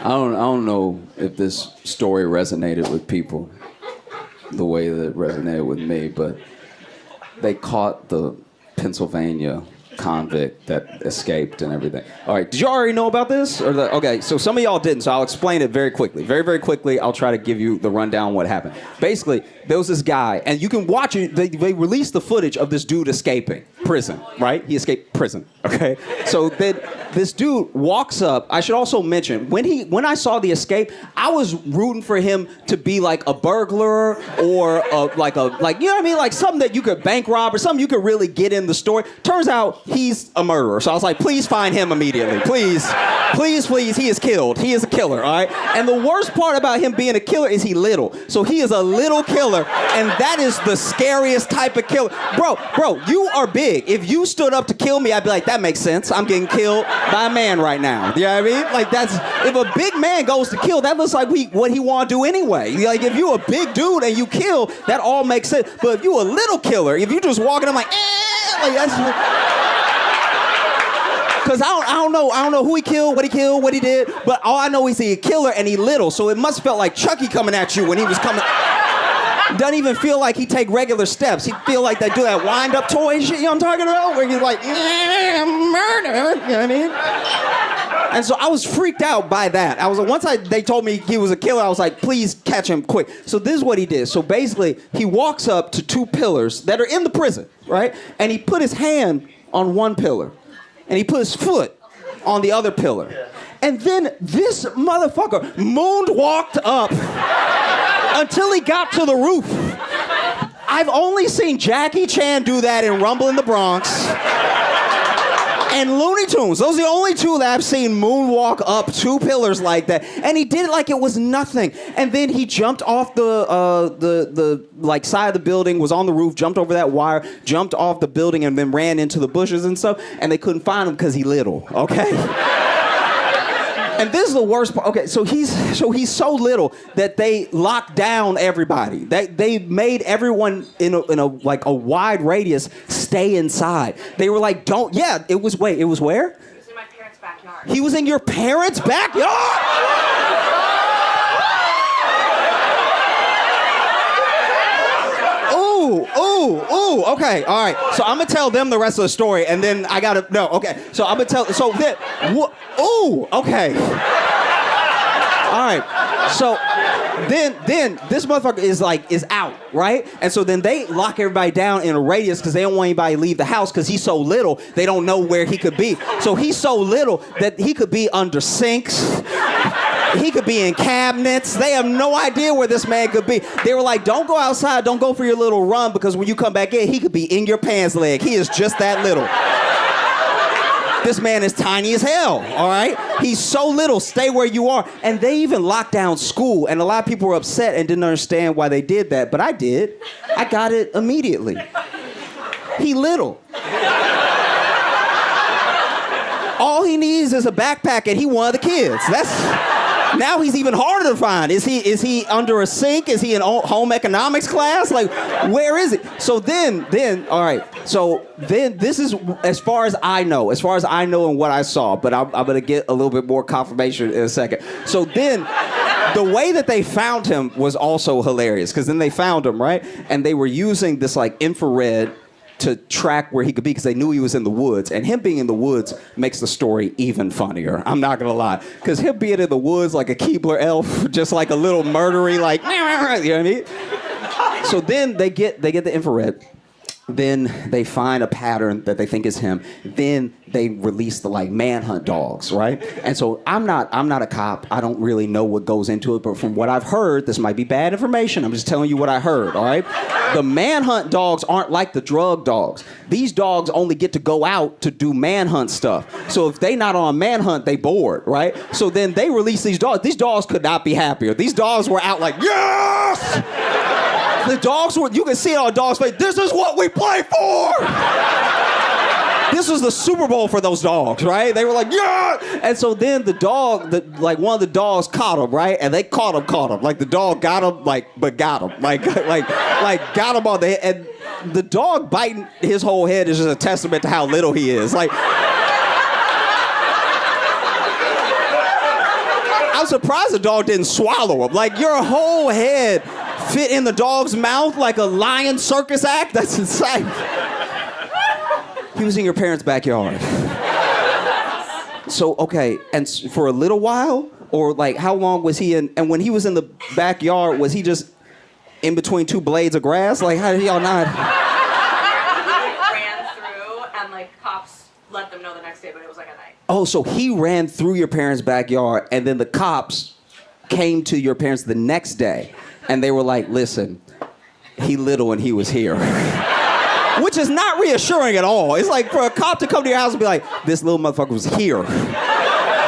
I don't know if this story resonated with people the way that it resonated with me, but they caught the Pennsylvania convict that escaped and everything. All right, did you already know about this? Okay, so some of y'all didn't, so I'll explain it very quickly. Very, very quickly, I'll try to give you the rundown on what happened. Basically, there was this guy, and you can watch it. They released the footage of this dude escaping prison, right? He escaped prison, okay? So then this dude walks up. I should also mention, when I saw the escape, I was rooting for him to be like a burglar or you know what I mean? Like something that you could bank rob or something you could really get in the story. Turns out he's a murderer. So I was like, please find him immediately. Please, please, please. He is killed. He is a killer, all right? And the worst part about him being a killer is he little. So he is a little killer, and that is the scariest type of killer. Bro, you are big. If you stood up to kill me, I'd be like, that makes sense. I'm getting killed by a man right now. You know what I mean? Like if a big man goes to kill, that looks like what he want to do anyway. Like if you a big dude and you kill, that all makes sense. But if you a little killer, if you just walking, I'm like that's. Cause I don't know who he killed, what he did, but all I know is he a killer and he little, so it must felt like Chucky coming at you when he was coming. Doesn't even feel like he take regular steps. He feel like they do that wind-up toy shit, you know what I'm talking about? Where you're like, murder, you know what I mean? And so I was freaked out by that. Once they told me he was a killer, I was like, please catch him quick. So this is what he did. So basically, he walks up to two pillars that are in the prison, right? And he put his hand on one pillar. And he put his foot on the other pillar. And then this motherfucker moonwalked up until he got to the roof. I've only seen Jackie Chan do that in Rumble in the Bronx and Looney Tunes. Those are the only two that I've seen moonwalk up two pillars like that. And he did it like it was nothing. And then he jumped off the side of the building, was on the roof, jumped over that wire, jumped off the building, and then ran into the bushes and stuff. And they couldn't find him because he little, okay? And this is the worst part. Okay, so he's so little that they locked down everybody. They made everyone in a wide radius stay inside. They were like, it was where? It was in my parents' backyard. He was in your parents' backyard? Ooh, okay, all right. So I'm gonna tell them the rest of the story, and then I gotta, no, okay. So I'm gonna tell, so then, okay. All right, so then this motherfucker is out, right? And so then they lock everybody down in a radius because they don't want anybody to leave the house because he's so little, they don't know where he could be. So he's so little that he could be under sinks. He could be in cabinets. They have no idea where this man could be. They were like, don't go outside, don't go for your little run, because when you come back in, he could be in your pants leg. He is just that little. This man is tiny as hell, all right? He's so little, stay where you are. And they even locked down school, and a lot of people were upset and didn't understand why they did that, but I did. I got it immediately. He little. All he needs is a backpack, and he one of the kids. Now he's even harder to find. Is he under a sink? Is he in home economics class? Like, where is it? So then, all right. So then this is as far as I know and what I saw, but I'm going to get a little bit more confirmation in a second. So then the way that they found him was also hilarious, because then they found him, right? And they were using this like infrared to track where he could be because they knew he was in the woods. And him being in the woods makes the story even funnier. I'm not going to lie. Because him being in the woods like a Keebler elf, just like a little murdery, like, you know what I mean? So then they get the infrared. Then they find a pattern that they think is him. Then they release the like manhunt dogs, right? And so I'm not a cop. I don't really know what goes into it, but from what I've heard, this might be bad information. I'm just telling you what I heard, all right? The manhunt dogs aren't like the drug dogs. These dogs only get to go out to do manhunt stuff. So if they not on manhunt, they bored, right? So then they release these dogs. These dogs could not be happier. These dogs were out like, yes! The dogs were, you can see it on dogs' face, this is what we play for! This was the Super Bowl for those dogs, right? They were like, yeah! And so then the dog, one of the dogs caught him, right? And they caught him. Like the dog got him, but got him. Like got him on the head. And the dog biting his whole head is just a testament to how little he is. Like, I'm surprised the dog didn't swallow him. Like, your whole head fit in the dog's mouth like a lion circus act? That's insane. He was in your parents' backyard. So, okay, and for a little while? Or, like, how long was he in? And when he was in the backyard, was he just in between two blades of grass? Like, how did y'all not? Ran through, and, like, cops let them know the next day, but it was, like, at night. Oh, so he ran through your parents' backyard, and then the cops came to your parents the next day, and they were like, listen, he little and he was here. Which is not reassuring at all. It's like for a cop to come to your house and be like, this little motherfucker was here.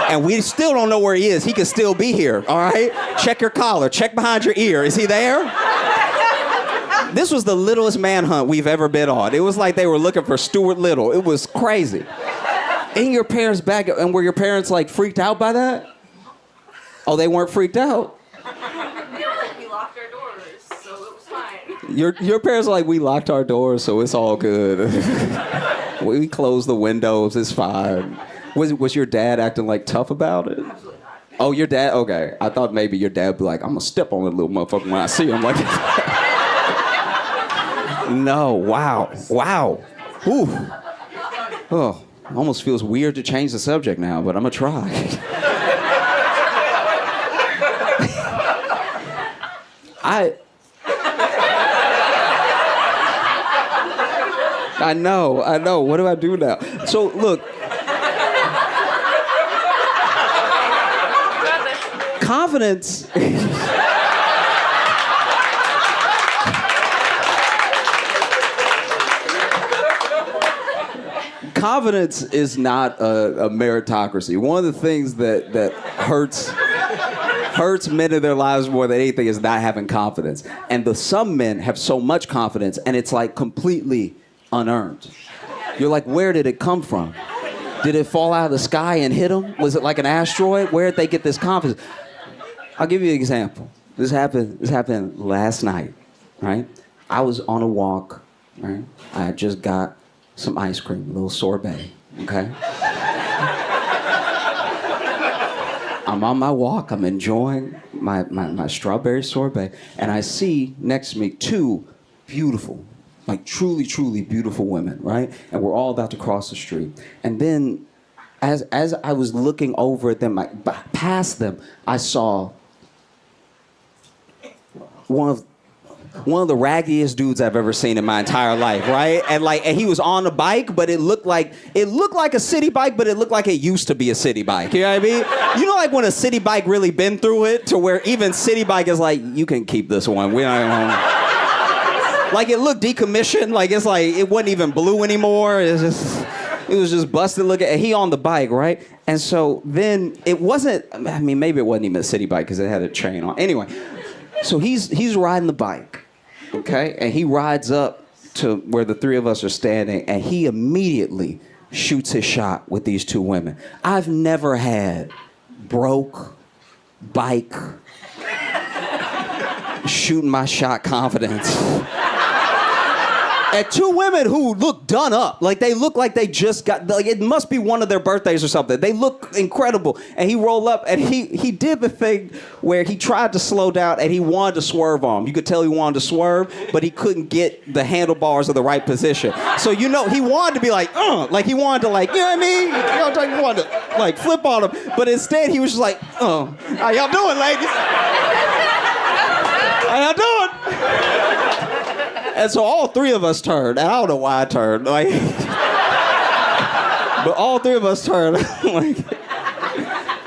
And we still don't know where he is. He could still be here, all right? Check your collar. Check behind your ear. Is he there? This was the littlest manhunt we've ever been on. It was like they were looking for Stuart Little. It was crazy. In your parents' back, and were your parents, like, freaked out by that? Oh, they weren't freaked out? They were like, we locked our doors, so it was fine. Your parents are like, we locked our doors, so it's all good. We closed the windows, it's fine. Was your dad acting, like, tough about it? Absolutely not. Oh, your dad? Okay. I thought maybe your dad would be like, I'm gonna step on that little motherfucker when I see him. Like, no, wow. Ooh. Oh, almost feels weird to change the subject now, but I'm gonna try. I know. What do I do now? So, look. Confidence. Confidence is not a meritocracy. One of the things that hurts men in their lives more than anything is not having confidence. And some men have so much confidence, and it's like completely unearned. You're like, where did it come from? Did it fall out of the sky and hit them? Was it like an asteroid? Where did they get this confidence? I'll give you an example. This happened last night, right? I was on a walk, right? I had just got some ice cream, a little sorbet, okay? I'm on my walk, I'm enjoying my strawberry sorbet, and I see next to me two beautiful, like truly, truly beautiful women, right? And we're all about to cross the street. And then as I was looking over at them, past them, I saw one of the raggiest dudes I've ever seen in my entire life, right? And he was on a bike, but it looked like a city bike, but it looked like it used to be a city bike. You know what I mean? You know, like when a city bike really been through it to where even city bike is like, you can keep this one. We don't even like it looked decommissioned. Like it's like it wasn't even blue anymore. It was just busted looking. And he on the bike, right? And so then it wasn't. I mean, maybe it wasn't even a city bike because it had a chain on. Anyway. So he's riding the bike, okay? And he rides up to where the three of us are standing, and he immediately shoots his shot with these two women. I've never had broke bike shooting my shot confidence. And two women who look done up. Like, they look like they just got, like, it must be one of their birthdays or something. They look incredible. And he rolled up, and he did the thing where he tried to slow down, and he wanted to swerve on him. You could tell he wanted to swerve, but he couldn't get the handlebars of the right position. So, you know, he wanted to be like he wanted to, like, you know what I mean? He wanted to, like, flip on him. But instead, he was just like, how y'all doing, ladies? How y'all doing? And so all three of us turned. And I don't know why I turned. Like, but all three of us turned. Like,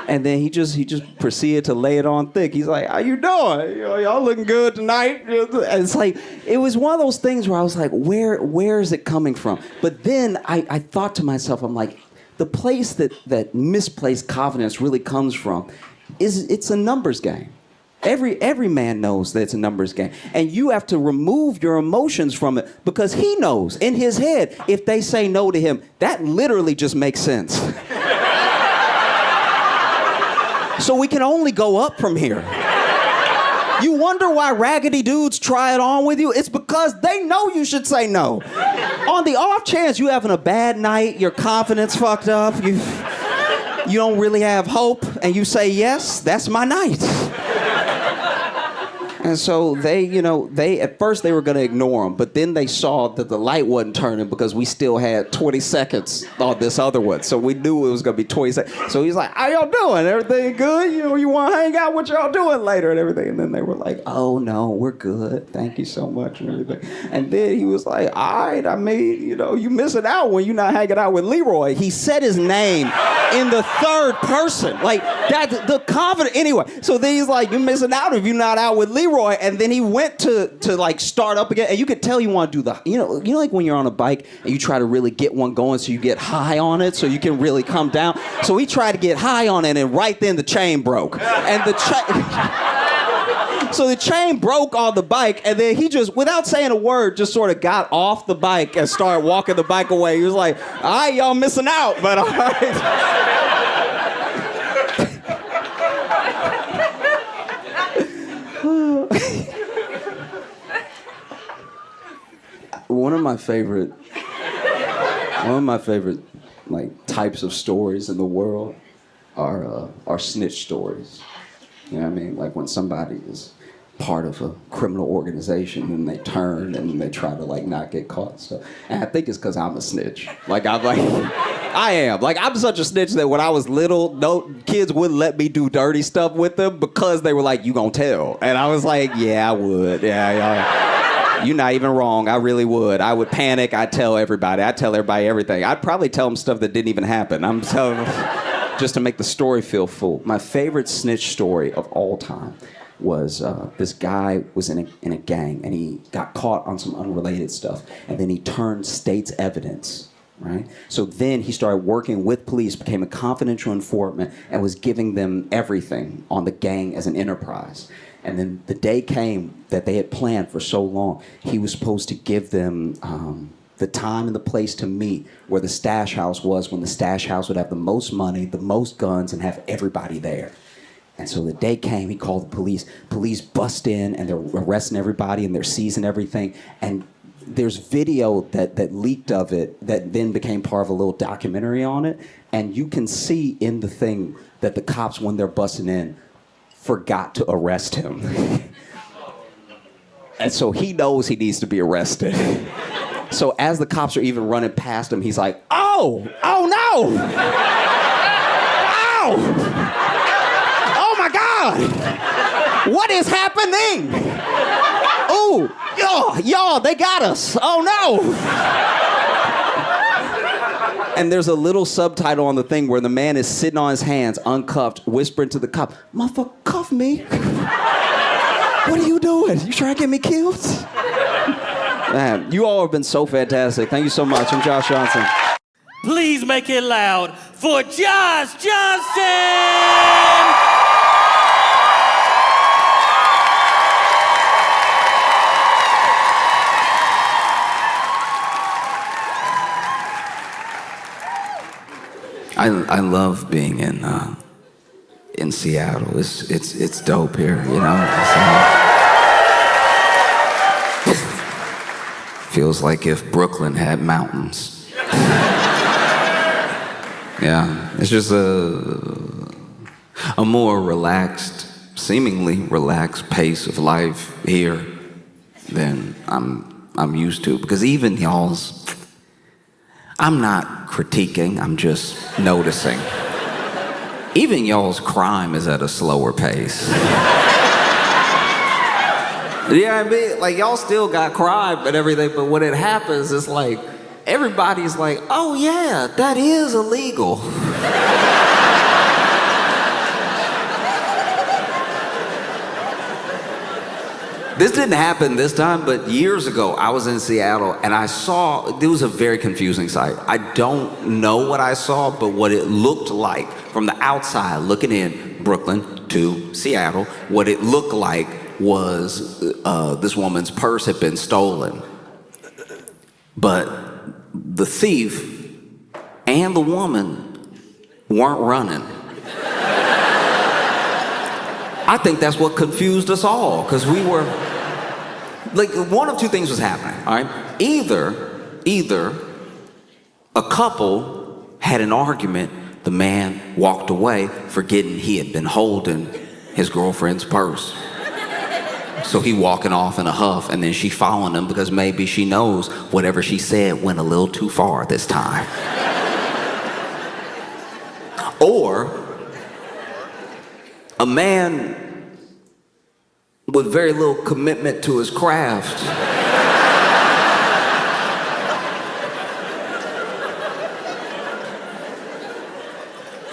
and then he just proceeded to lay it on thick. He's like, how you doing? You know, y'all looking good tonight? And it's like, it was one of those things where I was like, where is it coming from? But then I thought to myself, I'm like, the place that misplaced confidence really comes from is it's a numbers game. Every man knows that it's a numbers game. And you have to remove your emotions from it because he knows in his head, if they say no to him, that literally just makes sense. So we can only go up from here. You wonder why raggedy dudes try it on with you? It's because they know you should say no. On the off chance you having a bad night, your confidence fucked up, you don't really have hope and you say yes, that's my night. And so they at first they were going to ignore him, but then they saw that the light wasn't turning because we still had 20 seconds on this other one. So we knew it was going to be 20 seconds. So he's like, how y'all doing? Everything good? You want to hang out? What y'all doing later and everything? And then they were like, oh, no, we're good. Thank you so much and everything. And then he was like, all right, I mean, you missing out when you're not hanging out with Leroy. He said his name in the third person. Like, that, the confidence. Anyway, so then he's like, you're missing out if you're not out with Leroy. And then he went to like start up again, and you could tell you want to do the like when you're on a bike and you try to really get one going so you get high on it so you can really come down. So he tried to get high on it, and right then the chain broke, and so the chain broke on the bike, and then he just, without saying a word, just sort of got off the bike and started walking the bike away. He was like, all right, y'all missing out, but all right. One of my favorite like types of stories in the world are snitch stories. You know what I mean? Like when somebody is part of a criminal organization and they turn and they try to like not get caught and stuff. And I think it's because I'm a snitch. Like I am. Like I'm such a snitch that when I was little, no kids wouldn't let me do dirty stuff with them because they were like, you gonna tell. And I was like, yeah, I would. Yeah. You're not even wrong. I really would. I would panic. I'd tell everybody. I'd tell everybody everything. I'd probably tell them stuff that didn't even happen. I'm telling them just to make the story feel full. My favorite snitch story of all time was this guy was in a gang, and he got caught on some unrelated stuff, and then he turned state's evidence, right? So then he started working with police, became a confidential informant, and was giving them everything on the gang as an enterprise. And then the day came that they had planned for so long. He was supposed to give them the time and the place to meet where the stash house was, when the stash house would have the most money, the most guns, and have everybody there. And so the day came, he called the police. Police bust in, and they're arresting everybody, and they're seizing everything. And there's video that leaked of it that then became part of a little documentary on it. And you can see in the thing that the cops, when they're busting in, forgot to arrest him. And so he knows he needs to be arrested. So as the cops are even running past him, he's like, oh no! Ow! Oh my God! What is happening? Oh, y'all, they got us. Oh no! And there's a little subtitle on the thing where the man is sitting on his hands, uncuffed, whispering to the cop, motherfucker, cuff me. What are you doing? You trying to get me killed? Man, you all have been so fantastic. Thank you so much. I'm Josh Johnson. Please make it loud for Josh Johnson! I love being in Seattle. It's dope here, you know. Feels like if Brooklyn had mountains. Yeah, it's just a more relaxed, seemingly relaxed pace of life here than I'm used to. Because even y'all's, I'm not critiquing, I'm just noticing. Even y'all's crime is at a slower pace. Yeah, I mean, like y'all still got crime and everything, but when it happens, it's like, everybody's like, oh yeah, that is illegal. This didn't happen this time, but years ago, I was in Seattle and I saw, it was a very confusing sight. I don't know what I saw, but what it looked like from the outside, looking in Brooklyn to Seattle, what it looked like was this woman's purse had been stolen. But the thief and the woman weren't running. I think that's what confused us all, because we were, like, one of two things was happening, all right? Either a couple had an argument the man walked away, forgetting he had been holding his girlfriend's purse. So he walking off in a huff, and then she following him because maybe she knows whatever she said went a little too far this time. Or a man with very little commitment to his craft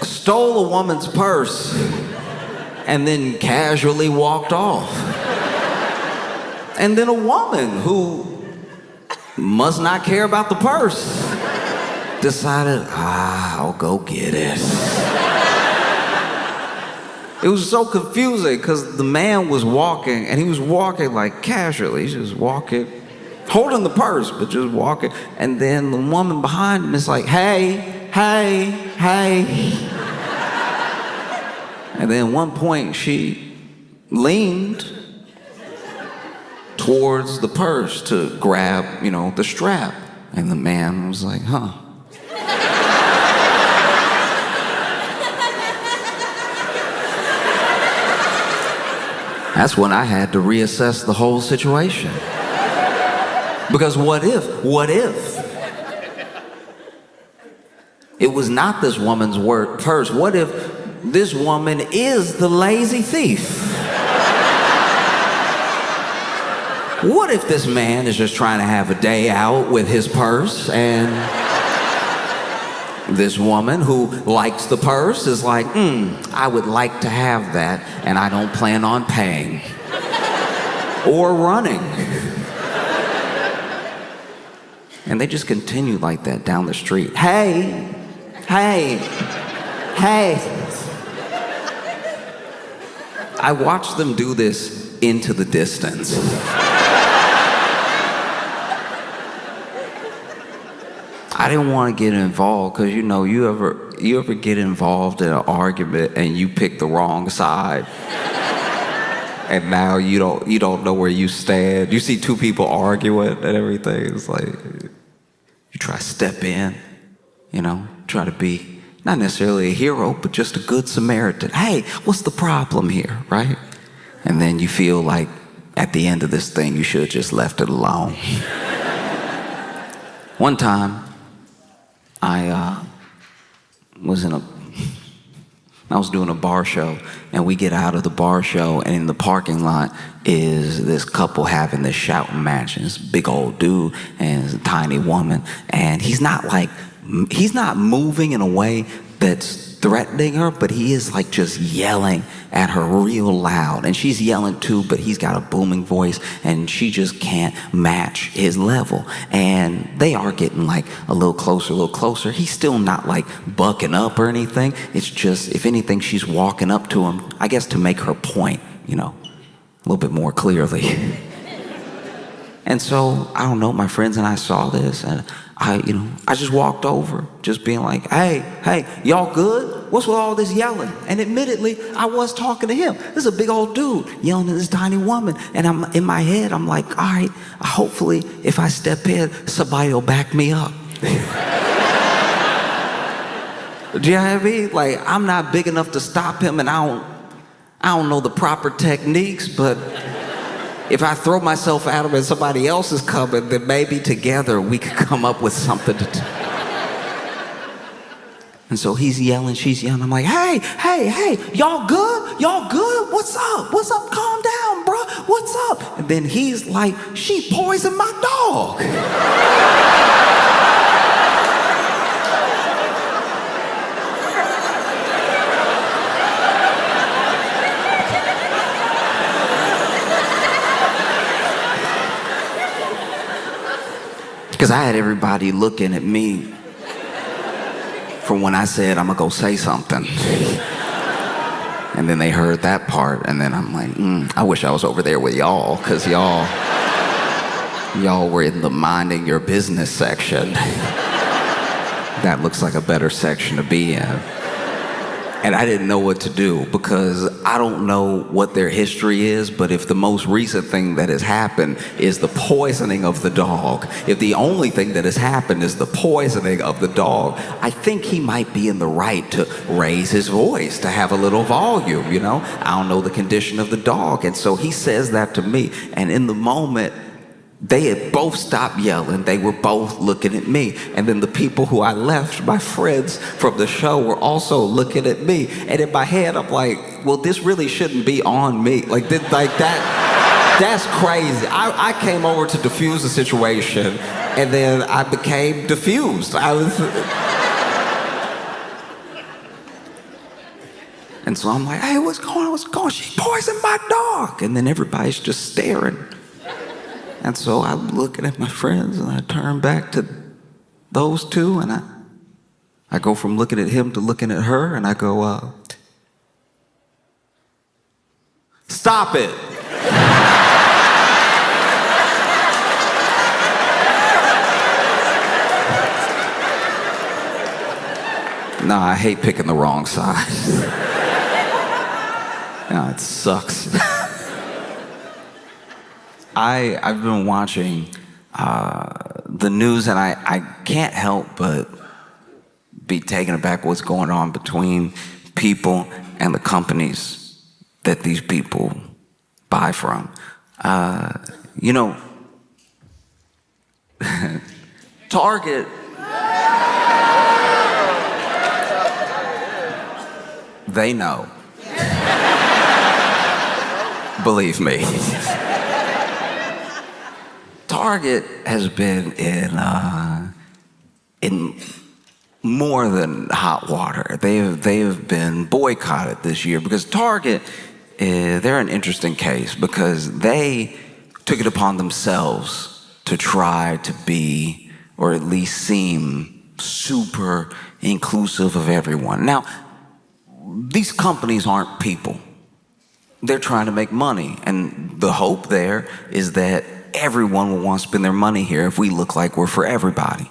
stole a woman's purse and then casually walked off. And then a woman who must not care about the purse decided, I'll go get it. It was so confusing because the man was walking, and he was walking like casually. He's just walking, holding the purse, but just walking. And then the woman behind him is like, hey. And then at one point she leaned towards the purse to grab, the strap. And the man was like, huh. That's when I had to reassess the whole situation. Because what if it was not this woman's purse? What if this woman is the lazy thief? What if this man is just trying to have a day out with his purse, and this woman who likes the purse is like, I would like to have that, and I don't plan on paying or running. And they just continue like that down the street. Hey. I watched them do this into the distance. I didn't want to get involved because you ever get involved in an argument and you pick the wrong side, and now you don't know where you stand. You see two people arguing and everything. It's like you try to step in, try to be not necessarily a hero, but just a good Samaritan. Hey, what's the problem here, right? And then you feel like at the end of this thing you should have just left it alone. One time, I was doing a bar show, and we get out of the bar show, and in the parking lot is this couple having this shouting match, and this big old dude and this tiny woman, and he's not moving in a way that's threatening her, but he is like just yelling at her real loud, and she's yelling too, but he's got a booming voice, and she just can't match his level. And they are getting like a little closer. He's still not like bucking up or anything. It's just, if anything, she's walking up to him, I guess to make her point, a little bit more clearly. And so, I don't know, my friends and I saw this, and I just walked over, just being like, hey, y'all good? What's with all this yelling? And admittedly, I was talking to him. This is a big old dude yelling at this tiny woman. And I'm in my head, I'm like, all right, hopefully if I step in, somebody will back me up. Do you know what I mean? Like, I'm not big enough to stop him, and I don't know the proper techniques, but if I throw myself at him and somebody else is coming, then maybe together we could come up with something to do. And so he's yelling, she's yelling. I'm like, hey, y'all good? Y'all good? What's up? Calm down, bro. What's up? And then he's like, she poisoned my dog. Because I had everybody looking at me from when I said, I'm going to go say something. And then they heard that part, and then I'm like, I wish I was over there with y'all, because y'all were in the minding your business section. That looks like a better section to be in. And I didn't know what to do because I don't know what their history is, but if the most recent thing that has happened is the poisoning of the dog, if the only thing that has happened is the poisoning of the dog, I think he might be in the right to raise his voice, to have a little volume, you know? I don't know the condition of the dog. And so he says that to me, and in the moment, they had both stopped yelling. They were both looking at me. And then the people who I left, my friends from the show, were also looking at me. And in my head, I'm like, well, this really shouldn't be on me. Like that's crazy. I came over to diffuse the situation, and then I became diffused. And so I'm like, hey, what's going on? What's going on? She poisoned my dog. And then everybody's just staring. And so I'm looking at my friends, and I turn back to those two, and I go from looking at him to looking at her, and I go, stop it. Nah, I hate picking the wrong side. Yeah, it sucks. I've been watching the news, and I can't help but be taken aback what's going on between people and the companies that these people buy from. You know, Target, they know. Believe me. Target has been in more than hot water. They have been boycotted this year because Target, they're an interesting case because they took it upon themselves to try to be, or at least seem, super inclusive of everyone. Now, these companies aren't people. They're trying to make money, and the hope there is that everyone will want to spend their money here if we look like we're for everybody.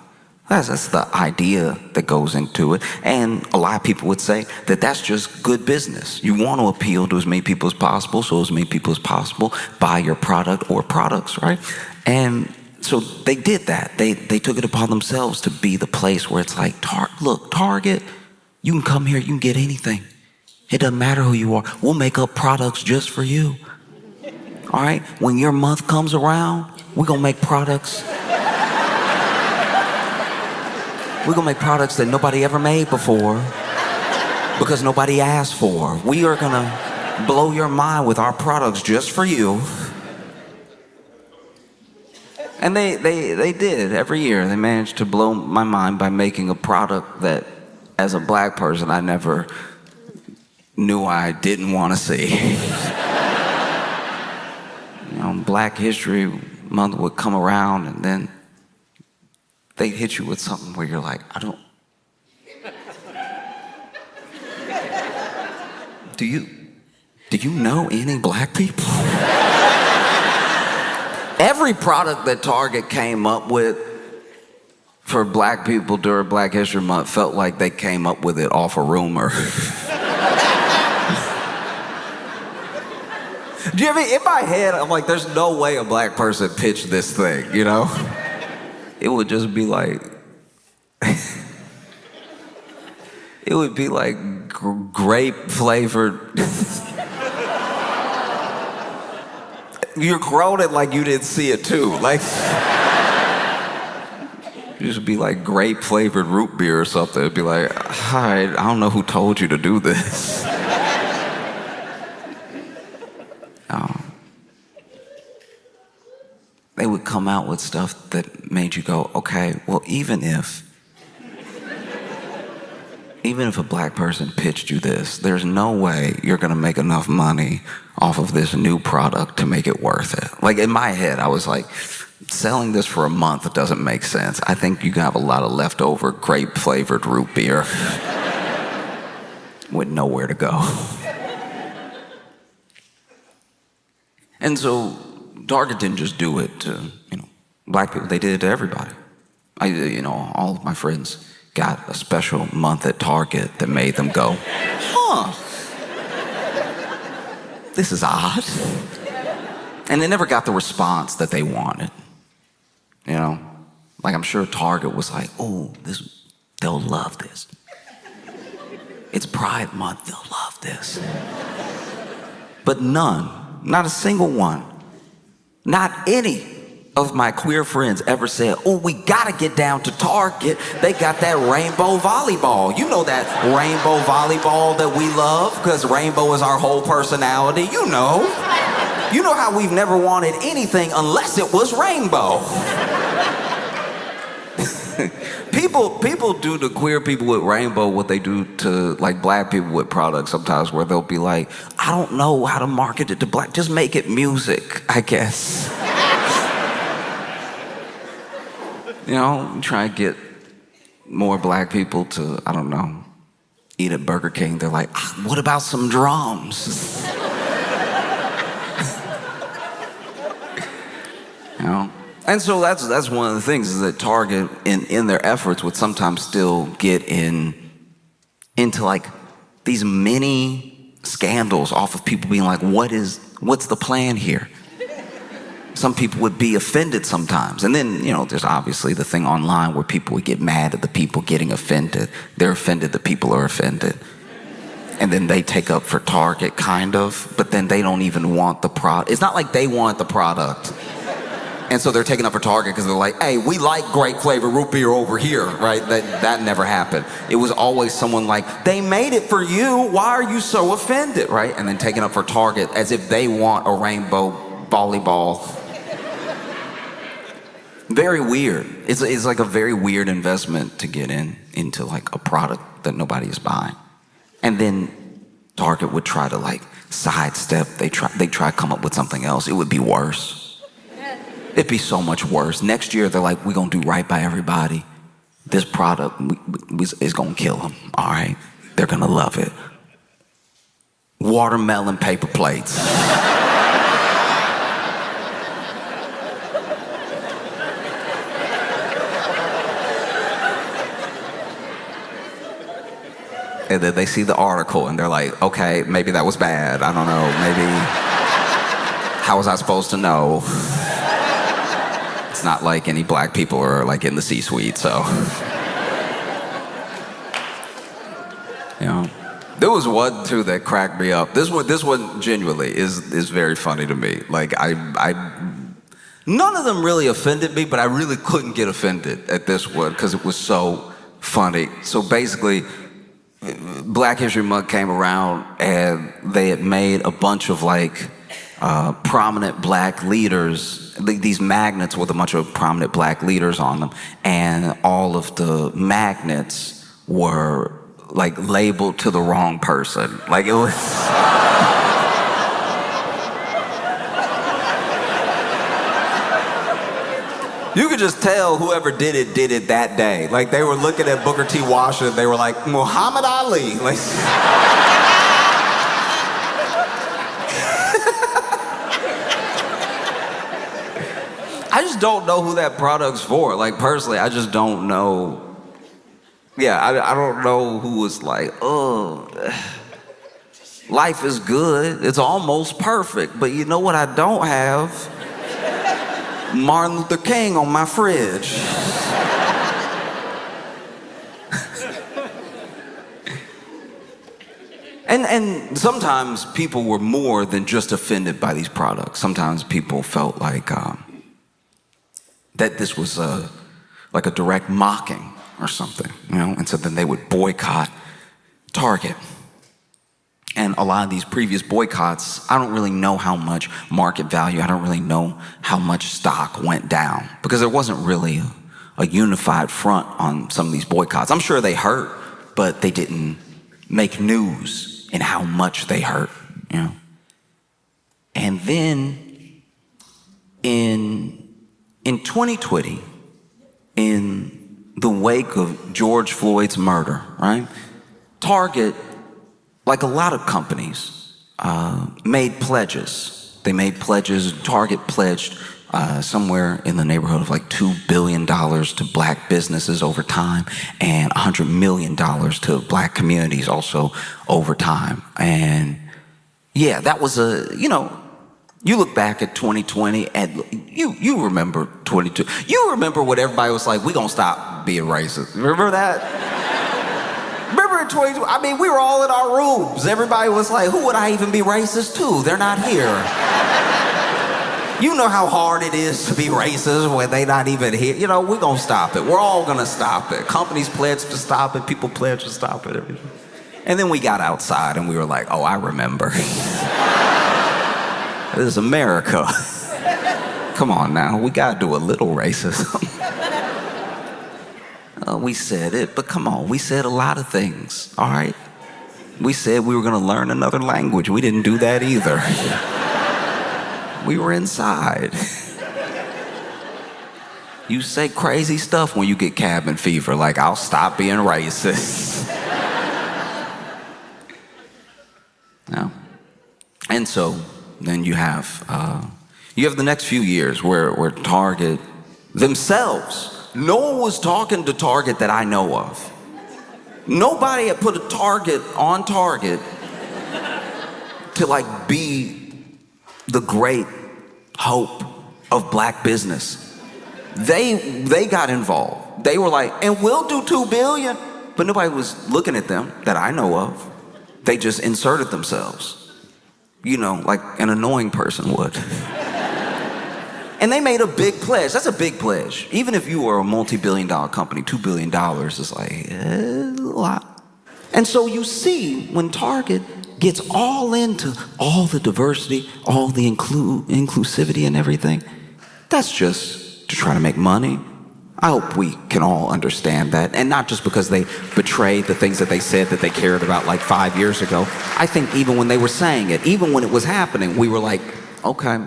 That's the idea that goes into it. And a lot of people would say that that's just good business. You want to appeal to as many people as possible, so as many people as possible buy your product or products, right? And so they did that. They took it upon themselves to be the place where it's like, look, Target, you can come here, you can get anything. It doesn't matter who you are. We'll make up products just for you. All right? When your month comes around, we're going to make products. We're going to make products that nobody ever made before because nobody asked for. We are going to blow your mind with our products just for you. And they did every year. They managed to blow my mind by making a product that, as a black person, I never knew I didn't want to see. You know, Black History Month would come around, and then they'd hit you with something where you're like, do you know any black people? Every product that Target came up with for black people during Black History Month felt like they came up with it off a rumor. Do you ever, in my head, I'm like, there's no way a black person pitched this thing, you know? It would just be like, it would be like grape flavored. You're groaning like you didn't see it too. Like, it just be like grape flavored root beer or something. It'd be like, hi, I don't know who told you to do this. They would come out with stuff that made you go, okay, well, even if a black person pitched you this, there's no way you're gonna make enough money off of this new product to make it worth it. Like, in my head, I was like, selling this for a month doesn't make sense. I think you have a lot of leftover grape flavored root beer with nowhere to go. And so Target didn't just do it to, black people. They did it to everybody. All of my friends got a special month at Target that made them go, huh, this is odd. And they never got the response that they wanted. You know, like I'm sure Target was like, oh, they'll love this. It's Pride Month, they'll love this. But none, not a single one, not any of my queer friends ever said, oh, we gotta get down to Target. They got that rainbow volleyball. You know that rainbow volleyball that we love, because rainbow is our whole personality. You know how we've never wanted anything unless it was rainbow. People do to queer people with rainbow what they do to like black people with products sometimes, where they'll be like, I don't know how to market it to black, just make it music, I guess. You know, try to get more black people to, I don't know, eat at Burger King. They're like, what about some drums? You know? And so that's one of the things, is that Target in their efforts would sometimes still get into like these mini scandals off of people being like, what's the plan here? Some people would be offended sometimes. And then, you know, there's obviously the thing online where people would get mad at the people getting offended. They're offended, the people are offended. And then they take up for Target, kind of, but then they don't even want the product. It's not like they want the product. And so they're taking up for Target because they're like, hey, we like grape flavored root beer over here, right? That never happened. It was always someone like, they made it for you, why are you so offended, right? And then taking up for Target as if they want a rainbow volleyball. Very weird. It's like a very weird investment to get into like a product that nobody is buying. And then Target would try to like sidestep. They try to come up with something else. It would be worse. It'd be so much worse. Next year they're like, we're gonna do right by everybody. This product is gonna kill them. All right, they're gonna love it. Watermelon paper plates. And then they see the article and they're like, okay, maybe that was bad. I don't know, maybe, how was I supposed to know? It's not like any black people are like in the C-suite, so. You know, there was one too that cracked me up. This one genuinely is very funny to me. Like none of them really offended me, but I really couldn't get offended at this one because it was so funny. So basically, Black History Month came around and they had made a bunch of like prominent black leaders, these magnets with a bunch of prominent black leaders on them, and all of the magnets were like labeled to the wrong person. Like it was you could just tell whoever did it that day. Like they were looking at Booker T. Washington, they were like, Muhammad Ali. Like, I just don't know who that product's for. Like personally, I just don't know. Yeah, I don't know who was like, oh, life is good. It's almost perfect. But you know what I don't have? Martin Luther King on my fridge. And sometimes people were more than just offended by these products. Sometimes people felt like that this was like a direct mocking or something, you know? And so then they would boycott Target. And a lot of these previous boycotts, I don't really know how much market value, I don't really know how much stock went down, because there wasn't really a unified front on some of these boycotts. I'm sure they hurt, but they didn't make news in how much they hurt, you know? And then in 2020, in the wake of George Floyd's murder, right? Target, like a lot of companies, made pledges. They made pledges. Target pledged somewhere in the neighborhood of like $2 billion to black businesses over time, and $100 million to black communities also over time. And yeah, that was you look back at 2020 and you remember 22. You remember what everybody was like, we gonna stop being racist. Remember that? Remember in 2020, I mean, we were all in our rooms. Everybody was like, who would I even be racist to? They're not here. You know how hard it is to be racist when they not even here. We're gonna stop it. We're all gonna stop it. Companies pledge to stop it. People pledge to stop it. Everything. And then we got outside and we were like, oh, I remember. This is America. Come on now, we gotta do a little racism. We said it, but come on, we said a lot of things, all right? We said we were gonna learn another language. We didn't do that either. We were inside. You say crazy stuff when you get cabin fever, like, I'll stop being racist. No. And so then you have the next few years where Target themselves, no one was talking to Target that I know of. Nobody had put a target on Target to like be the great hope of black business. They got involved. They were like, and we'll do $2 billion. But nobody was looking at them that I know of. They just inserted themselves. Like an annoying person would. And they made a big pledge. That's a big pledge. Even if you were a multi-billion-dollar company, $2 billion is like a lot. And so you see when Target gets all into all the diversity, all the inclusivity and everything, that's just to try to make money. I hope we can all understand that. And not just because they betrayed the things that they said that they cared about like 5 years ago. I think even when they were saying it, even when it was happening, we were like, okay.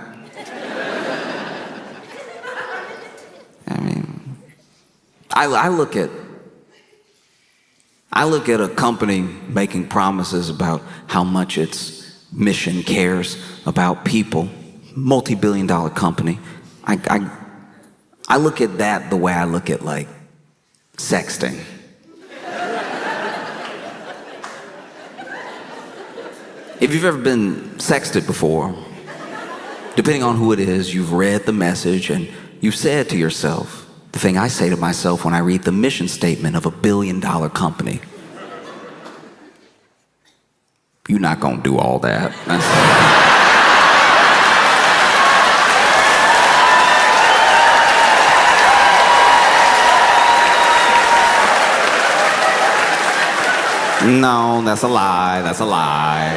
I mean, I look at a company making promises about how much its mission cares about people, multi-billion-dollar company. I look at that the way I look at, like, sexting. If you've ever been sexted before, depending on who it is, you've read the message and you've said to yourself, the thing I say to myself when I read the mission statement of $1 billion company, you're not gonna do all that. No, that's a lie. That's a lie.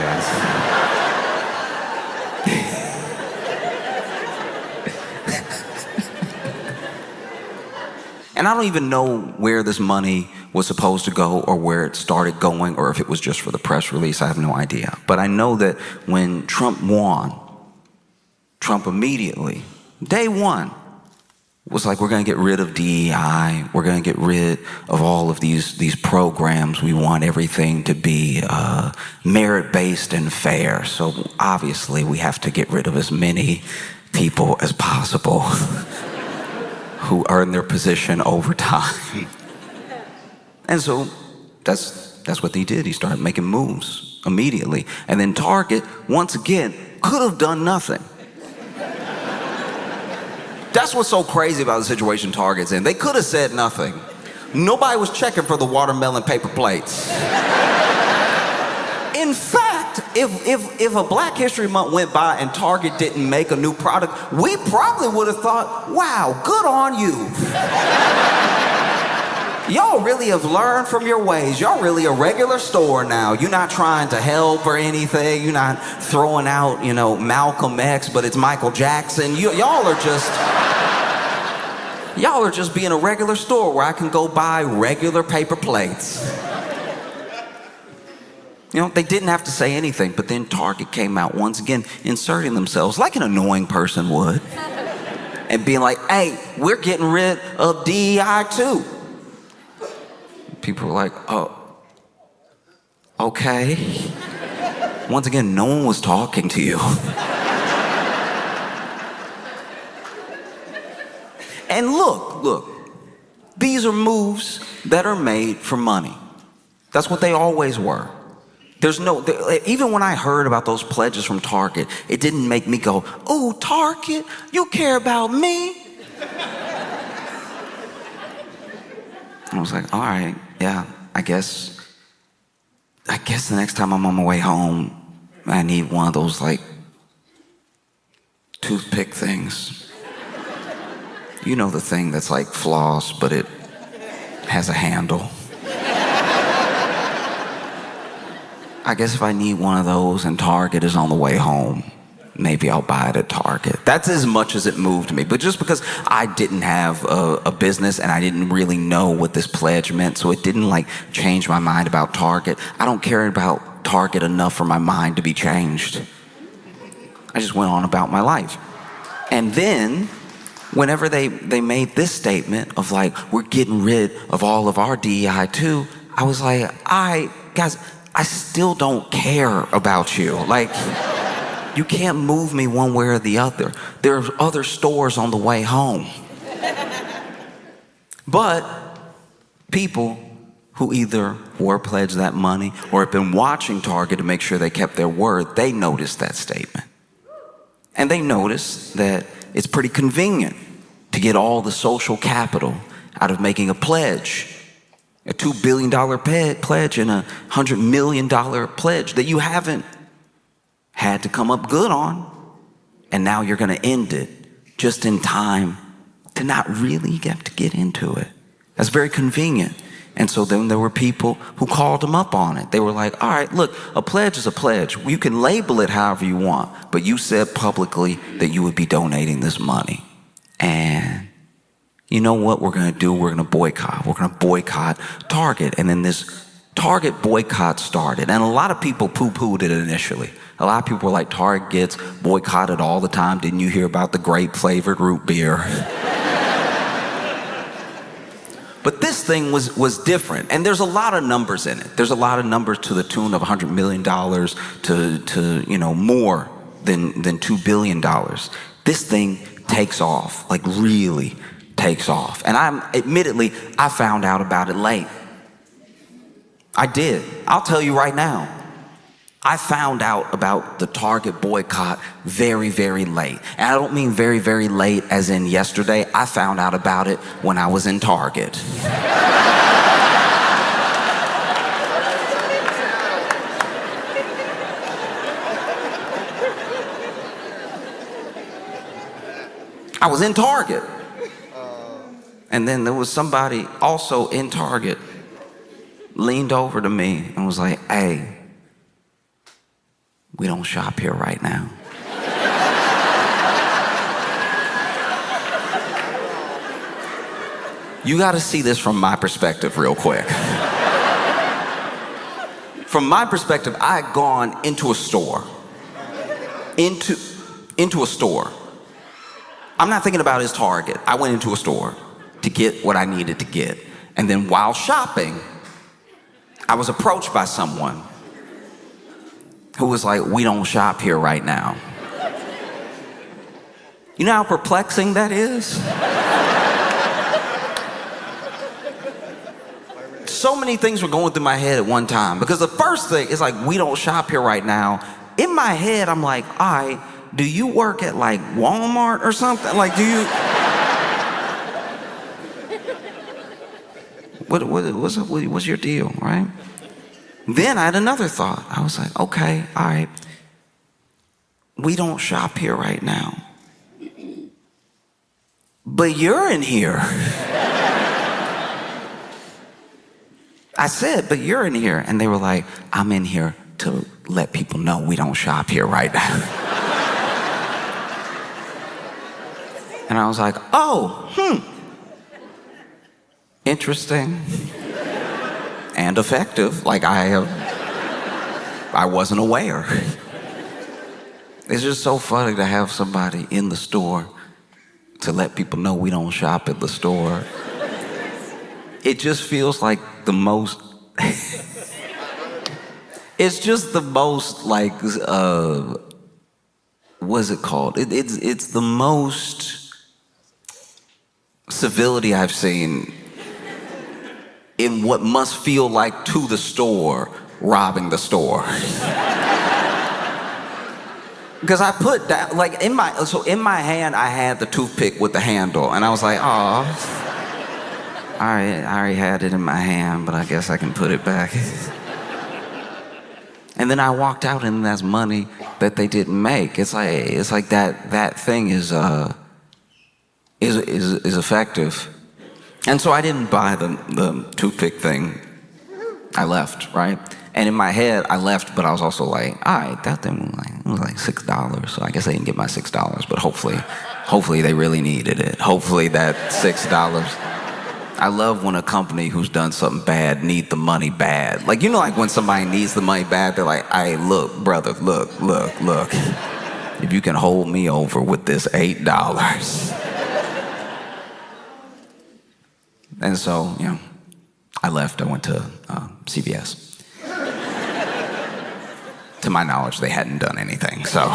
And I don't even know where this money was supposed to go or where it started going or if it was just for the press release. I have no idea. But I know that when Trump won, Trump immediately, day one, was like, we're going to get rid of DEI. We're going to get rid of all of these programs. We want everything to be merit-based and fair. So obviously we have to get rid of as many people as possible who earn their position over time. And so that's what he did. He started making moves immediately. And then Target, once again, could have done nothing. That's what's so crazy about the situation Target's in. They could have said nothing. Nobody was checking for the watermelon paper plates. In fact, if a Black History Month went by and Target didn't make a new product, we probably would have thought, wow, good on you. Y'all really have learned from your ways. Y'all really a regular store now. You're not trying to help or anything. You're not throwing out, Malcolm X, but it's Michael Jackson. Y'all are just being a regular store where I can go buy regular paper plates. They didn't have to say anything, but then Target came out once again, inserting themselves like an annoying person would, and being like, hey, we're getting rid of DEI too. People were like, oh, okay. Once again, no one was talking to you. And look, these are moves that are made for money. That's what they always were. Even when I heard about those pledges from Target, it didn't make me go, "Oh, Target, you care about me?" I was like, all right, yeah, I guess the next time I'm on my way home, I need one of those like toothpick things. You know, the thing that's like floss, but it has a handle. I guess if I need one of those and Target is on the way home, maybe I'll buy it at Target. That's as much as it moved me. But just because I didn't have a business and I didn't really know what this pledge meant, so it didn't like change my mind about Target. I don't care about Target enough for my mind to be changed. I just went on about my life. And then whenever they made this statement of like, we're getting rid of all of our DEI too, I was like, guys, I still don't care about you. Like, you can't move me one way or the other. There are other stores on the way home. But people who either were pledged that money or have been watching Target to make sure they kept their word, they noticed that statement. And they noticed that it's pretty convenient to get all the social capital out of making a pledge. A $2 billion pledge and a $100 million pledge that you haven't had to come up good on. And now you're going to end it just in time to not really have to get into it. That's very convenient. And so then there were people who called them up on it. They were like, all right, look, a pledge is a pledge. You can label it however you want, but you said publicly that you would be donating this money. And you know what we're going to do? We're going to boycott. We're going to boycott Target. And then this Target boycott started. And a lot of people poo-pooed it initially. A lot of people were like, Target gets boycotted all the time. Didn't you hear about the grape-flavored root beer? But this thing was different. And there's a lot of numbers in it. There's a lot of numbers to the tune of $100 million to more than $2 billion. This thing takes off, like really takes off. And I found out about it late. I did. I'll tell you right now. I found out about the Target boycott very, very late. And I don't mean very, very late as in yesterday. I found out about it when I was in Target. I was in Target. And then there was somebody also in Target leaned over to me and was like, hey, we don't shop here right now. You got to see this from my perspective real quick. From my perspective, I had gone into a store. Into a store. I'm not thinking about his Target. I went into a store to get what I needed to get. And then while shopping, I was approached by someone who was like, we don't shop here right now. You know how perplexing that is? So many things were going through my head at one time. Because the first thing is like, we don't shop here right now. In my head, I'm like, all right, do you work at like Walmart or something? Like, do you... What's your deal, right? Then I had another thought. I was like, okay, all right. We don't shop here right now. But you're in here. I said, but you're in here. And they were like, I'm in here to let people know we don't shop here right now. And I was like, oh, interesting. And effective, like I wasn't aware. It's just so funny to have somebody in the store to let people know we don't shop at the store. It just feels like the most, it's just the most like, what's it called? It's the most civility I've seen in what must feel like to the store, robbing the store. Because I put down, like in my hand, I had the toothpick with the handle, and I was like, oh, I already had it in my hand, but I guess I can put it back. And then I walked out, and that's money that they didn't make. It's like that thing is effective. And so I didn't buy the toothpick thing. I left, right? And in my head, I left, but I was also like, all right, that thing was like $6, so I guess they didn't get my $6, but hopefully they really needed it. Hopefully that $6. I love when a company who's done something bad need the money bad. Like, you know, like when somebody needs the money bad, they're like, hey, look, brother, look. If you can hold me over with this $8. And so, you know, I left. I went to CVS. To my knowledge, they hadn't done anything, so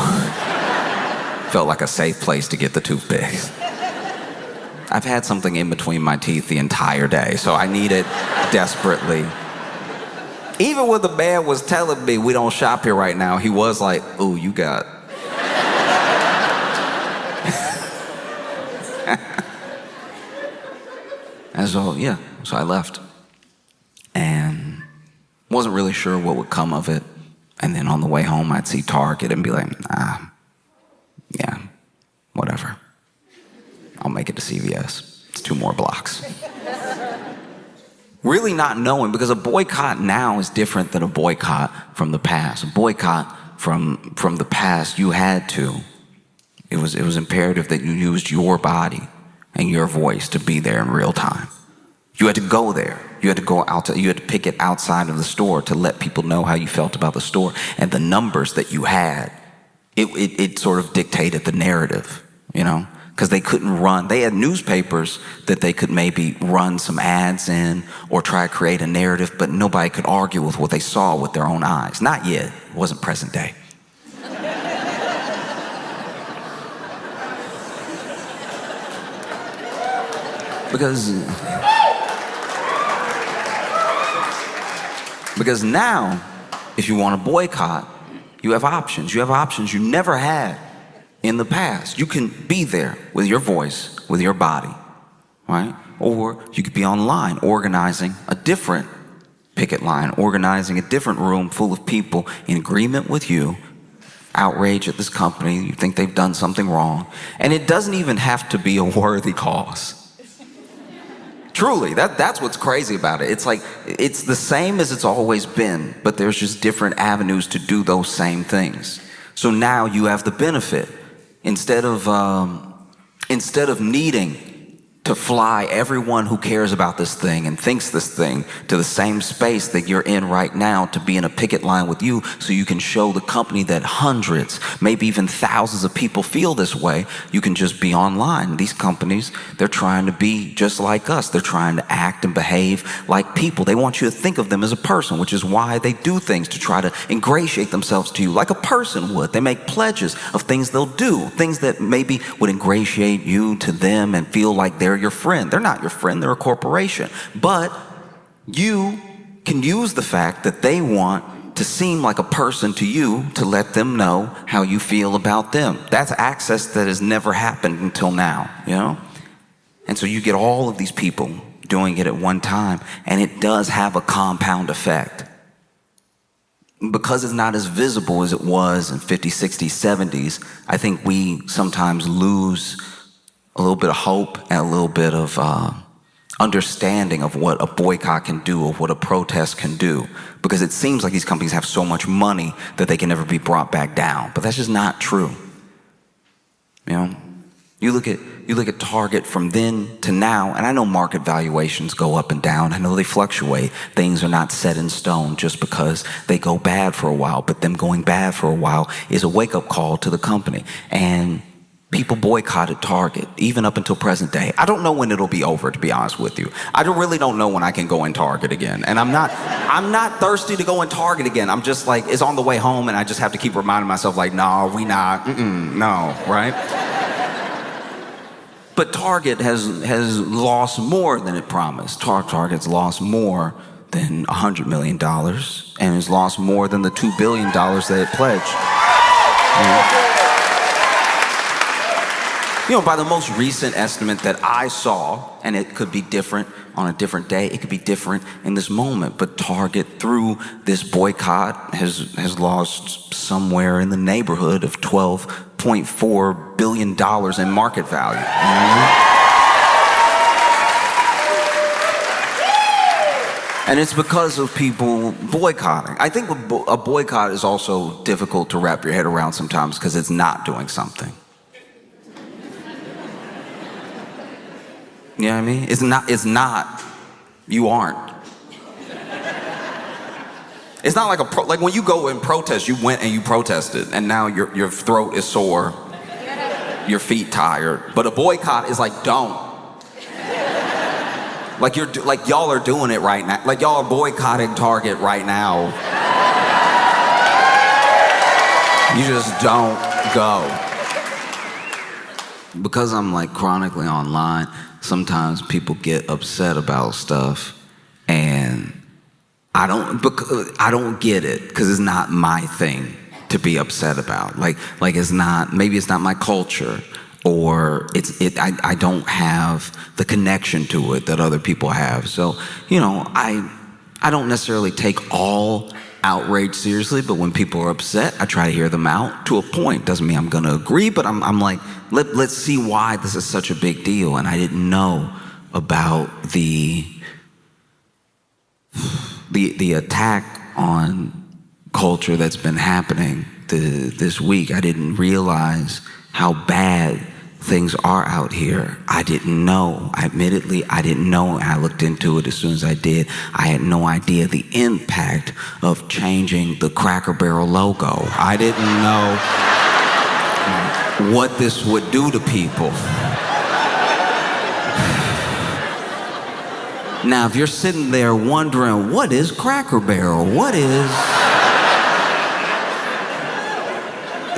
felt like a safe place to get the toothpicks. I've had something in between my teeth the entire day, so I need it desperately. Even when the man was telling me we don't shop here right now, he was like, ooh, you got... And so, yeah, so I left. And wasn't really sure what would come of it. And then on the way home, I'd see Target and be like, yeah, whatever. I'll make it to CVS. It's 2 more blocks. Really not knowing, because a boycott now is different than a boycott from the past. A boycott from the past, you had to. It was imperative that you used your body and your voice to be there in real time. You had to go there. You had to go out. You had to pick it outside of the store to let people know how you felt about the store. And the numbers that you had, it sort of dictated the narrative, you know? Because they couldn't run. They had newspapers that they could maybe run some ads in or try to create a narrative, but nobody could argue with what they saw with their own eyes. Not yet. It wasn't present day. Because now, if you want to boycott, you have options. You have options you never had in the past. You can be there with your voice, with your body, right? Or you could be online organizing a different picket line, organizing a different room full of people in agreement with you, outrage at this company, you think they've done something wrong. And it doesn't even have to be a worthy cause. Truly, that's what's crazy about it. It's like, it's the same as it's always been, but there's just different avenues to do those same things. So now you have the benefit. Instead of needing to fly everyone who cares about this thing and thinks this thing to the same space that you're in right now to be in a picket line with you so you can show the company that hundreds, maybe even thousands of people feel this way, you can just be online. These companies, they're trying to be just like us. They're trying to act and behave like people. They want you to think of them as a person, which is why they do things to try to ingratiate themselves to you like a person would. They make pledges of things they'll do, things that maybe would ingratiate you to them and feel like they're your friend. They're not your friend, they're a corporation. But you can use the fact that they want to seem like a person to you to let them know how you feel about them. That's access that has never happened until now, you know? And so you get all of these people doing it at one time, and it does have a compound effect. Because it's not as visible as it was in 50s, 60s, 70s, I think we sometimes lose a little bit of hope and a little bit of understanding of what a boycott can do, of what a protest can do. Because it seems like these companies have so much money that they can never be brought back down. But that's just not true. You know? You look at Target from then to now, and I know market valuations go up and down. I know they fluctuate. Things are not set in stone just because they go bad for a while. But them going bad for a while is a wake-up call to the company. And people boycotted Target, even up until present day. I don't know when it'll be over, to be honest with you. I really don't know when I can go in Target again. And I'm not thirsty to go in Target again. I'm just like, it's on the way home, and I just have to keep reminding myself, like, no, we not, no, right? But Target has lost more than it promised. Target's lost more than $100 million and has lost more than the $2 billion that it pledged. You know, by the most recent estimate that I saw, and it could be different on a different day, it could be different in this moment, but Target, through this boycott, has lost somewhere in the neighborhood of $12.4 billion in market value. And it's because of people boycotting. I think a boycott is also difficult to wrap your head around sometimes because it's not doing something. You know what I mean? It's not, you aren't. It's not like like when you go and protest, you went and you protested, and now your throat is sore, your feet tired. But a boycott is like, don't. Like y'all are doing it right now. Like y'all are boycotting Target right now. You just don't go. Because I'm like chronically online, sometimes people get upset about stuff, and I don't get it because it's not my thing to be upset about. Like it's not, maybe it's not my culture, or I don't have the connection to it that other people have. So, you know, I don't necessarily take all outrage seriously, but when people are upset, I try to hear them out to a point. Doesn't mean I'm gonna agree, but I'm like, let's see why this is such a big deal. And I didn't know about the attack on culture that's been happening this week. I didn't realize how bad things are out here. I didn't know. Admittedly, I didn't know. I looked into it as soon as I did. I had no idea the impact of changing the Cracker Barrel logo. I didn't know what this would do to people. Now, if you're sitting there wondering, what is Cracker Barrel?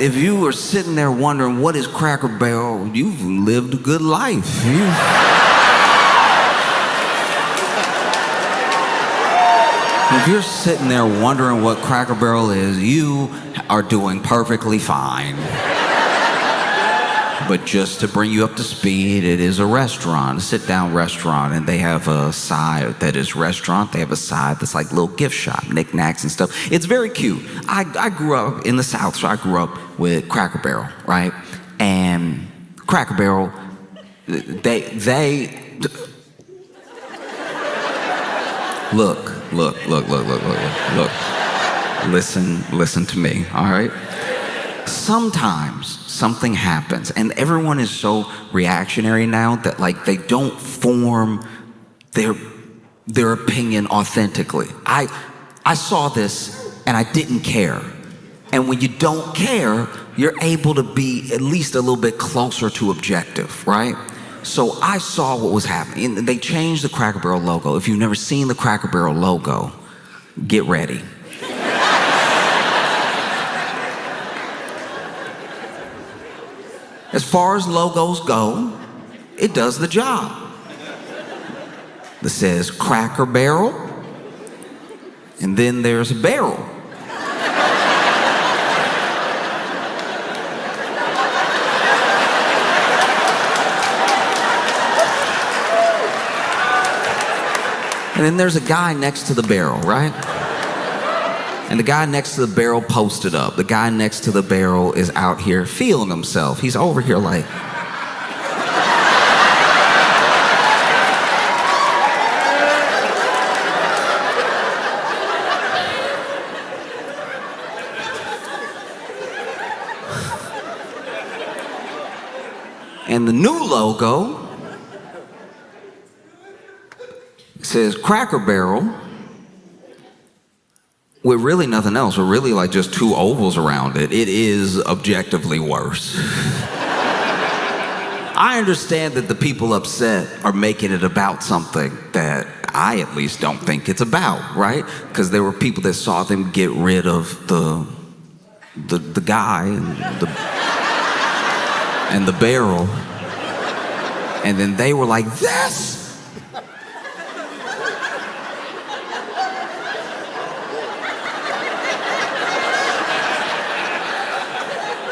If you were sitting there wondering, what is Cracker Barrel? You've lived a good life. If you're sitting there wondering what Cracker Barrel is, you are doing perfectly fine. But just to bring you up to speed, it is a restaurant, a sit-down restaurant, and they have a side that is restaurant. They have a side that's like little gift shop, knickknacks and stuff. It's very cute. I grew up in the South, so I grew up with Cracker Barrel, right? And Cracker Barrel, they look. Listen to me, all right? Sometimes something happens, and everyone is so reactionary now that like they don't form their opinion authentically. I saw this and I didn't care. And when you don't care, you're able to be at least a little bit closer to objective, right? So I saw what was happening. And they changed the Cracker Barrel logo. If you've never seen the Cracker Barrel logo, get ready. As far as logos go, it does the job. It says Cracker Barrel, and then there's a barrel. And then there's a guy next to the barrel, right? And the guy next to the barrel posted up. The guy next to the barrel is out here feeling himself. He's over here like... And the new logo says Cracker Barrel with really nothing else. With really like just two ovals around it. It is objectively worse. I understand that the people upset are making it about something that I at least don't think it's about, right? Because there were people that saw them get rid of the guy and the barrel. And then they were like, this?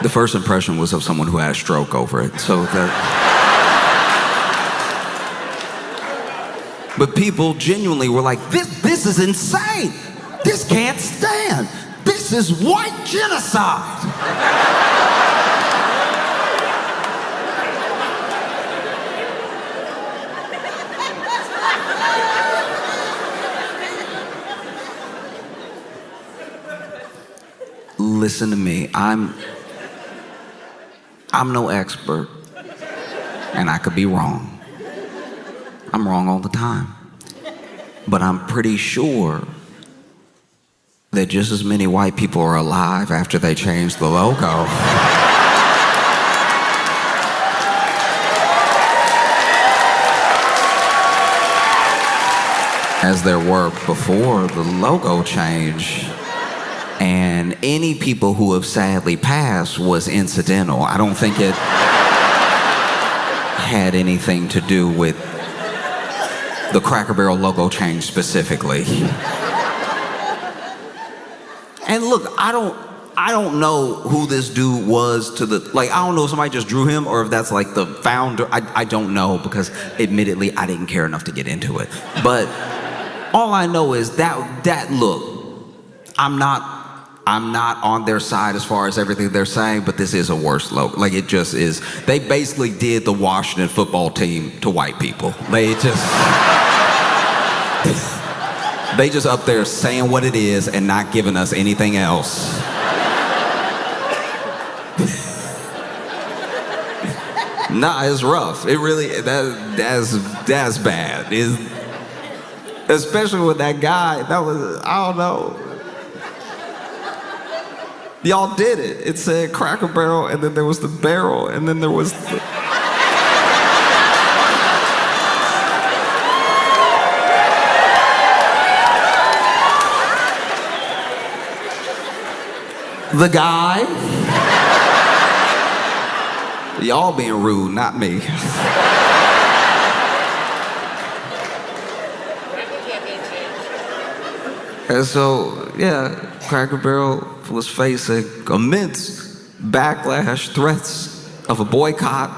The first impression was of someone who had a stroke over it. So but people genuinely were like, this is insane. This can't stand. This is white genocide. Listen to me. I'm no expert, and I could be wrong. I'm wrong all the time. But I'm pretty sure that just as many white people are alive after they changed the logo as there were before the logo change. And any people who have sadly passed was incidental. I don't think it had anything to do with the Cracker Barrel logo change specifically. And look, I don't know who this dude was to the, like, I don't know if somebody just drew him or if that's like the founder. I don't know, because admittedly I didn't care enough to get into it. But all I know is that look, I'm not on their side as far as everything they're saying, but this is a worse logo. Like, it just is. They basically did the Washington football team to white people. They just up there saying what it is and not giving us anything else. Nah, it's rough. It really, that's bad. Especially with that guy, that was, I don't know. Y'all did it. It said Cracker Barrel, and then there was the barrel, and then there was the... the guy. Y'all being rude, not me. And so, yeah, Cracker Barrel was facing immense backlash, threats of a boycott.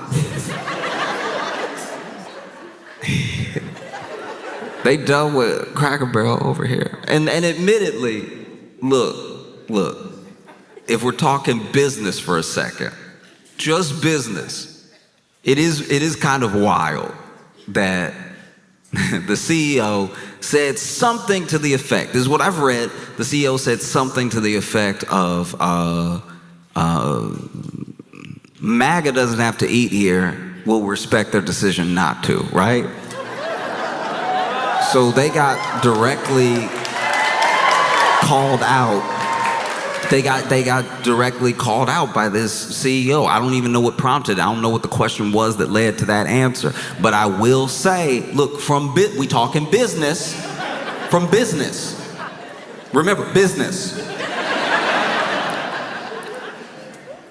They done with Cracker Barrel over here. And admittedly, look, if we're talking business for a second, just business, it is kind of wild that the CEO said something to the effect, this is what I've read, the CEO said something to the effect of, MAGA doesn't have to eat here, we'll respect their decision not to, right? So they got directly called out. They got directly called out by this CEO. I don't even know what prompted it. I don't know what the question was that led to that answer. But I will say, look, we talking business, from business. Remember, business.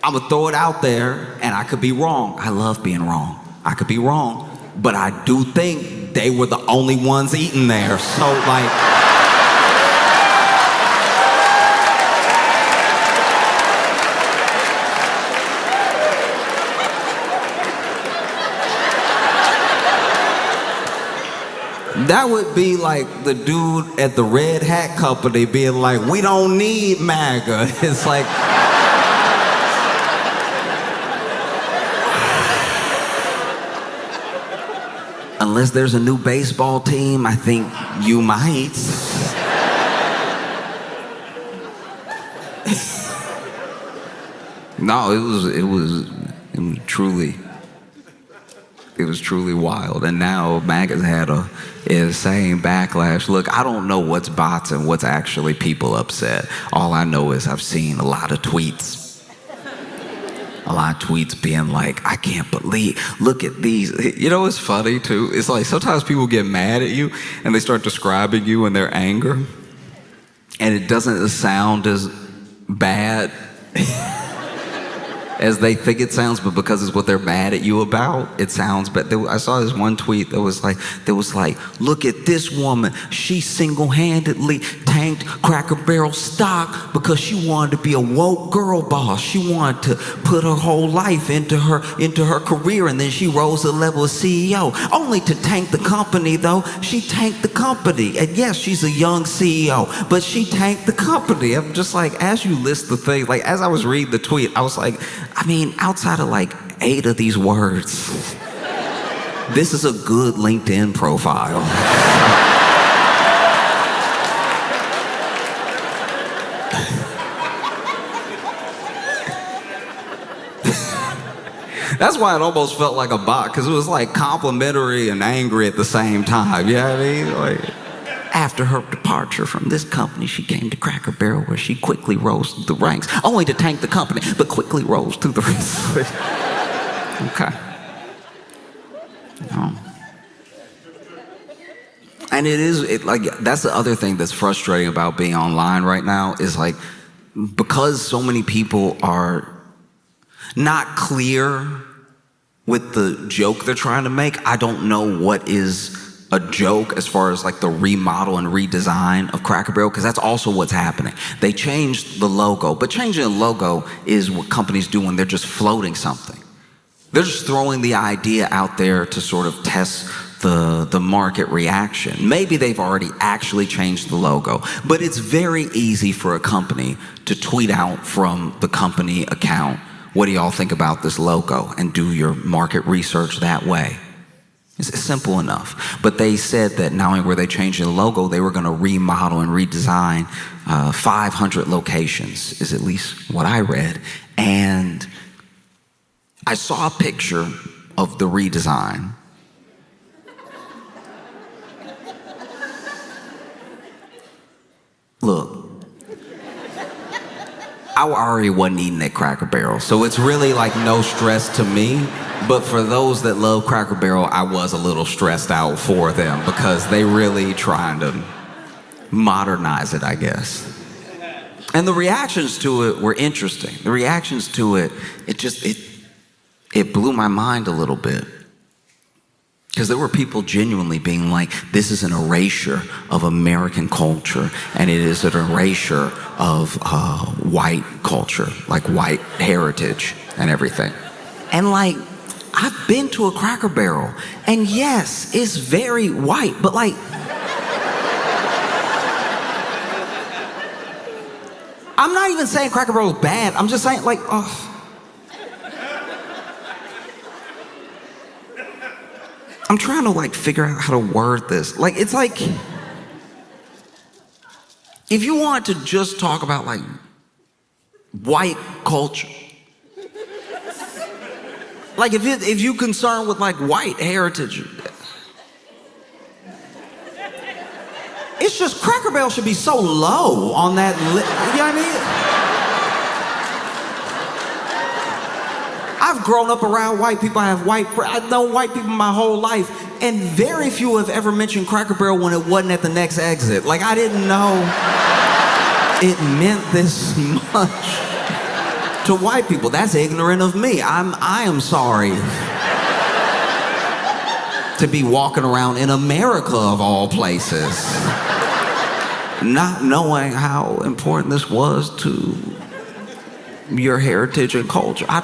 I'm gonna throw it out there, and I could be wrong. I love being wrong. I could be wrong, but I do think they were the only ones eating there. So, like... That would be like the dude at the Red Hat Company being like, we don't need MAGA. It's like... Unless there's a new baseball team, I think you might. No, it was truly wild. And now MAGA's had a insane backlash. Look, I don't know what's bots and what's actually people upset. All I know is I've seen a lot of tweets. A lot of tweets being like, I can't believe, look at these. You know what's funny too? It's like sometimes people get mad at you and they start describing you in their anger. And it doesn't sound as bad as they think it sounds, but because it's what they're mad at you about, it sounds bad. I saw this one tweet that was like, look at this woman. She single-handedly tanked Cracker Barrel stock because she wanted to be a woke girl boss. She wanted to put her whole life into her career, and then she rose to the level of CEO, only to tank the company, though. She tanked the company. And yes, she's a young CEO, but she tanked the company. I'm just like, as you list the things, like as I was reading the tweet, I was like, I mean, outside of like 8 of these words, this is a good LinkedIn profile. That's why it almost felt like a bot, because it was like complimentary and angry at the same time. You know what I mean? Like, after her departure from this company, she came to Cracker Barrel, where she quickly rose through the ranks, only to tank the company, but quickly rose through the ranks. Okay. And like, that's the other thing that's frustrating about being online right now, is like, because so many people are not clear with the joke they're trying to make, I don't know what is a joke as far as like the remodel and redesign of Cracker Barrel, because that's also what's happening. They changed the logo, but changing the logo is what companies do when they're just floating something. They're just throwing the idea out there to sort of test the market reaction. Maybe they've already actually changed the logo, but it's very easy for a company to tweet out from the company account, what do y'all think about this logo? And do your market research that way. It's simple enough. But they said that not only were they changing the logo, they were going to remodel and redesign 500 locations, is at least what I read. And I saw a picture of the redesign. Look, I already wasn't eating at Cracker Barrel, so it's really like no stress to me. But for those that love Cracker Barrel, I was a little stressed out for them, because they really trying to modernize it, I guess. And the reactions to it were interesting. The reactions to it, it blew my mind a little bit. Because there were people genuinely being like, this is an erasure of American culture, and it is an erasure of white culture, like white heritage and everything. And like, I've been to a Cracker Barrel, and yes, it's very white, but like, I'm not even saying Cracker Barrel is bad. I'm just saying, like, I'm trying to like figure out how to word this. Like, it's like, if you want to just talk about like white culture, like if you concerned with like white heritage, it's just Cracker Barrel should be so low on that you know what I mean? I've grown up around white people. I've known white people my whole life, and very few have ever mentioned Cracker Barrel when it wasn't at the next exit. Like, I didn't know it meant this much to white people. That's ignorant of me. I am sorry to be walking around in America, of all places, not knowing how important this was to your heritage and culture. I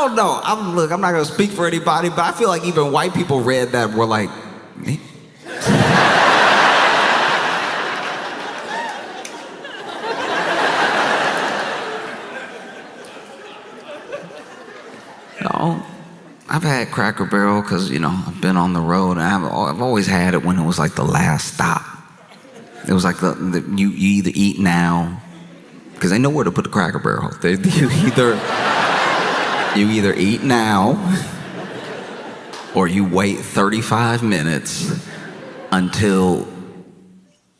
don't know. I'm not gonna speak for anybody, but I feel like even white people read that and were like, me? No, I've had Cracker Barrel because, you know, I've been on the road, and I've always had it when it was like the last stop. It was like you either eat now, because they know where to put the Cracker Barrel. You either eat now, or you wait 35 minutes until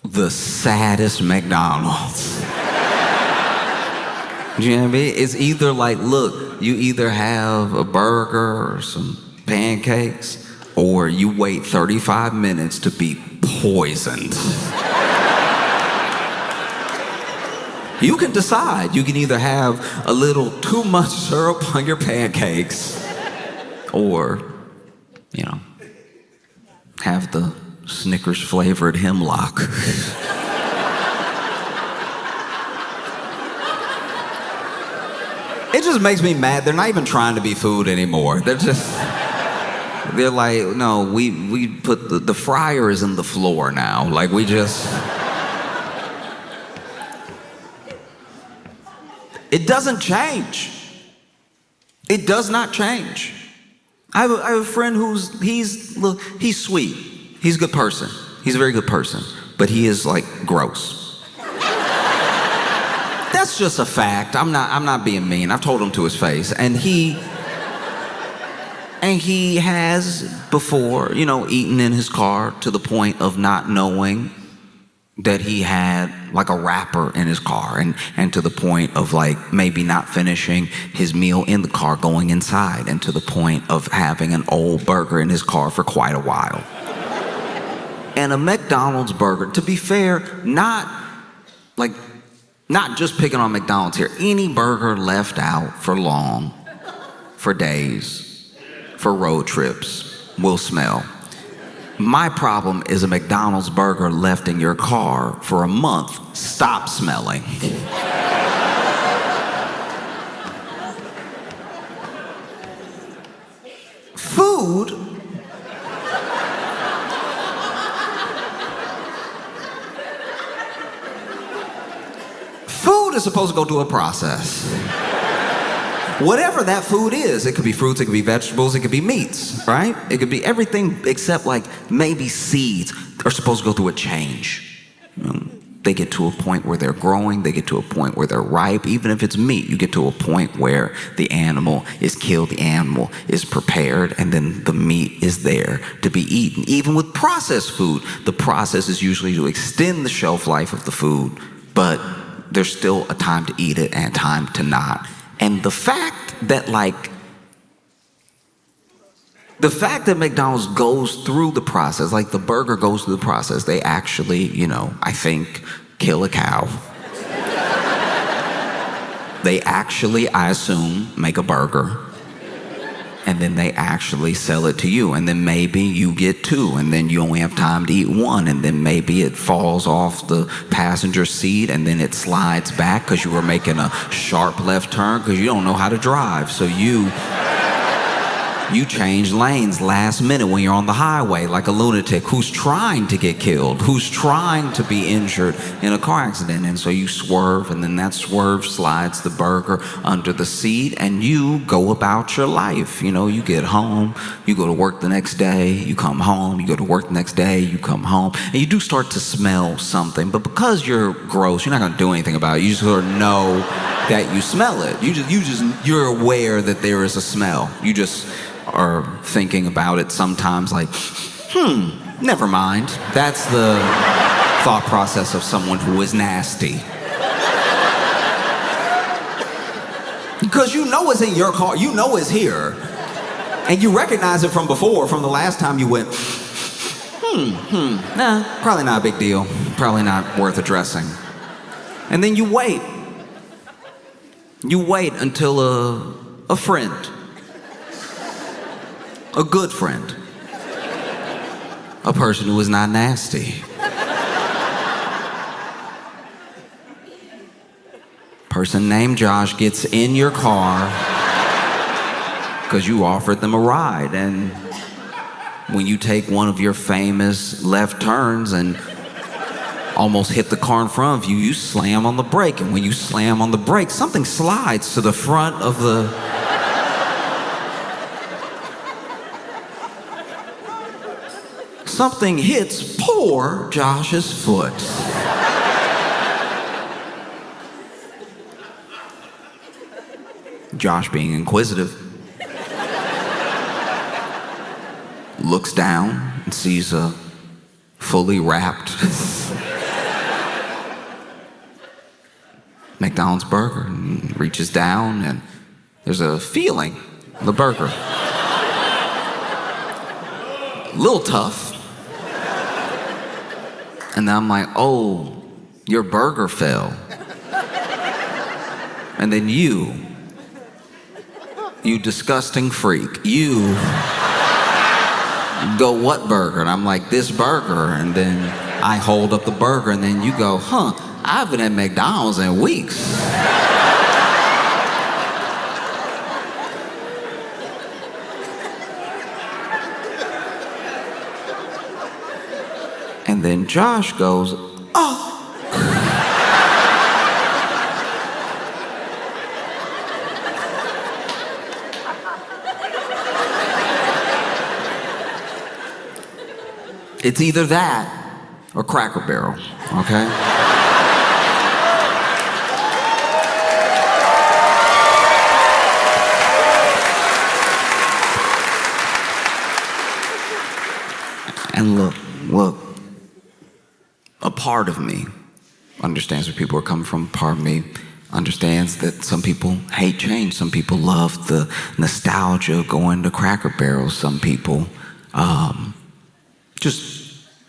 the saddest McDonald's. You know what I mean? It's either like, look, you either have a burger or some pancakes, or you wait 35 minutes to be poisoned. You can decide. You can either have a little too much syrup on your pancakes or, have the Snickers flavored hemlock. It just makes me mad. They're not even trying to be food anymore. They're like, no, we put the fryer is in the floor now. Like we just. It doesn't change. It does not change. I have a friend he's sweet. He's a good person. He's a very good person. But he is like gross. That's just a fact. I'm not being mean. I've told him to his face. And he has before, eaten in his car to the point of not knowing that he had like a wrapper in his car and to the point of like maybe not finishing his meal in the car, going inside, and to the point of having an old burger in his car for quite a while. And a McDonald's burger, to be fair, not just picking on McDonald's here, any burger left out for long, for days, for road trips will smell. My problem is a McDonald's burger left in your car for a month. Stop smelling. Food is supposed to go through a process. Whatever that food is, it could be fruits, it could be vegetables, it could be meats, right? It could be everything except like maybe seeds are supposed to go through a change. They get to a point where they're growing, they get to a point where they're ripe. Even if it's meat, you get to a point where the animal is killed, the animal is prepared, and then the meat is there to be eaten. Even with processed food, the process is usually to extend the shelf life of the food, but there's still a time to eat it and a time to not. And the fact that McDonald's goes through the process, like the burger goes through the process, they actually, I think, kill a cow. They actually, I assume, make a burger. And then they actually sell it to you. And then maybe you get two, and then you only have time to eat one. And then maybe it falls off the passenger seat, and then it slides back because you were making a sharp left turn because you don't know how to drive. So you change lanes last minute when you're on the highway like a lunatic who's trying to get killed, who's trying to be injured in a car accident. And so you swerve, and then that swerve slides the burger under the seat, and you go about your life. You get home, you go to work the next day, you come home, you go to work the next day, you come home, and you do start to smell something. But because you're gross, you're not gonna do anything about it. You just sort of know that you smell it. You're aware that there is a smell. You just are thinking about it sometimes like, never mind. That's the thought process of someone who is nasty. Because you know it's in your car, you know it's here. And you recognize it from before, from the last time you went, probably not a big deal. Probably not worth addressing. And then you wait. You wait until a friend, a good friend, a person who is not nasty, person named Josh gets in your car because you offered them a ride. And when you take one of your famous left turns and almost hit the car in front of you, you slam on the brake. And when you slam on the brake, something slides to the front of the... Something hits poor Josh's foot. Josh, being inquisitive, looks down and sees a fully wrapped McDonald's burger, and reaches down, and there's a feeling in the burger. A little tough. And then I'm like, oh, your burger fell. And then you disgusting freak, you go, what burger? And I'm like, this burger. And then I hold up the burger, and then you go, I haven't had McDonald's in weeks. And then Josh goes, oh. It's either that or Cracker Barrel, okay? And look, a part of me understands where people are coming from. A part of me understands that some people hate change. Some people love the nostalgia of going to Cracker Barrel. Some people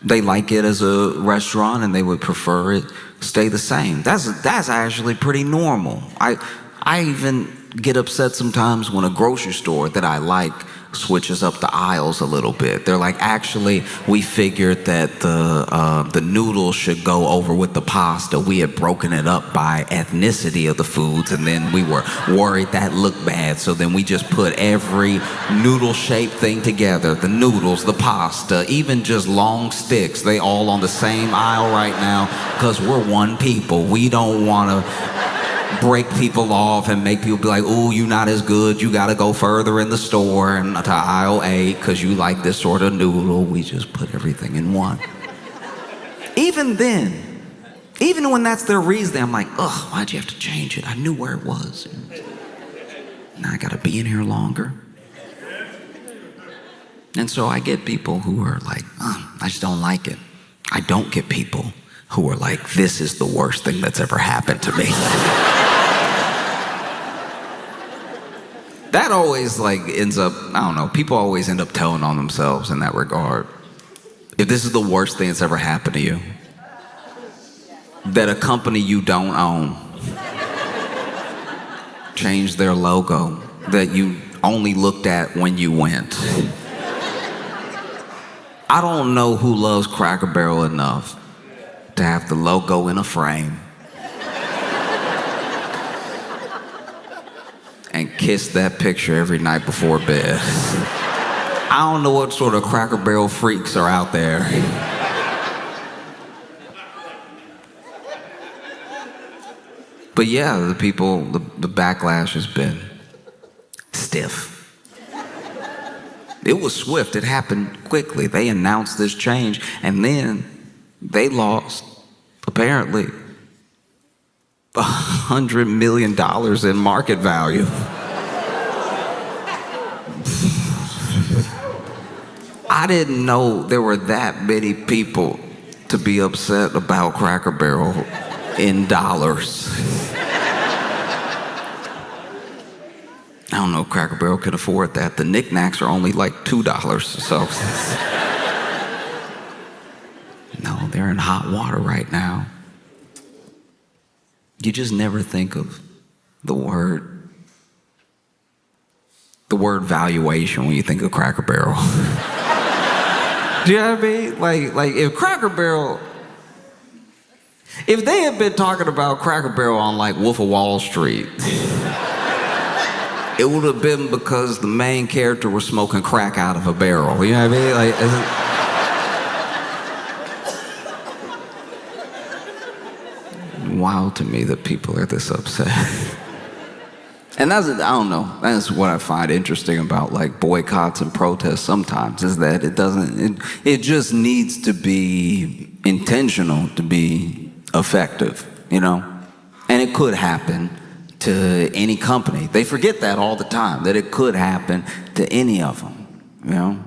they like it as a restaurant and they would prefer it stay the same. That's actually pretty normal. I even get upset sometimes when a grocery store that I like switches up the aisles a little bit. They're like, actually, we figured that the noodles should go over with the pasta. We had broken it up by ethnicity of the foods, and then we were worried that looked bad. So then we just put every noodle-shaped thing together, the noodles, the pasta, even just long sticks, they all on the same aisle right now because we're one people. We don't want to break people off and make people be like, ooh, you're not as good, you gotta go further in the store and to aisle 8 because you like this sort of noodle. We just put everything in one. Even then, even when that's their reason, I'm like, ugh, why'd you have to change it? I knew where it was. Now I gotta be in here longer. And so I get people who are like, I just don't like it. I don't get people who are like, this is the worst thing that's ever happened to me. That always ends up, I don't know, people always end up telling on themselves in that regard. If this is the worst thing that's ever happened to you, that a company you don't own changed their logo that you only looked at when you went. I don't know who loves Cracker Barrel enough to have the logo in a frame and kiss that picture every night before bed. I don't know what sort of Cracker Barrel freaks are out there. But yeah, the backlash has been stiff. It was swift, it happened quickly. They announced this change, and then they lost, apparently, $100 million in market value. I didn't know there were that many people to be upset about Cracker Barrel in dollars. I don't know if Cracker Barrel could afford that. The knickknacks are only like $2, so. No, they're in hot water right now. You just never think of the word valuation when you think of Cracker Barrel. Do you know what I mean? Like if Cracker Barrel, if they had been talking about Cracker Barrel on like Wolf of Wall Street, it would have been because the main character was smoking crack out of a barrel. You know what I mean? Wild to me that people are this upset. And I don't know, that's what I find interesting about like boycotts and protests sometimes, is that it just needs to be intentional to be effective, you know? And it could happen to any company. They forget that all the time, that it could happen to any of them, you know?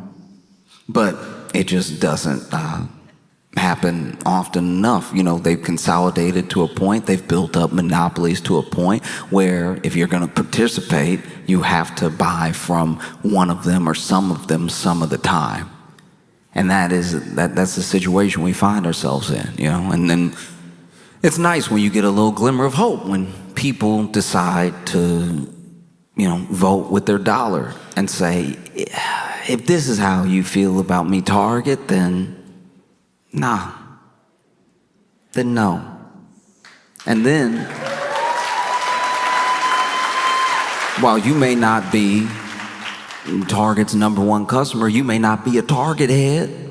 But it just doesn't happen often enough. You know, they've consolidated to a point, they've built up monopolies to a point where if you're gonna participate, you have to buy from one of them or some of them some of the time. And that's the situation we find ourselves in, you know? And then It's nice when you get a little glimmer of hope when people decide to, vote with their dollar and say, if this is how you feel about me, Target, then nah. Then no. And then, while you may not be Target's #1 customer, you may not be a Target head.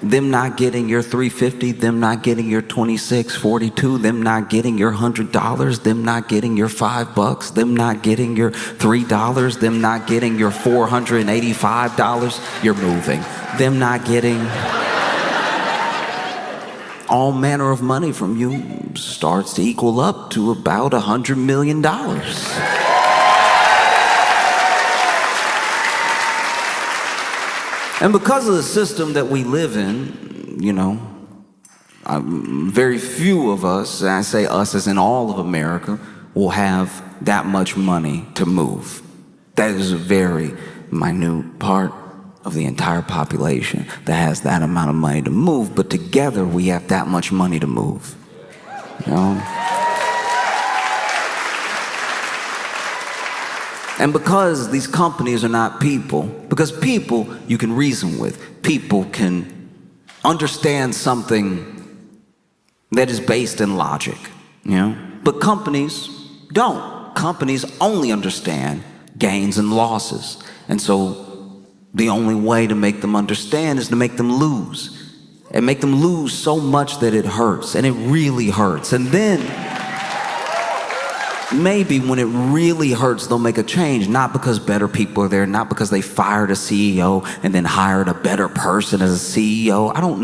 Them not getting your $3.50, them not getting your $26.42, them not getting your $100, them not getting your $5, them not getting your $3, them not getting your $485 you're moving, them not getting all manner of money from you starts to equal up to about $100 million. And because of the system that we live in, very few of us, and I say us as in all of America, will have that much money to move. That is a very minute part of the entire population that has that amount of money to move, but together we have that much money to move. And because these companies are not people, because people you can reason with, people can understand something that is based in logic, But companies don't. Companies only understand gains and losses. And so the only way to make them understand is to make them lose. And make them lose so much that it hurts, and it really hurts. And then maybe when it really hurts, they'll make a change, not because better people are there, not because they fired a CEO and then hired a better person as a CEO. I don't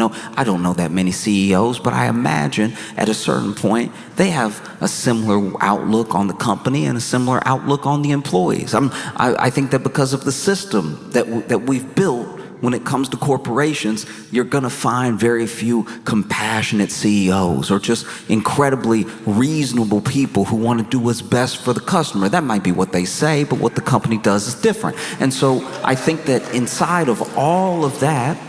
know that many CEOs, but I imagine at a certain point, they have a similar outlook on the company and a similar outlook on the employees. I think that because of the system that we've built, when it comes to corporations, you're gonna find very few compassionate CEOs or just incredibly reasonable people who wanna do what's best for the customer. That might be what they say, but what the company does is different. And so I think that inside of all of that,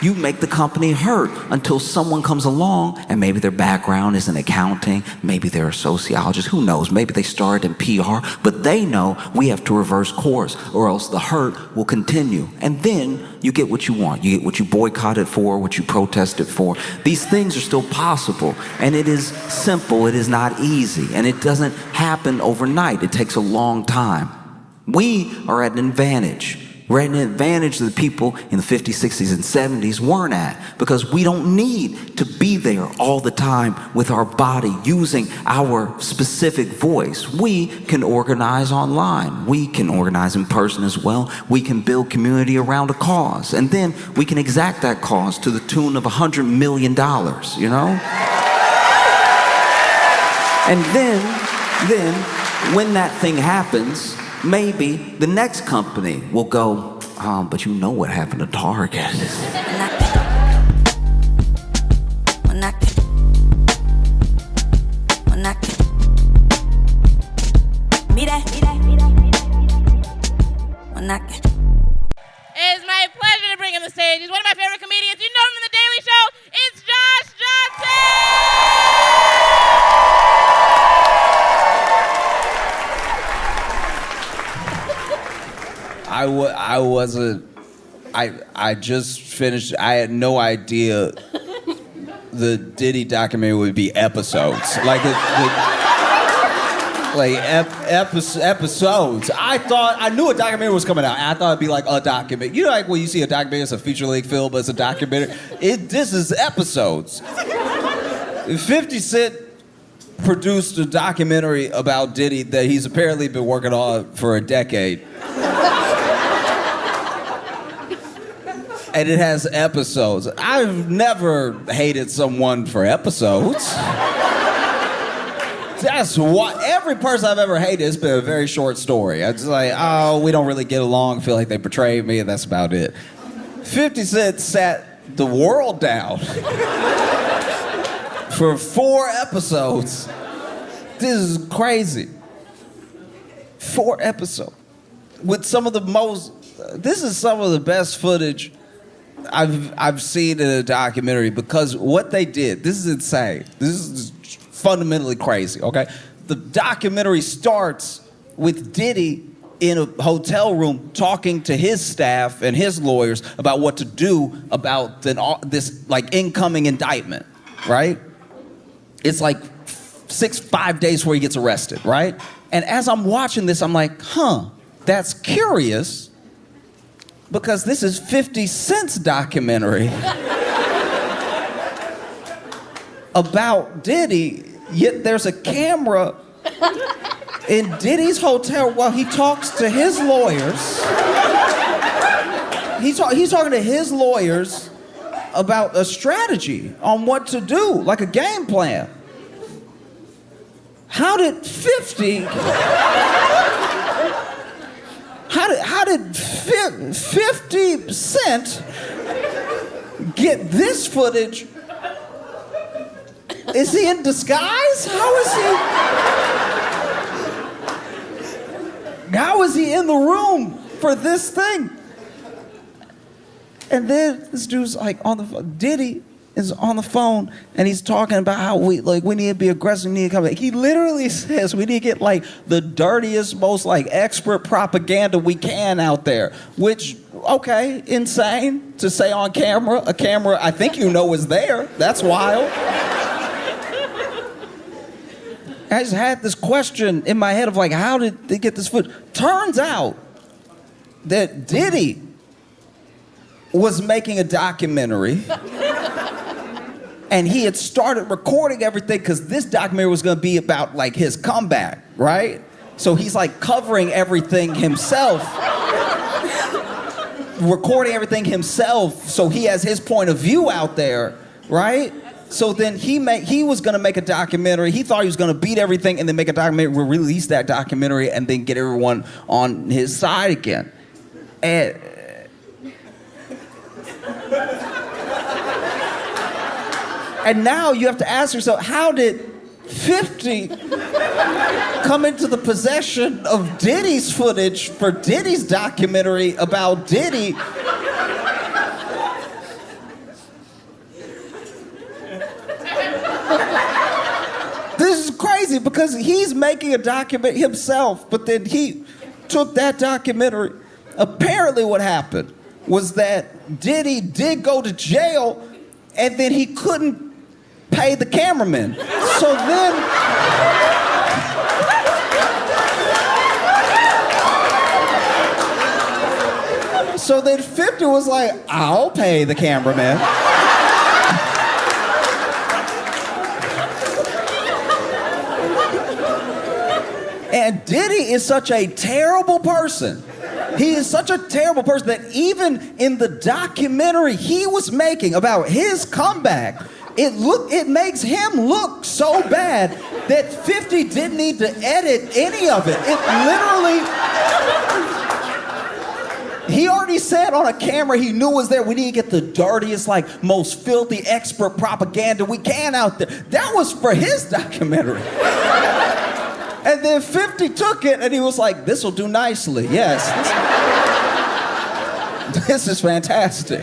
you make the company hurt until someone comes along and maybe their background is in accounting, maybe they're a sociologist, who knows, maybe they started in PR, but they know we have to reverse course or else the hurt will continue. And then you get what you want. You get what you boycotted for, what you protested for. These things are still possible, and it is simple, it is not easy, and it doesn't happen overnight. It takes a long time. We are at an advantage. We're at an advantage that the people in the 50s, 60s, and 70s weren't at, because we don't need to be there all the time with our body using our specific voice. We can organize online. We can organize in person as well. We can build community around a cause. And then we can exact that cause to the tune of $100 million, And then when that thing happens, maybe the next company will go, but you know what happened to Target. It's my pleasure to bring on the stage. He's one of my favorite comedians. You know him from The Daily Show. It's Josh Johnson! I just finished. I had no idea the Diddy documentary would be episodes. Episodes. I knew a documentary was coming out. I thought it'd be like a documentary. You know, like when you see a documentary, it's a feature-length film, but it's a documentary. This is episodes. 50 Cent produced a documentary about Diddy that he's apparently been working on for a decade. And it has episodes. I've never hated someone for episodes. That's what every person I've ever hated, it's been a very short story. I'm just like, oh, we don't really get along, feel like they betrayed me, and that's about it. 50 Cent sat the world down for 4 episodes. This is crazy. 4 episodes. With some of the most, this is some of the best footage I've seen in a documentary because what they did, this is insane. This is fundamentally crazy, okay? The documentary starts with Diddy in a hotel room talking to his staff and his lawyers about what to do about this like incoming indictment, right? It's like 5 days before he gets arrested, right? And as I'm watching this, I'm like, that's curious because this is 50 Cent's documentary about Diddy, yet there's a camera in Diddy's hotel while he talks to his lawyers. He's talking to his lawyers about a strategy on what to do, like a game plan. How did 50 Cent get this footage? Is he in disguise? How is he in the room for this thing? And then this dude's like on the phone. Diddy is on the phone and he's talking about how we need to be aggressive, we need to come back. He literally says we need to get like the dirtiest, most like expert propaganda we can out there. Which, okay, insane to say on camera. A camera I think you know is there. That's wild. I just had this question in my head of like, how did they get this footage? Turns out that Diddy was making a documentary and he had started recording everything because this documentary was going to be about like his comeback, right? So he's like covering everything himself, recording everything himself so he has his point of view out there, right? So then he was gonna make a documentary. He thought he was gonna beat everything and then make a documentary, release that documentary, and then get everyone on his side again. And now you have to ask yourself, how did 50 come into the possession of Diddy's footage for Diddy's documentary about Diddy? This is crazy because he's making a document himself, but then he took that documentary. Apparently what happened was that Diddy did go to jail and then he couldn't pay the cameraman. So then 50 was like, I'll pay the cameraman. And Diddy is such a terrible person. He is such a terrible person that even in the documentary he was making about his comeback, it makes him look so bad that 50 didn't need to edit any of it. It literally... He already said on a camera he knew was there, we need to get the dirtiest, like, most filthy expert propaganda we can out there. That was for his documentary. And then 50 took it and he was like, this will do nicely. Yes. This is fantastic.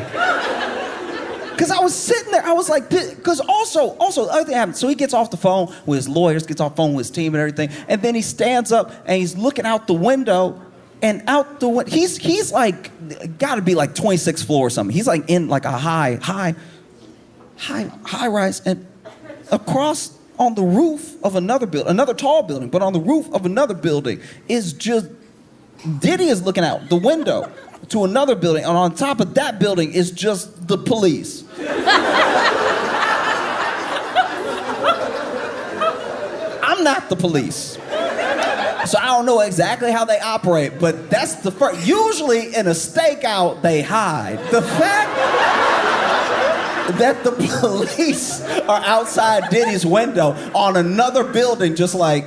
Because I was sitting there, I was like, because also, the other thing happened. So he gets off the phone with his lawyers, gets off the phone with his team and everything. And then he stands up and he's looking out the window. And out the window, he's like, gotta be like 26th floor or something. He's like in like a high rise. And across on the roof of another building, another tall building, but on the roof of another building is just, Diddy is looking out the window to another building, and on top of that building is just the police. I'm not the police. So I don't know exactly how they operate, but that's the first. Usually in a stakeout, they hide. The fact that the police are outside Diddy's window on another building just like...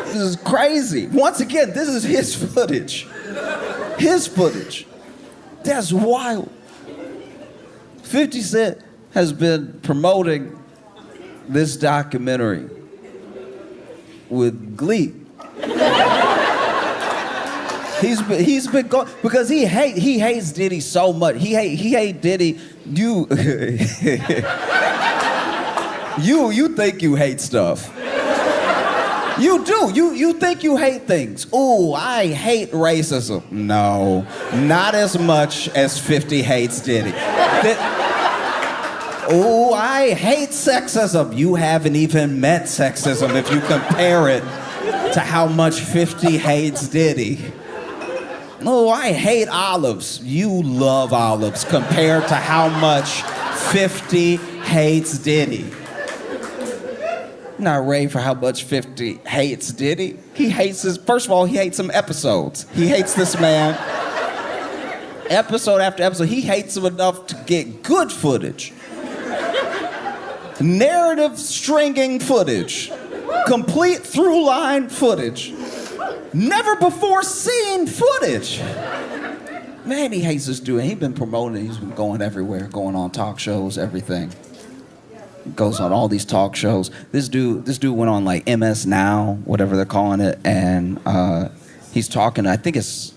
This is crazy. Once again, this is his footage. His footage. That's wild. 50 Cent has been promoting this documentary with glee. He's been going because he hates Diddy so much. He hate Diddy. You you think you hate stuff. You do. You think you hate things. Ooh, I hate racism. No, not as much as 50 hates Diddy. Ooh, I hate sexism. You haven't even met sexism if you compare it to how much 50 hates Diddy. Oh, I hate olives. You love olives compared to how much 50 hates Diddy. Not ready for how much 50 hates Diddy. He hates first of all, he hates some episodes. He hates this man. Episode after episode, he hates him enough to get good footage. Narrative stringing footage. Complete through line footage. Never before seen footage. Man, he hates this dude. He's been promoting, he's been going everywhere, going on talk shows, everything. Goes on all these talk shows. This dude went on like MS Now, whatever they're calling it, and he's talking. I think he's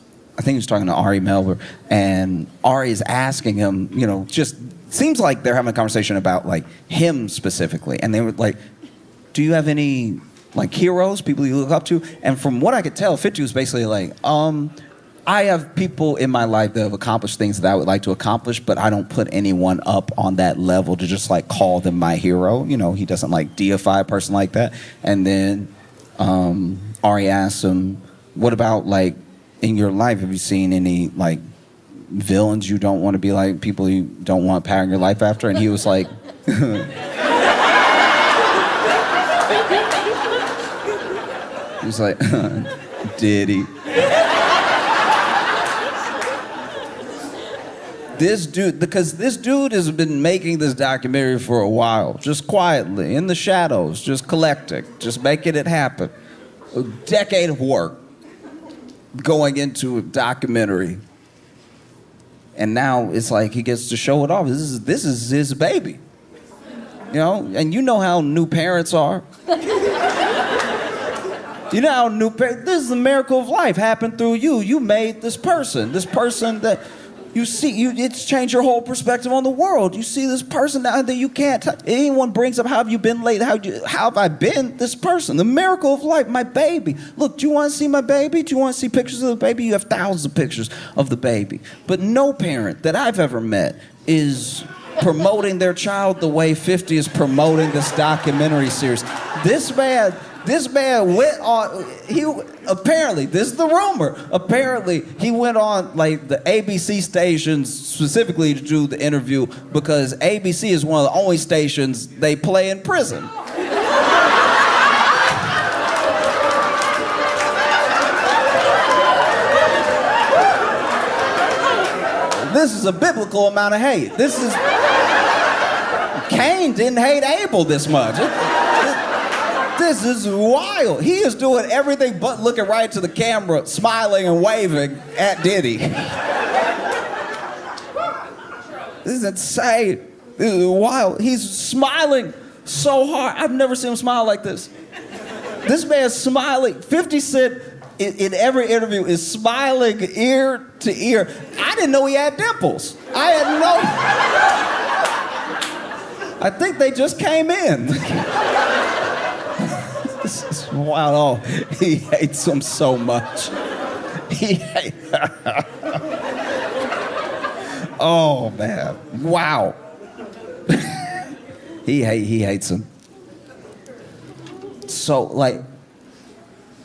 talking to Ari Melber, and Ari is asking him, just seems like they're having a conversation about like him specifically, and they were like, "Do you have any like heroes, people you look up to?" And from what I could tell, 50 was basically like, I have people in my life that have accomplished things that I would like to accomplish, but I don't put anyone up on that level to just like call them my hero. He doesn't like deify a person like that. And then Ari asked him, what about like in your life, have you seen any like villains you don't want to be like, people you don't want to pattern your life after? And he was like, he was like, Diddy. Because this dude has been making this documentary for a while, just quietly, in the shadows, just collecting, just making it happen. A decade of work going into a documentary. And now it's like he gets to show it off. This is his baby. And you know how new parents are. You know how this is the miracle of life happened through you. You made this person that you see, it's changed your whole perspective on the world. You see this person now that you can't anyone brings up, how have you been lately? How have I been this person? The miracle of life, my baby. Look, do you want to see my baby? Do you want to see pictures of the baby? You have thousands of pictures of the baby. But no parent that I've ever met is promoting their child the way 50 is promoting this documentary series. This man went on, apparently, this is the rumor, apparently he went on like the ABC stations specifically to do the interview because ABC is one of the only stations they play in prison. This is a biblical amount of hate. Cain didn't hate Abel this much. This is wild. He is doing everything but looking right to the camera, smiling and waving at Diddy. This is insane. This is wild. He's smiling so hard. I've never seen him smile like this. This man's smiling. 50 Cent in every interview is smiling ear to ear. I didn't know he had dimples. I think they just came in. This is wild. Oh, he hates him so much. Oh, man. Wow. He hates him. So, like,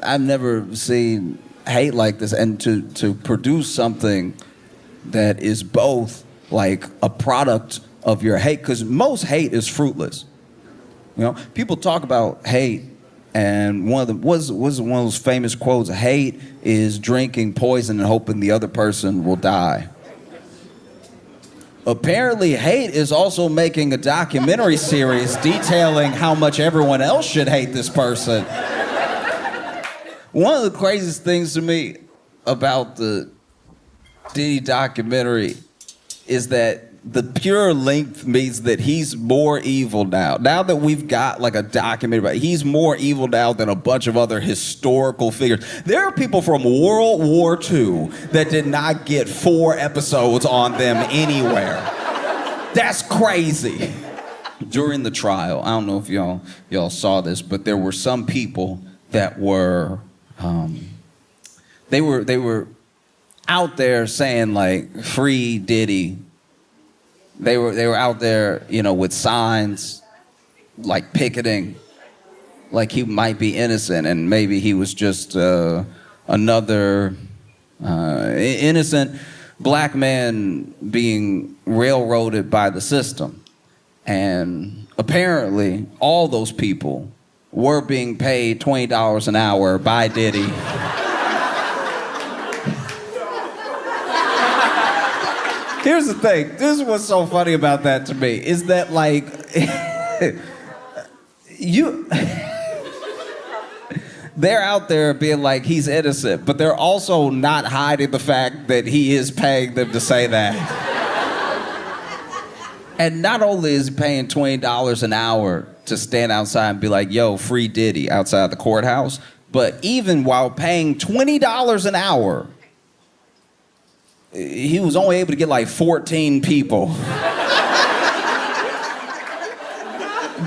I've never seen hate like this. And to produce something that is both, like, a product of your hate, because most hate is fruitless. People talk about hate. And one of those famous quotes, hate is drinking poison and hoping the other person will die. Apparently, hate is also making a documentary series detailing how much everyone else should hate this person. One of the craziest things to me about the Diddy documentary is that the pure length means that he's more evil now. Now that we've got like a documentary about it, he's more evil now than a bunch of other historical figures. There are people from World War II that did not get 4 episodes on them anywhere. That's crazy. During the trial, I don't know if y'all saw this, but there were some people that were they were out there saying like free Diddy. They were out there, with signs like picketing, like he might be innocent and maybe he was just another innocent black man being railroaded by the system. And apparently all those people were being paid $20 an hour by Diddy. Here's the thing. This is what's so funny about that to me, is that like, they're out there being like he's innocent, but they're also not hiding the fact that he is paying them to say that. And not only is he paying $20 an hour to stand outside and be like, yo, free Diddy outside the courthouse, but even while paying $20 an hour, he was only able to get like 14 people.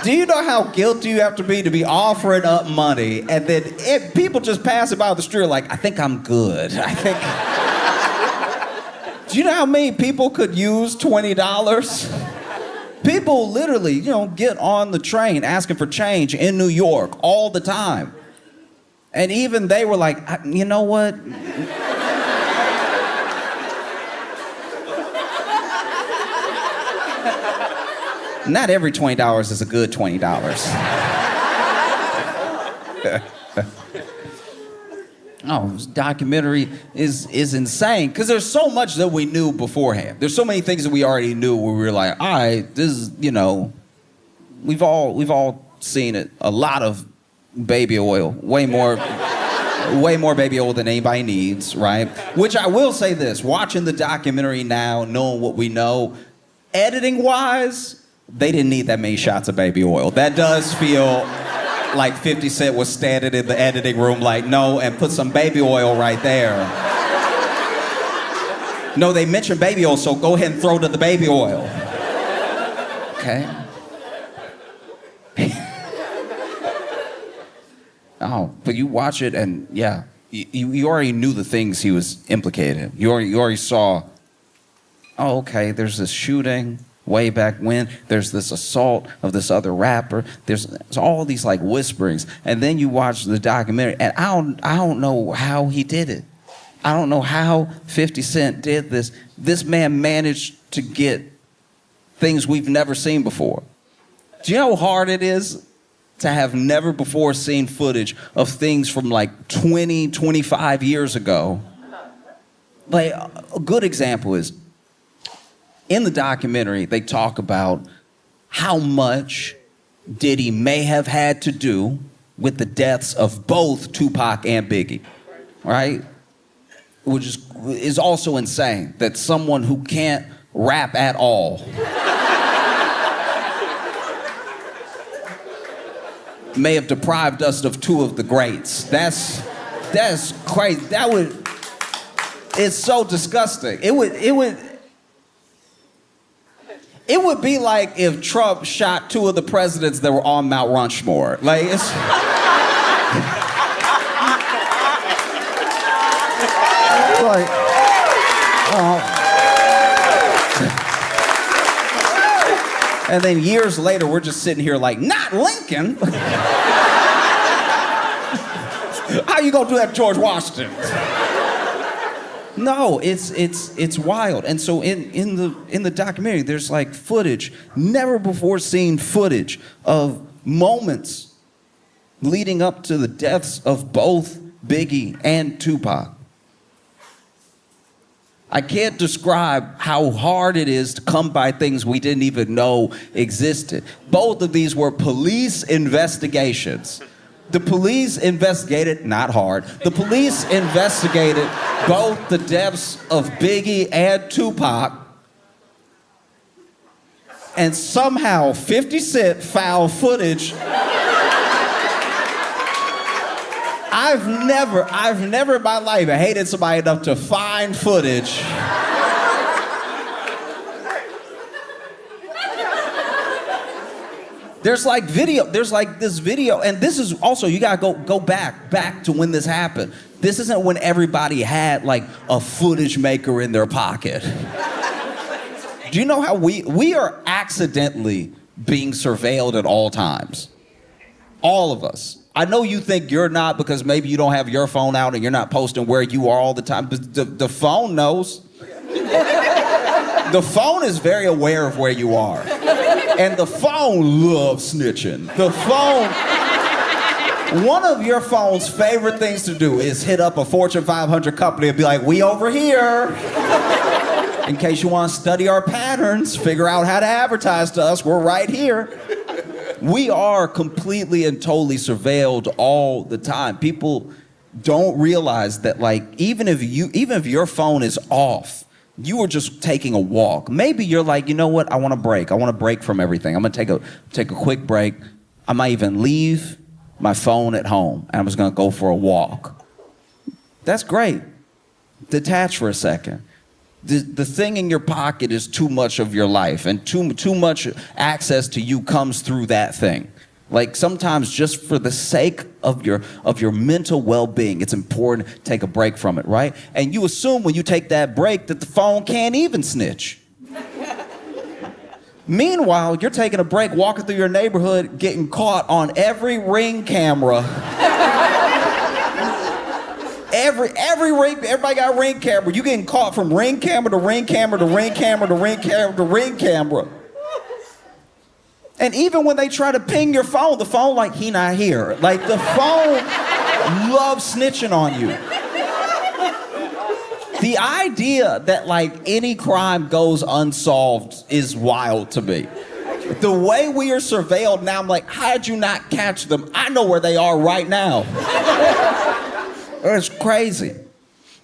Do you know how guilty you have to be offering up money and then people just pass it by the street like, I think I'm good. Do you know how many people could use $20? People literally, get on the train asking for change in New York all the time. And even they were like, you know what? Not every $20 is a good $20. Oh, this documentary is insane because there's so much that we knew beforehand. There's so many things that we already knew where we were like, all right, this is, we've all seen it. A lot of baby oil, way more baby oil than anybody needs, right? Which I will say this, watching the documentary now, knowing what we know, editing-wise, they didn't need that many shots of baby oil. That does feel like 50 Cent was standing in the editing room like, no, and put some baby oil right there. No, they mentioned baby oil, so go ahead and throw to the baby oil. Okay. Oh, but you watch it and yeah, you already knew the things he was implicated in. You already saw, oh, okay, there's this shooting way back when, there's this assault of this other rapper, there's all these like whisperings, and then you watch the documentary, and I don't know how he did it. I don't know how 50 Cent did this. This man managed to get things we've never seen before. Do you know how hard it is to have never before seen footage of things from like 20, 25 years ago? Like, a good example is, in the documentary, they talk about how much Diddy may have had to do with the deaths of both Tupac and Biggie, right? Which is also insane that someone who can't rap at all may have deprived us of 2 of the greats. That's crazy. It's so disgusting. It would be like if Trump shot 2 of the presidents that were on Mount Rushmore. Like, it's... like, and then years later, we're just sitting here like, not Lincoln. How you gonna do that to George Washington? No, it's wild. And so in the documentary, there's like footage, never before seen footage of moments leading up to the deaths of both Biggie and Tupac. I can't describe how hard it is to come by things we didn't even know existed. Both of these were police investigations. The police investigated, not hard, the police investigated both the deaths of Biggie and Tupac And somehow 50 Cent found footage. I've never in my life hated somebody enough to find footage. There's like this video, and this is also, you gotta go back to when this happened. This isn't when everybody had like a footage maker in their pocket. Do you know how we are accidentally being surveilled at all times? All of us. I know you think you're not because maybe you don't have your phone out and you're not posting where you are all the time, but the phone knows. The phone is very aware of where you are. And the phone loves snitching. The phone, one of your phone's favorite things to do is hit up a Fortune 500 company and be like, we over here. In case you want to study our patterns, figure out how to advertise to us, we're right here. We are completely and totally surveilled all the time. People don't realize that, like, even if your phone is off, you were just taking a walk. Maybe you're like, you know what? I want to break. I want to break from everything. I'm gonna take a quick break. I might even leave my phone at home and I'm just gonna go for a walk. That's great. Detach for a second. The thing in your pocket is too much of your life, and too much access to you comes through that thing. Like, sometimes just for the sake of your mental well-being, it's important to take a break from it, right? And you assume when you take that break that the phone can't even snitch. Meanwhile, you're taking a break, walking through your neighborhood, getting caught on every Ring camera. Everybody got Ring camera. You getting caught from Ring camera to Ring camera to Ring camera to Ring camera to Ring camera. And even when they try to ping your phone, the phone like, he not here. Like, the phone loves snitching on you. The idea that, like, any crime goes unsolved is wild to me. The way we are surveilled now, I'm like, how'd you not catch them? I know where they are right now. It's crazy.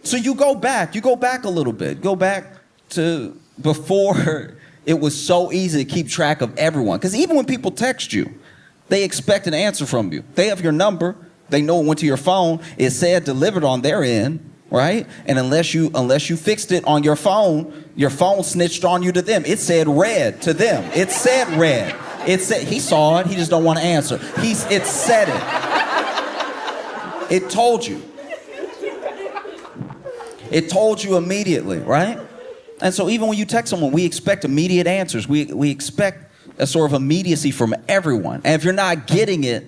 So you go back a little bit. Go back to before it was so easy to keep track of everyone. Because even when people text you, they expect an answer from you. They have your number. They know it went to your phone. It said delivered on their end, right? And unless you fixed it on your phone snitched on you to them. It said read to them. It said read. It said, he saw it, he just don't want to answer. It said it. It told you. It told you immediately, right? And so even when you text someone, we expect immediate answers. We expect a sort of immediacy from everyone. And if you're not getting it,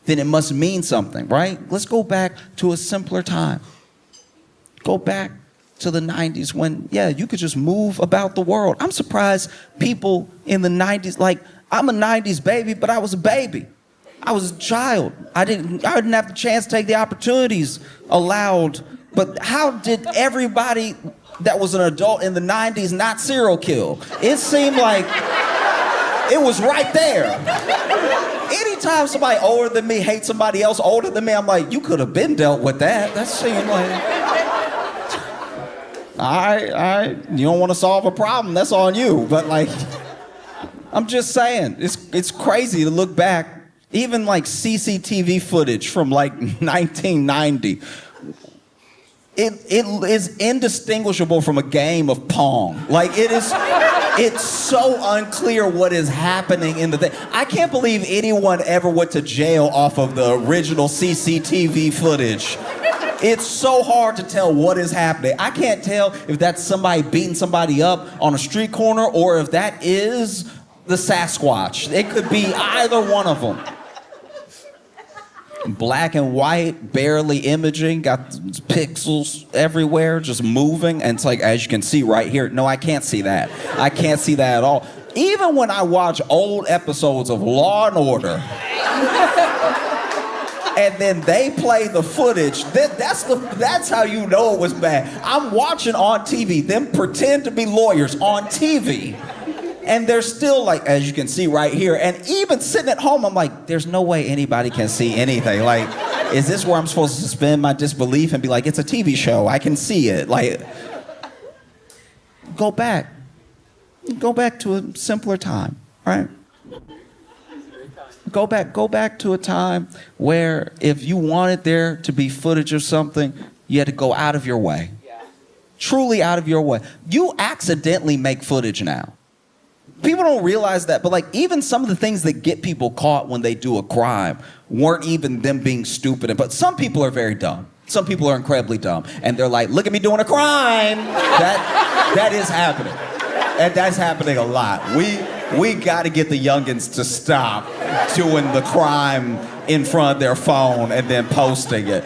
then it must mean something, right? Let's go back to a simpler time. Go back to the 90s when, you could just move about the world. I'm surprised people in the 90s, like, I'm a 90s baby, but I was a baby. I was a child. I didn't have the chance to take the opportunities allowed. But how did everybody that was an adult in the 90s not serial kill? It seemed like it was right there. Anytime somebody older than me hates somebody else older than me, I'm like, you could have been dealt with that. That seemed like, all right, you don't want to solve a problem, that's on you. But, like, I'm just saying, it's crazy to look back. Even like CCTV footage from like 1990. It is indistinguishable from a game of Pong. Like, it's so unclear what is happening in the thing. I can't believe anyone ever went to jail off of the original CCTV footage. It's so hard to tell what is happening. I can't tell if that's somebody beating somebody up on a street corner or if that is the Sasquatch. It could be either one of them. Black and white, barely imaging, got pixels everywhere, just moving. And it's like, as you can see right here, no, I can't see that. I can't see that at all. Even when I watch old episodes of Law and Order, and then they play the footage, that's how you know it was bad. I'm watching on TV, them pretend to be lawyers on TV. And they're still like, as you can see right here, and even sitting at home, I'm like, there's no way anybody can see anything. Like, is this where I'm supposed to suspend my disbelief and be like, it's a TV show, I can see it. Like, go back. Go back to a simpler time, right? Go back to a time where if you wanted there to be footage of something, you had to go out of your way. Truly out of your way. You accidentally make footage now. People don't realize that, but like even some of the things that get people caught when they do a crime weren't even them being stupid. But some people are very dumb. Some people are incredibly dumb. And they're like, look at me doing a crime. That is happening. And that's happening a lot. We got to get the youngins to stop doing the crime in front of their phone and then posting it.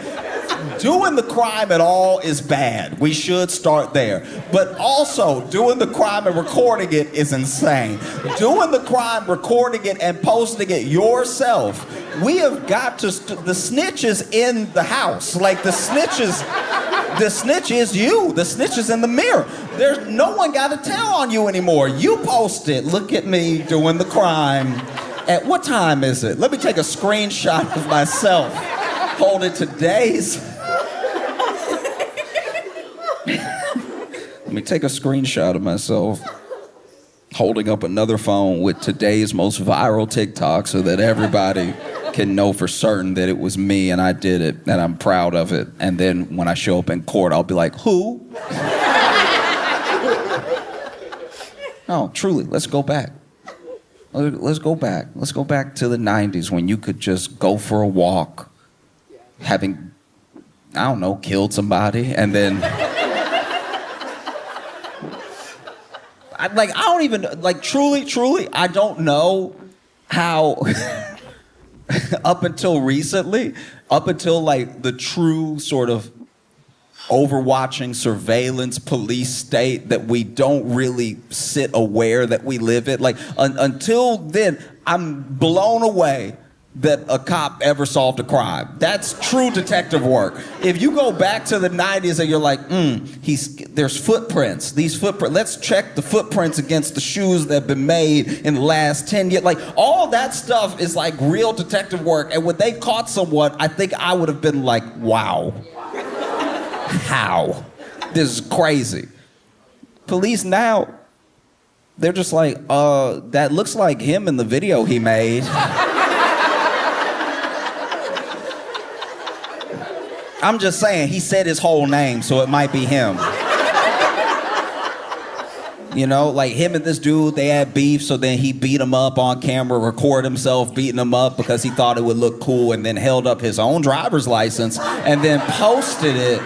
Doing the crime at all is bad. We should start there. But also, doing the crime and recording it is insane. Doing the crime, recording it, and posting it yourself. We have got to, the snitch is in the house. Like the snitch is you. The snitch is in the mirror. There's no one got to tell on you anymore. You post it. Look at me doing the crime. At what time is it? Let me take a screenshot of myself. Hold it today's. Let me take a screenshot of myself holding up another phone with today's most viral TikTok so that everybody can know for certain that it was me and I did it and I'm proud of it. And then when I show up in court, I'll be like, who? No, truly, let's go back. Let's go back. Let's go back to the 90s when you could just go for a walk, having, I don't know, killed somebody, and then I don't even, like, truly, I don't know how, up until recently, up until, like, the true sort of overwatching surveillance police state that we don't really sit aware that we live in. Like, until then, I'm blown away that a cop ever solved a crime. That's true detective work. If you go back to the 90s and you're like, there's footprints. Let's check the footprints against the shoes that have been made in the last 10 years. Like, all that stuff is like real detective work. And when they caught someone, I think I would have been like, wow. How? This is crazy. Police now, they're just like, that looks like him in the video he made. I'm just saying, he said his whole name, so it might be him. You know, like him and this dude, they had beef, so then he beat him up on camera, recorded himself beating him up because he thought it would look cool, and then held up his own driver's license and then posted it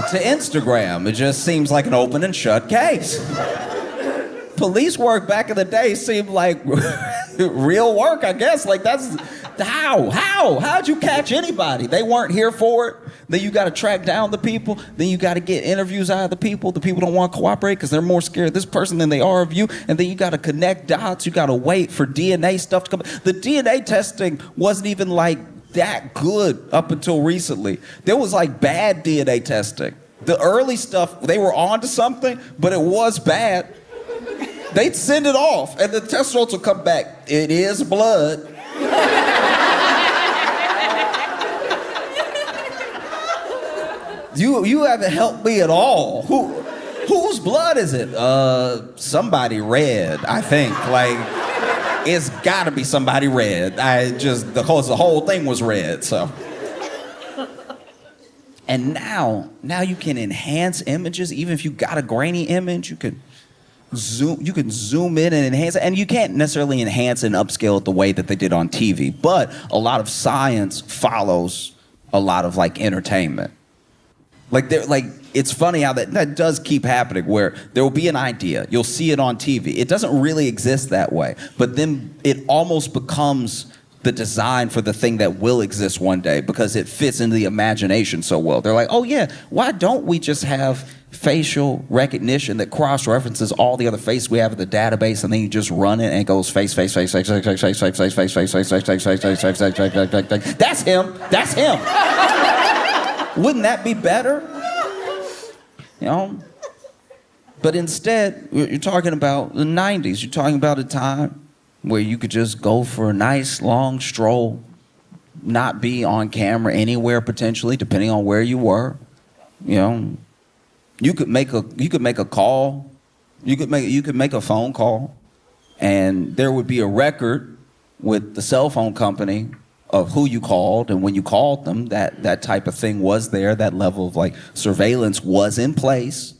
to Instagram. It just seems like an open and shut case. Police work back in the day seemed like real work, I guess. Like, that's how'd you catch anybody? They weren't here for it. Then you got to track down the people. Then you got to get interviews out of the people. The people don't want to cooperate because they're more scared of this person than they are of you. And then you got to connect dots. You got to wait for DNA stuff to come. The DNA testing wasn't even like that good up until recently. There was like bad DNA testing. The early stuff, they were onto something, but it was bad. They'd send it off, and the test results would come back. It is blood. You haven't helped me at all. Whose blood is it? Somebody red, I think. Like, it's gotta be somebody red. Because the whole thing was red, so. And now you can enhance images. Even if you got a grainy image, you can zoom in and enhance it. And you can't necessarily enhance and upscale it the way that they did on TV. But a lot of science follows a lot of like entertainment. It's funny how that does keep happening, where there will be an idea, you'll see it on TV. It doesn't really exist that way, but then it almost becomes the design for the thing that will exist one day because it fits into the imagination so well. They're like, oh yeah, why don't we just have facial recognition that cross-references all the other faces we have in the database, and then you just run it and it goes face. That's him. Wouldn't that be better? You know? But instead, you're talking about the 90s. You're talking about a time where you could just go for a nice long stroll, not be on camera anywhere potentially, depending on where you were. You know, you could make a call You could make a phone call, and there would be a record with the cell phone company of who you called and when you called them. That type of thing was there. That level of like surveillance was in place,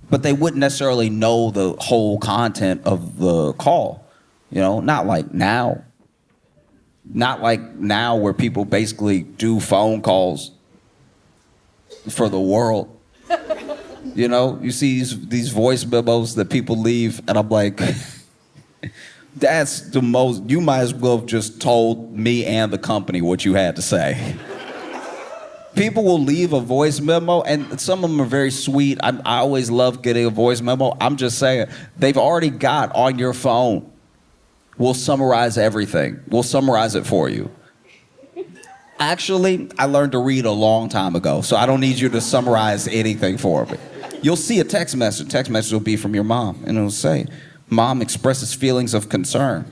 but they wouldn't necessarily know the whole content of the call. You know, not like now. Not like now where people basically do phone calls for the world. You know, you see these voice memos that people leave, and I'm like, that's the most, you might as well have just told me and the company what you had to say. People will leave a voice memo, and some of them are very sweet. I always love getting a voice memo. I'm just saying, they've already got on your phone, we'll summarize everything. We'll summarize it for you. Actually, I learned to read a long time ago, so I don't need you to summarize anything for me. You'll see a text message. Text message will be from your mom, and it'll say, "Mom expresses feelings of concern."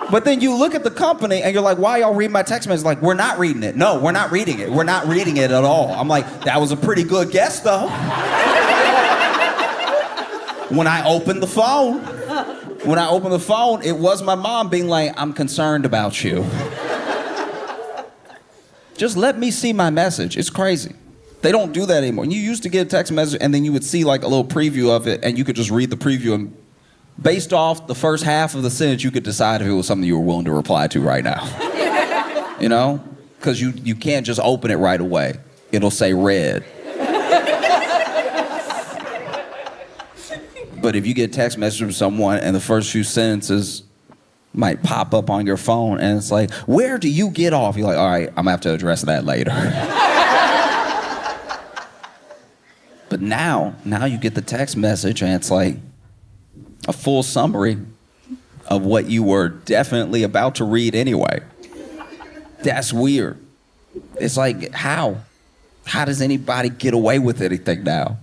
But then you look at the company, and you're like, "Why y'all read my text message?" Like, "We're not reading it." "No, we're not reading it. We're not reading it at all." I'm like, "That was a pretty good guess, though." When I opened the phone, it was my mom being like, "I'm concerned about you. Just let me see my message." It's crazy. They don't do that anymore. You used to get a text message and then you would see like a little preview of it, and you could just read the preview, and based off the first half of the sentence, you could decide if it was something you were willing to reply to right now. You know? Because you can't just open it right away. It'll say read. But if you get a text message from someone and the first few sentences might pop up on your phone and it's like, "Where do you get off?" You're like, "All right, I'm gonna have to address that later." But now you get the text message and it's like a full summary of what you were definitely about to read anyway. That's weird. It's like, how? How does anybody get away with anything now?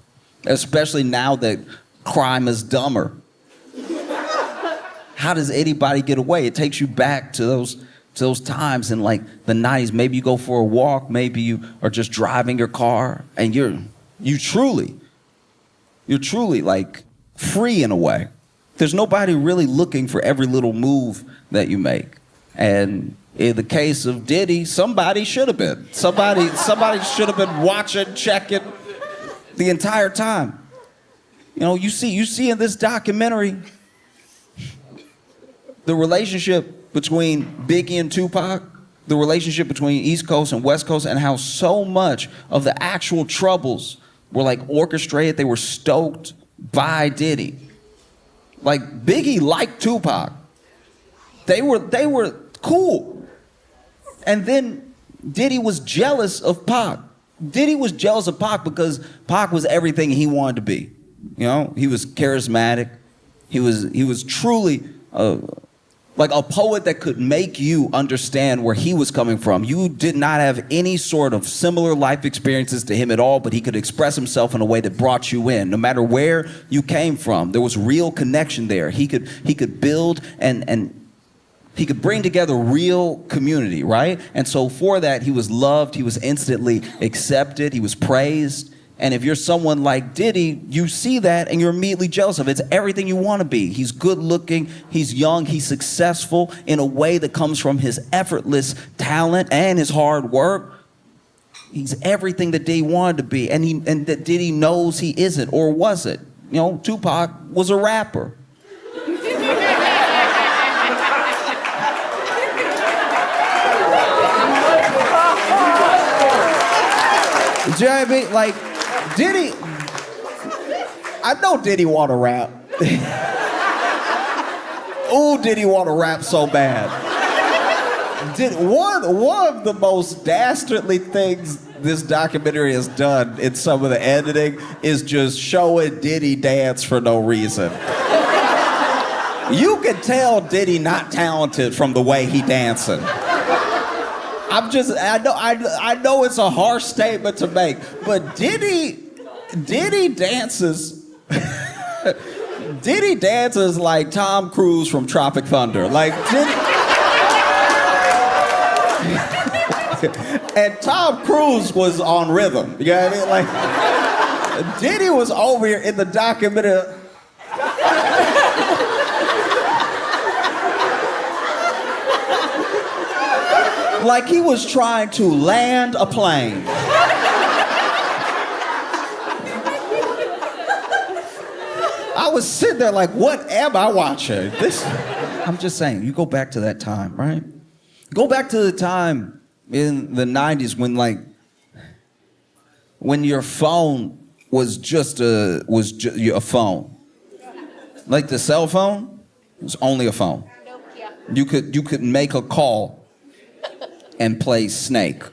Especially now that crime is dumber. How does anybody get away? It takes you back to those times in like the 90s. Maybe you go for a walk, maybe you are just driving your car, and you're truly like free in a way. There's nobody really looking for every little move that you make. And in the case of Diddy, somebody should have been. Somebody should have been watching, checking the entire time. You know, you see in this documentary the relationship between Biggie and Tupac, the relationship between East Coast and West Coast, and how so much of the actual troubles were like orchestrated. They were stoked by Diddy. Like Biggie liked Tupac. They were cool. And then Diddy was jealous of Pac. Diddy was jealous of Pac because Pac was everything he wanted to be. You know, he was charismatic. He was truly like a poet that could make you understand where he was coming from. You did not have any sort of similar life experiences to him at all, but he could express himself in a way that brought you in. No matter where you came from, there was real connection there. He could build and he could bring together real community, right? And so for that, he was loved. He was instantly accepted. He was praised. And if you're someone like Diddy, you see that and you're immediately jealous of it. It's everything you want to be. He's good looking, he's young, he's successful in a way that comes from his effortless talent and his hard work. He's everything that Diddy wanted to be, and that Diddy knows he isn't or wasn't. You know, Tupac was a rapper. Do you know what I mean? Like, Diddy, I know Diddy want to rap. Ooh, Diddy want to rap so bad. One of the most dastardly things this documentary has done in some of the editing is just showing Diddy dance for no reason. You can tell Diddy not talented from the way he dancing. I know it's a harsh statement to make, but Diddy dances. Diddy dances like Tom Cruise from Tropic Thunder. Like Diddy. And Tom Cruise was on rhythm. You know what I mean? Like Diddy was over here in the documentary. Like he was trying to land a plane. I was sitting there like, what am I watching? I'm just saying, you go back to that time, right? Go back to the time in the 90s when your phone was just a phone. Like the cell phone was only a phone. You could make a call and play Snake.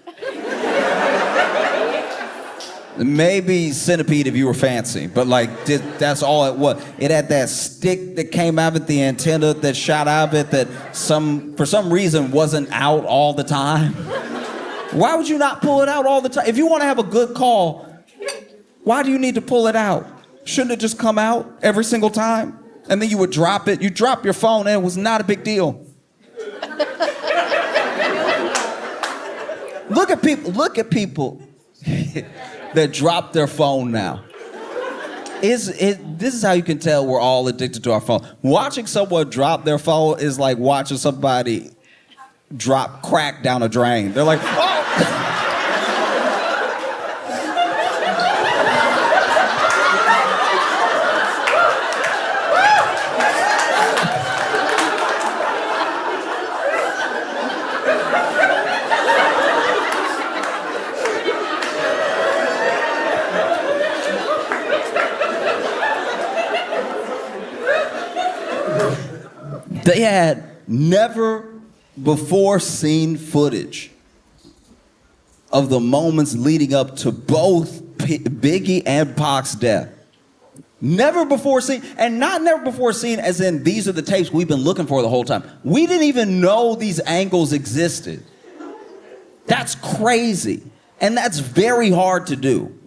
Maybe Centipede if you were fancy, but that's all it was. It had that stick that came out of it, the antenna that shot out of it that for some reason wasn't out all the time. Why would you not pull it out all the time? If you want to have a good call, why do you need to pull it out? Shouldn't it just come out every single time? And then you would drop it. You drop your phone and it was not a big deal. Look at people that drop their phone now. This is how you can tell we're all addicted to our phone. Watching someone drop their phone is like watching somebody drop crack down a drain. They're like, oh! They had never before seen footage of the moments leading up to both Biggie and Pac's death. Never before seen, and not never before seen as in these are the tapes we've been looking for the whole time. We didn't even know these angles existed. That's crazy. And that's very hard to do.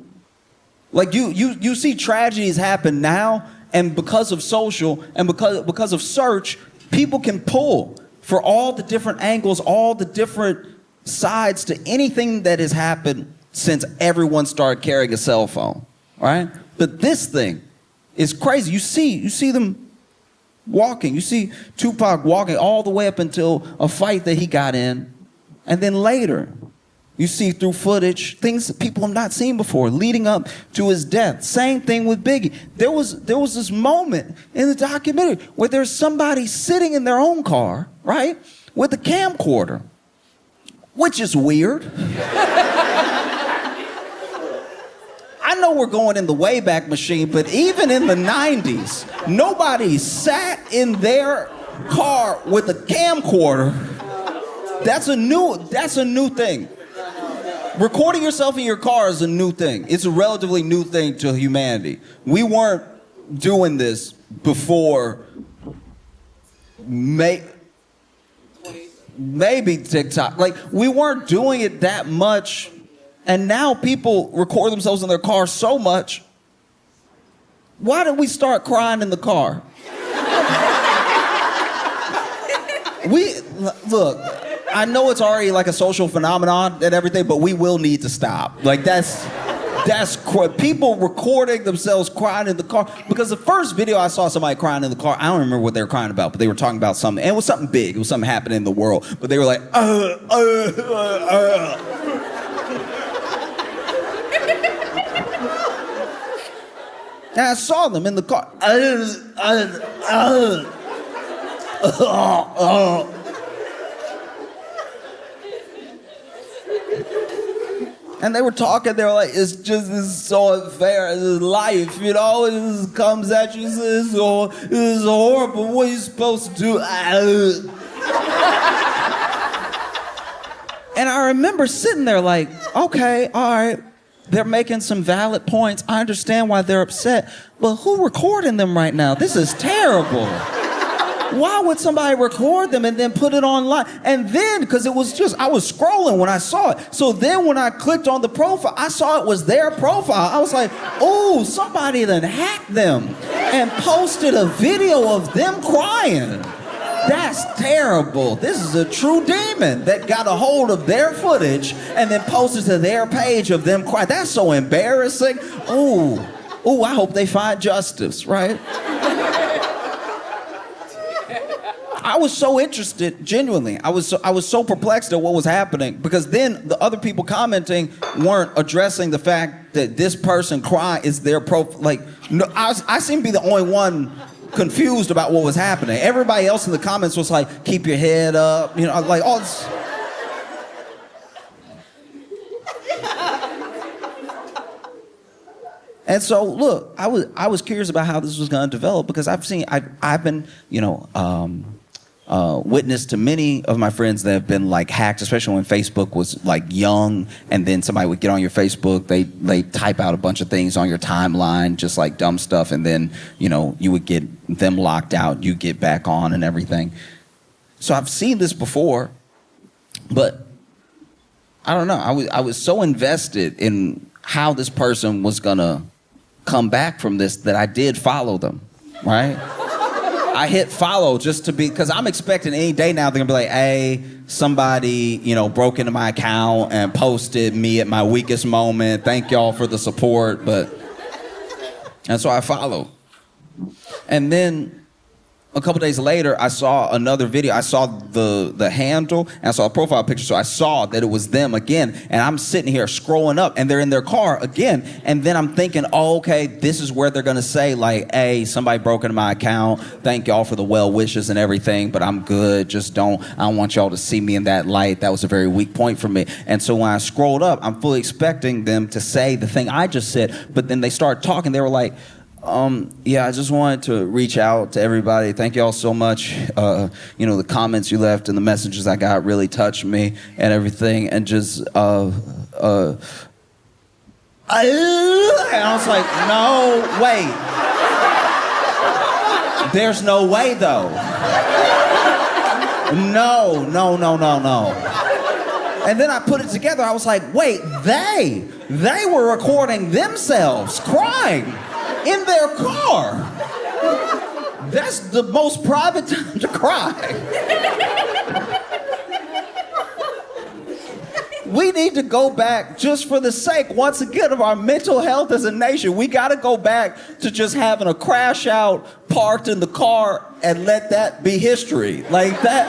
Like you see tragedies happen now, and because of social and because of search, people can pull for all the different angles, all the different sides to anything that has happened since everyone started carrying a cell phone, right? But this thing is crazy. You see them walking. You see Tupac walking all the way up until a fight that he got in. And then later, you see through footage, things that people have not seen before leading up to his death. Same thing with Biggie. There was this moment in the documentary where there's somebody sitting in their own car, right, with a camcorder, which is weird. I know we're going in the Wayback Machine, but even in the 90s, nobody sat in their car with a camcorder. That's a new thing. Recording yourself in your car is a new thing. It's a relatively new thing to humanity. We weren't doing this before maybe TikTok. Like, we weren't doing it that much, and now people record themselves in their car so much. Why did we start crying in the car? Look, I know it's already like a social phenomenon and everything, but we will need to stop. Like, that's people recording themselves crying in the car. Because the first video I saw somebody crying in the car, I don't remember what they were crying about, but they were talking about something. And it was something big. It was something happening in the world. But they were like, And I saw them in the car. And they were talking, they were like, it's so unfair, this is life, you know, it just comes at you, this is horrible, what are you supposed to do? And I remember sitting there like, okay, all right, they're making some valid points, I understand why they're upset, but who recording them right now? This is terrible. Why would somebody record them and then put it online? And then, because it was I was scrolling when I saw it. So then when I clicked on the profile, I saw it was their profile. I was like, oh, somebody then hacked them and posted a video of them crying. That's terrible. This is a true demon that got a hold of their footage and then posted to their page of them crying. That's so embarrassing. Oh, I hope they find justice, right? I was so interested, genuinely. I was so perplexed at what was happening because then the other people commenting weren't addressing the fact that this person crying is their I seem to be the only one confused about what was happening. Everybody else in the comments was like, keep your head up, like all this. And so, look, I was curious about how this was going to develop because I've been, witness to many of my friends that have been like hacked, especially when Facebook was like young, and then somebody would get on your Facebook, they type out a bunch of things on your timeline, just like dumb stuff, and then you would get them locked out, you get back on and everything. So I've seen this before, but I don't know. I was so invested in how this person was gonna come back from this that I did follow them, right? I hit follow just to be, because I'm expecting any day now they're gonna be like, hey, somebody, broke into my account and posted me at my weakest moment. Thank y'all for the support, and so I followed. And then a couple days later, I saw another video. I saw the handle, and I saw a profile picture, so I saw that it was them again. And I'm sitting here scrolling up, and they're in their car again. And then I'm thinking, oh, okay, this is where they're gonna say like, hey, somebody broke into my account. Thank y'all for the well wishes and everything, but I'm good. I don't want y'all to see me in that light. That was a very weak point for me. And so when I scrolled up, I'm fully expecting them to say the thing I just said, but then they started talking. They were like, yeah, I just wanted to reach out to everybody. Thank y'all so much. The comments you left and the messages I got really touched me and everything. And just, and I was like, no, wait. There's no way though. No. And then I put it together. I was like, wait, they were recording themselves crying in their car. That's the most private time to cry. We need to go back, just for the sake, once again, of our mental health as a nation. We got to go back to just having a crash out parked in the car and let that be history. Like that.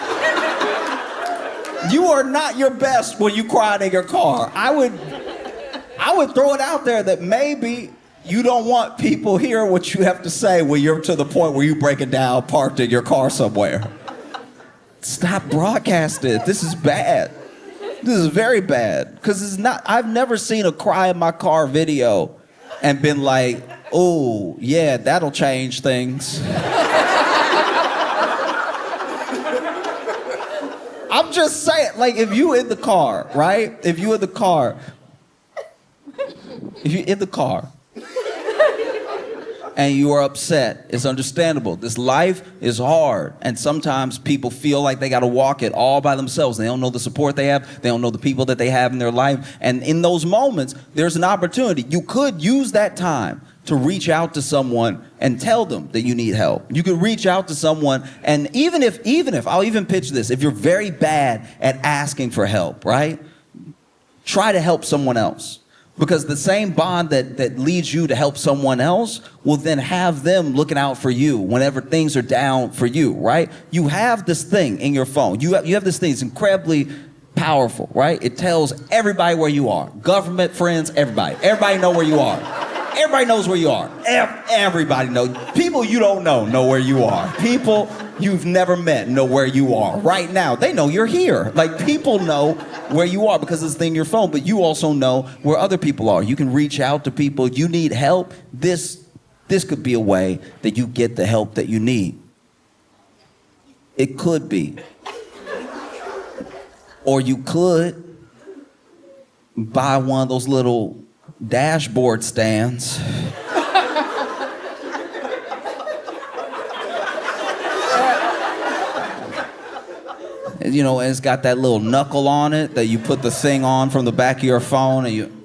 You are not your best when you cried in your car. I would throw it out there that maybe you don't want people hearing what you have to say when you're to the point where you break it down, parked in your car somewhere. Stop broadcasting it. This is bad. This is very bad. Because I've never seen a cry in my car video and been like, oh, yeah, that'll change things. I'm just saying, like, if you in the car, right? If you in the car, and you are upset, it's understandable. This life is hard, and sometimes people feel like they got to walk it all by themselves. They don't know the support they have. They don't know the people that they have in their life. And in those moments, there's an opportunity. You could use that time to reach out to someone and tell them that you need help. You could reach out to someone, and even if, I'll even pitch this, if you're very bad at asking for help, right? Try to help someone else. Because the same bond that leads you to help someone else will then have them looking out for you whenever things are down for you, right? You have this thing in your phone. You have this thing. It's incredibly powerful, right? It tells everybody where you are. Government, friends, everybody. Everybody know where you are. Everybody knows where you are. Everybody knows. People you don't know where you are. People you've never met know where you are. Right now, they know you're here. Like, people know where you are because it's in your phone, but you also know where other people are. You can reach out to people. You need help. This could be a way that you get the help that you need. It could be. Or you could buy one of those little dashboard stands. And it's got that little knuckle on it that you put the thing on from the back of your phone and you...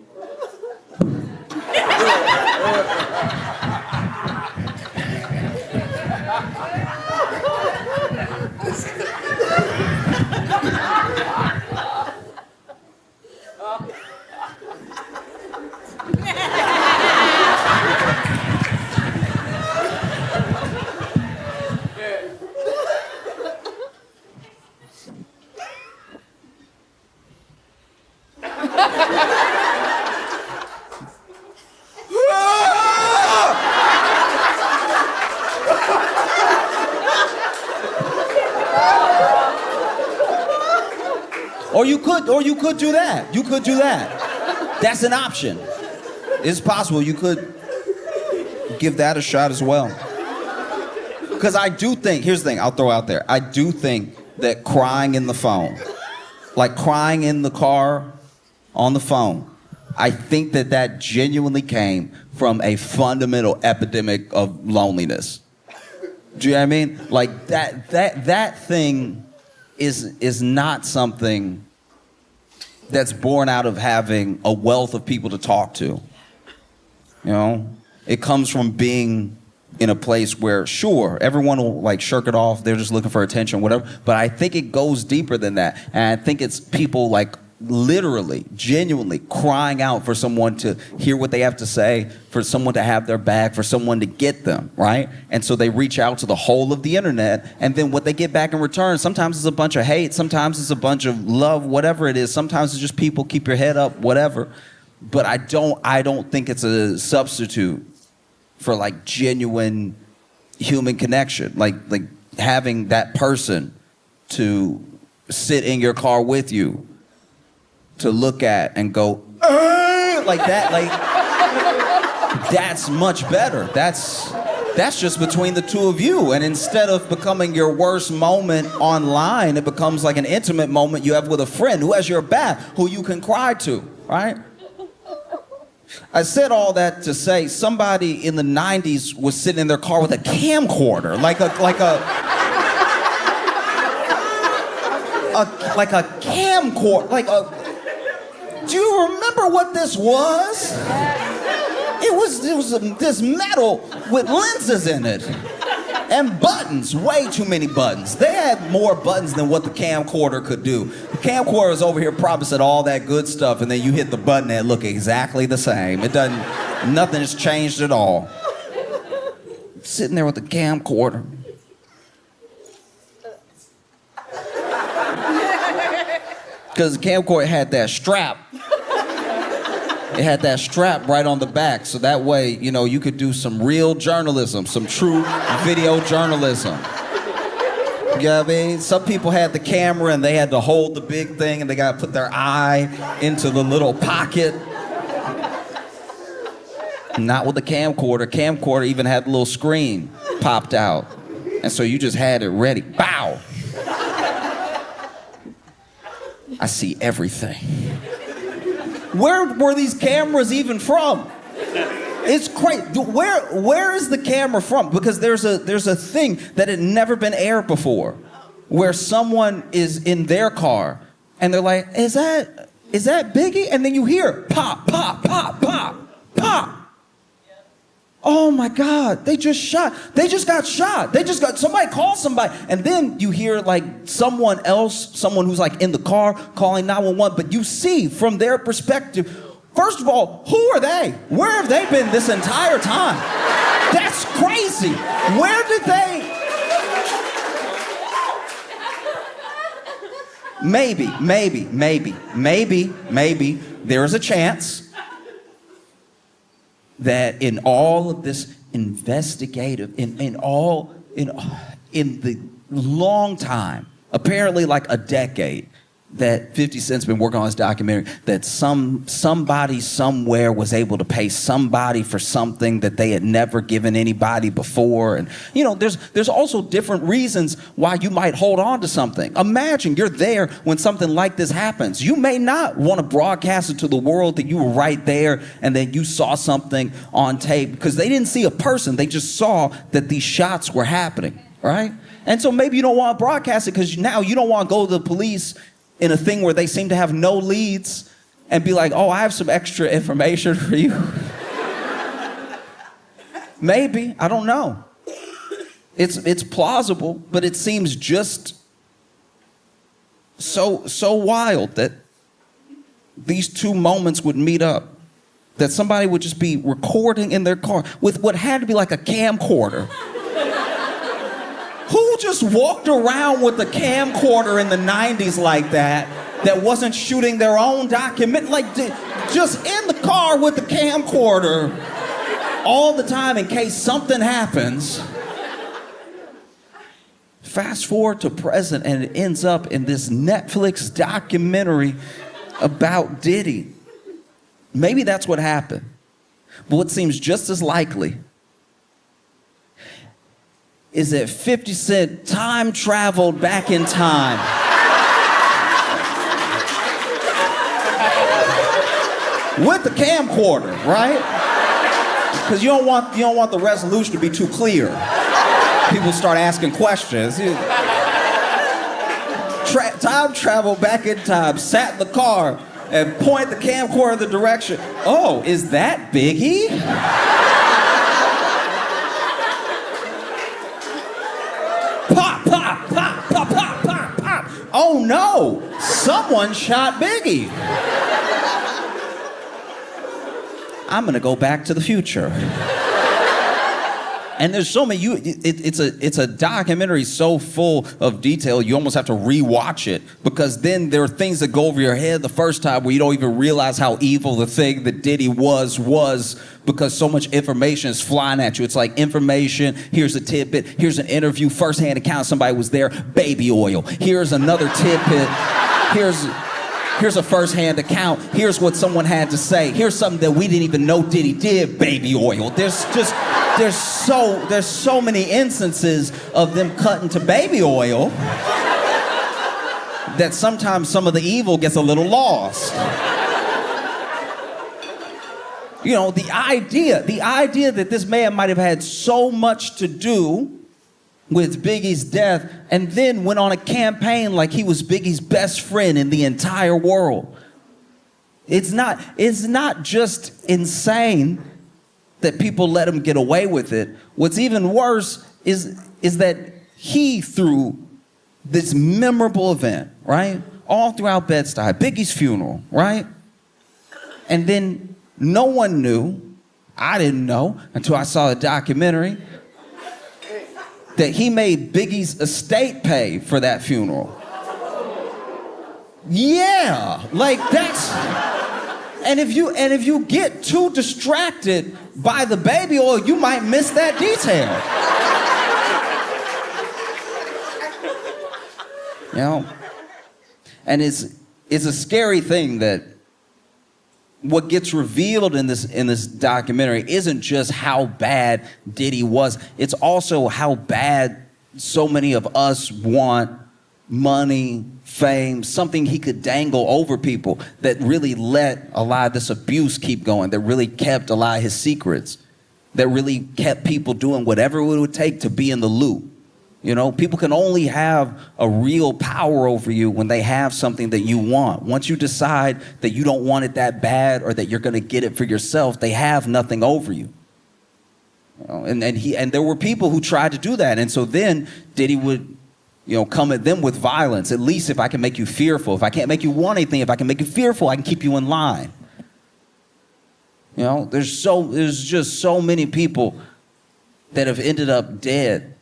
Or you could do that. You could do that. That's an option. It's possible you could give that a shot as well. Because I do think, here's the thing, I'll throw out there. I do think that crying in the phone, like crying in the car on the phone, I think that genuinely came from a fundamental epidemic of loneliness. Do you know what I mean? Like that thing is not something that's born out of having a wealth of people to talk to. You know? It comes from being in a place where, sure, everyone will like shirk it off. They're just looking for attention, whatever. But I think it goes deeper than that. And I think it's people like literally, genuinely crying out for someone to hear what they have to say, for someone to have their back, for someone to get them, right? And so they reach out to the whole of the internet, and then what they get back in return, sometimes it's a bunch of hate, sometimes it's a bunch of love, whatever it is. Sometimes it's just people, keep your head up, whatever. But I don't think it's a substitute for like genuine human connection, like having that person to sit in your car with you, to look at and go, like that, like, that's much better. That's just between the two of you. And instead of becoming your worst moment online, it becomes like an intimate moment you have with a friend who has your back, who you can cry to, right? I said all that to say somebody in the 90s was sitting in their car with a camcorder, like a camcorder, do you remember what this was? It was this metal with lenses in it and buttons, way too many buttons. They had more buttons than what the camcorder could do. The camcorder is over here promising all that good stuff, and then you hit the button and it look exactly the same. Nothing has changed at all. Sitting there with the camcorder. Because the camcorder had that strap. It had that strap right on the back, so that way, you know, you could do some real journalism, some true video journalism. You know what I mean? Some people had the camera and they had to hold the big thing and they got to put their eye into the little pocket. Not with the camcorder. Camcorder even had the little screen popped out. And so you just had it ready. Bow! I see everything. Where were these cameras even from? It's crazy. Where is the camera from? Because there's a thing that had never been aired before, where someone is in their car and they're like, "Is that Biggie?" And then you hear pop, pop, pop, pop, pop. Oh my God, they just got shot. Somebody called somebody. And then you hear like someone who's like in the car calling 911, but you see from their perspective, first of all, who are they? Where have they been this entire time? That's crazy. Where did they? Maybe there is a chance that in all of this investigative, in the long time, apparently like a decade, that 50 Cent's been working on this documentary, that somebody somewhere was able to pay somebody for something that they had never given anybody before. And you know, there's also different reasons why you might hold on to something. Imagine you're there when something like this happens. You may not want to broadcast it to the world that you were right there and that you saw something on tape, because they didn't see a person, they just saw that these shots were happening, right? And so maybe you don't want to broadcast it because now you don't want to go to the police in a thing where they seem to have no leads and be like, "Oh, I have some extra information for you." Maybe, I don't know. It's plausible, but it seems just so wild that these two moments would meet up. That somebody would just be recording in their car with what had to be like a camcorder. Who just walked around with a camcorder in the 90s like that wasn't shooting their own document, like just in the car with the camcorder all the time in case something happens? fast forward to present, and it ends up in this Netflix documentary about Diddy. Maybe that's what happened. But what seems just as likely is that 50 Cent time traveled back in time. With the camcorder, right? Because you don't want the resolution to be too clear. People start asking questions. Time travel back in time, sat in the car, and point the camcorder in the direction. Oh, is that Biggie? Pop, pop, pop, pop, pop, pop, pop. Oh no, someone shot Biggie. I'm gonna go back to the future. And there's so many, it's a documentary so full of detail, you almost have to rewatch it, because then there are things that go over your head the first time where you don't even realize how evil the thing that Diddy was, because so much information is flying at you. It's like information, here's a tidbit, here's an interview, first-hand account, somebody was there, baby oil. Here's another tidbit, here's a first-hand account, here's what someone had to say, here's something that we didn't even know Diddy did, baby oil. There's so many instances of them cutting to baby oil that sometimes some of the evil gets a little lost. You know, the idea that this man might have had so much to do with Biggie's death and then went on a campaign like he was Biggie's best friend in the entire world. It's not just insane that people let him get away with it. What's even worse is that he threw this memorable event, right? All throughout Bed-Stuy, Biggie's funeral, right? And then no one knew, I didn't know until I saw the documentary, that he made Biggie's estate pay for that funeral. Yeah, like that's... And if you get too distracted by the baby oil, you might miss that detail. You know? And it's a scary thing that what gets revealed in this documentary isn't just how bad Diddy was, it's also how bad so many of us want money, fame, something he could dangle over people that really let a lot of this abuse keep going, that really kept a lot of his secrets, that really kept people doing whatever it would take to be in the loop. You know, people can only have a real power over you when they have something that you want. Once you decide that you don't want it that bad or that you're going to get it for yourself, they have nothing over you. You know, and there were people who tried to do that. And so then Diddy would, come at them with violence. At least if I can make you fearful. If I can't make you want anything, if I can make you fearful, I can keep you in line. You know, there's just so many people that have ended up dead.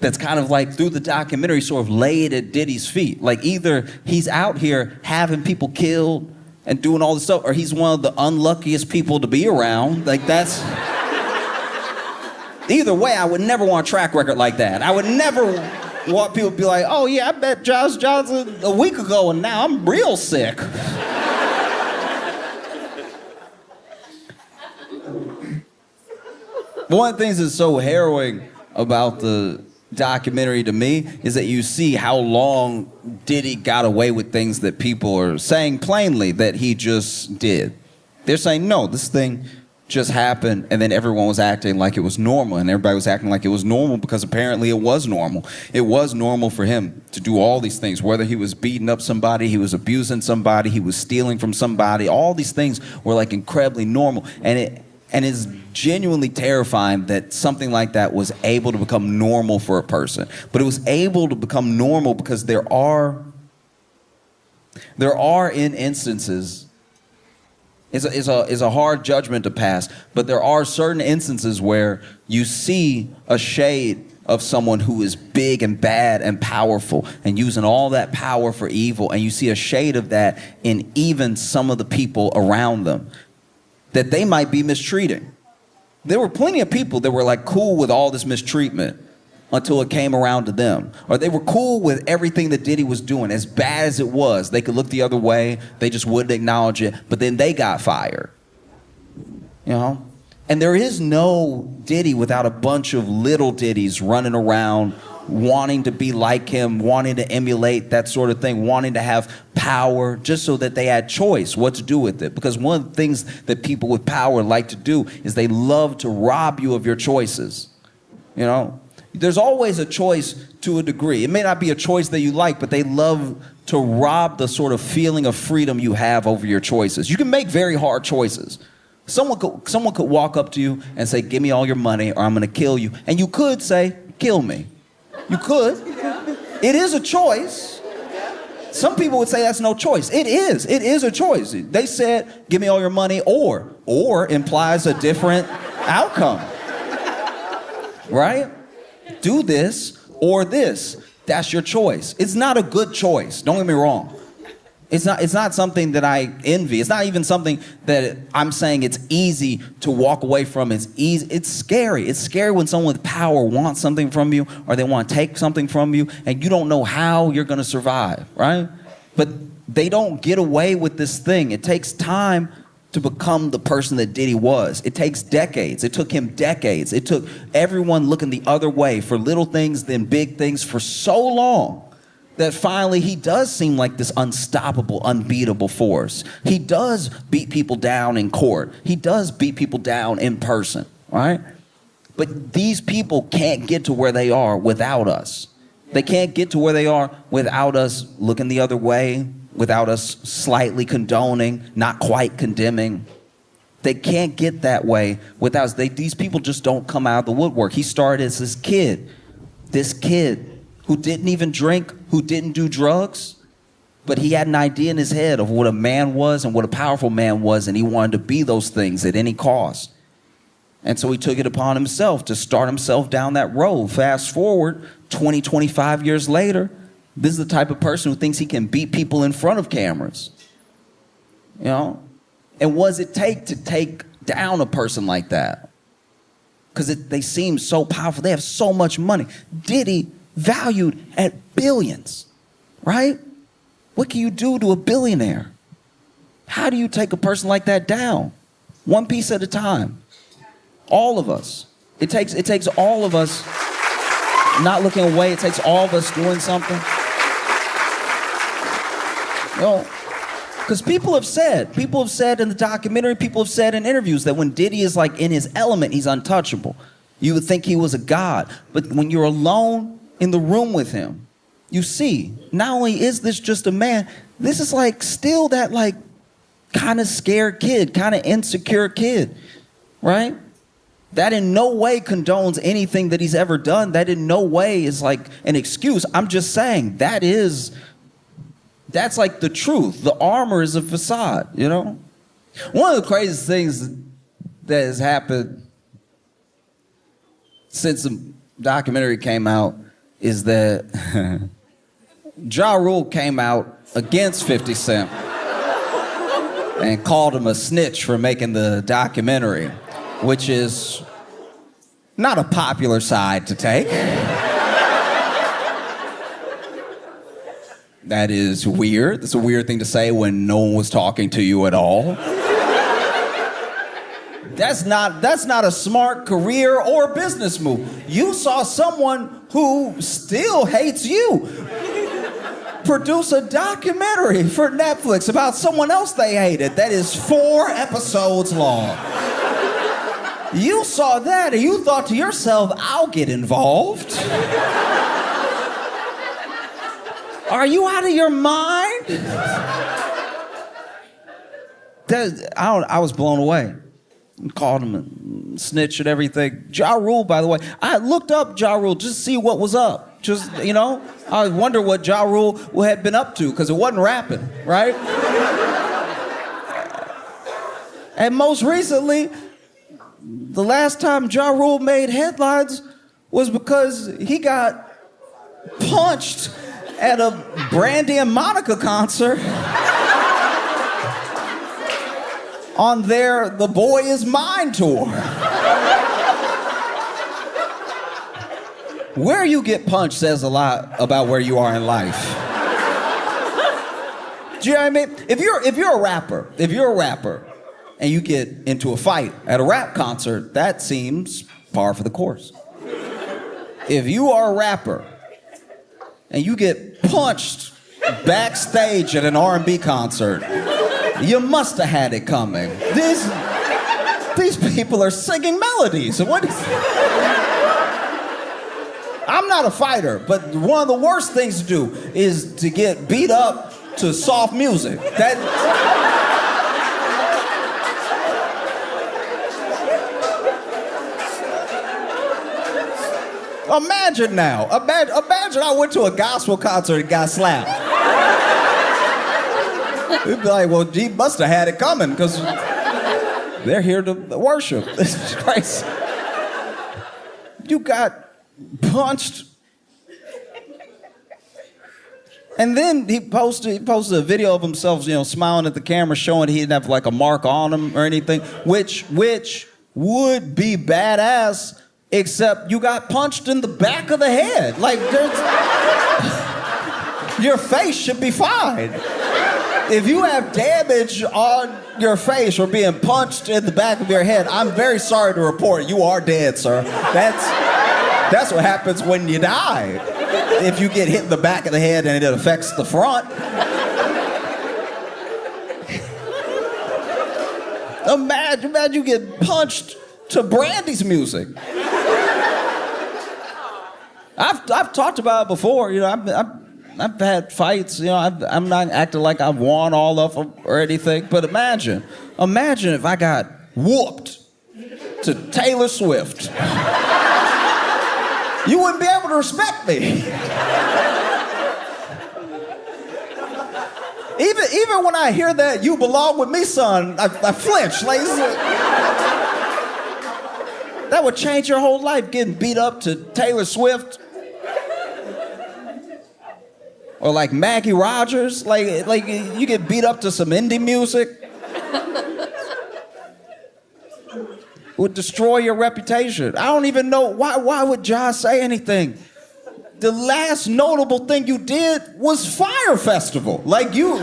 That's kind of like through the documentary sort of laid at Diddy's feet. Like either he's out here having people killed and doing all this stuff, or he's one of the unluckiest people to be around. Like that's... Either way, I would never want a track record like that. I would never want people to be like, oh yeah, I met Josh Johnson a week ago and now I'm real sick. One of the things that's so harrowing about the documentary to me is that you see how long Diddy got away with things that people are saying plainly that he just did. They're saying, no, this thing just happened, and then everyone was acting like it was normal, and everybody was acting like it was normal because apparently it was normal. It was normal for him to do all these things, whether he was beating up somebody, he was abusing somebody, he was stealing from somebody. All these things were like incredibly normal, and it's genuinely terrifying that something like that was able to become normal for a person. But it was able to become normal because there are in instances. It's a hard judgment to pass, but there are certain instances where you see a shade of someone who is big and bad and powerful and using all that power for evil, and you see a shade of that in even some of the people around them that they might be mistreating. There were plenty of people that were like cool with all this mistreatment, until it came around to them. Or they were cool with everything that Diddy was doing, as bad as it was. They could look the other way, they just wouldn't acknowledge it, but then they got fired. You know? And there is no Diddy without a bunch of little Diddies running around, wanting to be like him, wanting to emulate that sort of thing, wanting to have power, just so that they had choice what to do with it. Because one of the things that people with power like to do is they love to rob you of your choices. You know? There's always a choice to a degree. It may not be a choice that you like, but they love to rob the sort of feeling of freedom you have over your choices. You can make very hard choices. Someone could walk up to you and say, give me all your money or I'm gonna kill you. And you could say, kill me. You could. It is a choice. Some people would say that's no choice. It is. It is a choice. They said, give me all your money or implies a different outcome. Right? Do this or this. That's your choice. It's not a good choice. Don't get me wrong. It's not something that I envy. It's not even something that I'm saying it's easy to walk away from. It's easy. It's scary. It's scary when someone with power wants something from you or they want to take something from you and you don't know how you're going to survive, right? But they don't get away with this thing. It takes time to become the person that Diddy was. It takes decades. It took him decades. It took everyone looking the other way for little things, then big things for so long that finally he does seem like this unstoppable, unbeatable force. He does beat people down in court. He does beat people down in person, right? But these people can't get to where they are without us. They can't get to where they are without us looking the other way, without us slightly condoning, not quite condemning. They can't get that way without us. These people just don't come out of the woodwork. He started as this kid who didn't even drink, who didn't do drugs, but he had an idea in his head of what a man was and what a powerful man was, and he wanted to be those things at any cost. And so he took it upon himself to start himself down that road. Fast forward 20, 25 years later, this is the type of person who thinks he can beat people in front of cameras. You know? And what does it take to take down a person like that? Because they seem so powerful. They have so much money. Diddy valued at billions, right? What can you do to a billionaire? How do you take a person like that down? One piece at a time. All of us. It takes all of us not looking away. It takes all of us doing something. You know, because people have said in the documentary, people have said in interviews that when Diddy is like in his element, he's untouchable. You would think he was a god. But when you're alone in the room with him, you see, not only is this just a man, this is like still that like kind of scared kid, kind of insecure kid, right? That in no way condones anything that he's ever done. That in no way is like an excuse. I'm just saying that's like the truth. The armor is a facade, you know? One of the craziest things that has happened since the documentary came out is that Ja Rule came out against 50 Cent and called him a snitch for making the documentary, which is not a popular side to take. That is weird. It's a weird thing to say when no one was talking to you at all. That's not a smart career or business move. You saw someone who still hates you produce a documentary for Netflix about someone else they hated that is 4 episodes long. You saw that and you thought to yourself, I'll get involved. Are you out of your mind? I was blown away. Called him a snitch and everything. Ja Rule, by the way, I looked up Ja Rule just to see what was up. Just, you know, I wonder what Ja Rule had been up to, because it wasn't rapping, right? And most recently, the last time Ja Rule made headlines was because he got punched at a Brandy and Monica concert on their The Boy Is Mine tour. Where you get punched says a lot about where you are in life. Do you know what I mean? If you're a rapper and you get into a fight at a rap concert, that seems par for the course. If you are a rapper and you get punched backstage at an R&B concert, you must have had it coming. These people are singing melodies. I'm not a fighter, but one of the worst things to do is to get beat up to soft music. Imagine now. Imagine I went to a gospel concert and got slapped. It'd be like, well, G must have had it coming because they're here to worship. This is crazy. You got punched. And then he posted a video of himself, smiling at the camera, showing he didn't have like a mark on him or anything, which would be badass, except you got punched in the back of the head. Like, your face should be fine. If you have damage on your face or being punched in the back of your head, I'm very sorry to report you are dead, sir. That's what happens when you die. If you get hit in the back of the head and it affects the front. Imagine you get punched to Brandy's music. I've talked about it before. I've had fights. I'm not acting like I've won all of them or anything. But imagine if I got whooped to Taylor Swift. You wouldn't be able to respect me. Even when I hear that "you belong with me, son," I flinch. Like, that would change your whole life, getting beat up to Taylor Swift. Or like Maggie Rogers. Like you get beat up to some indie music. Would destroy your reputation. I don't even know why would Josh say anything? The last notable thing you did was Fire Festival. Like you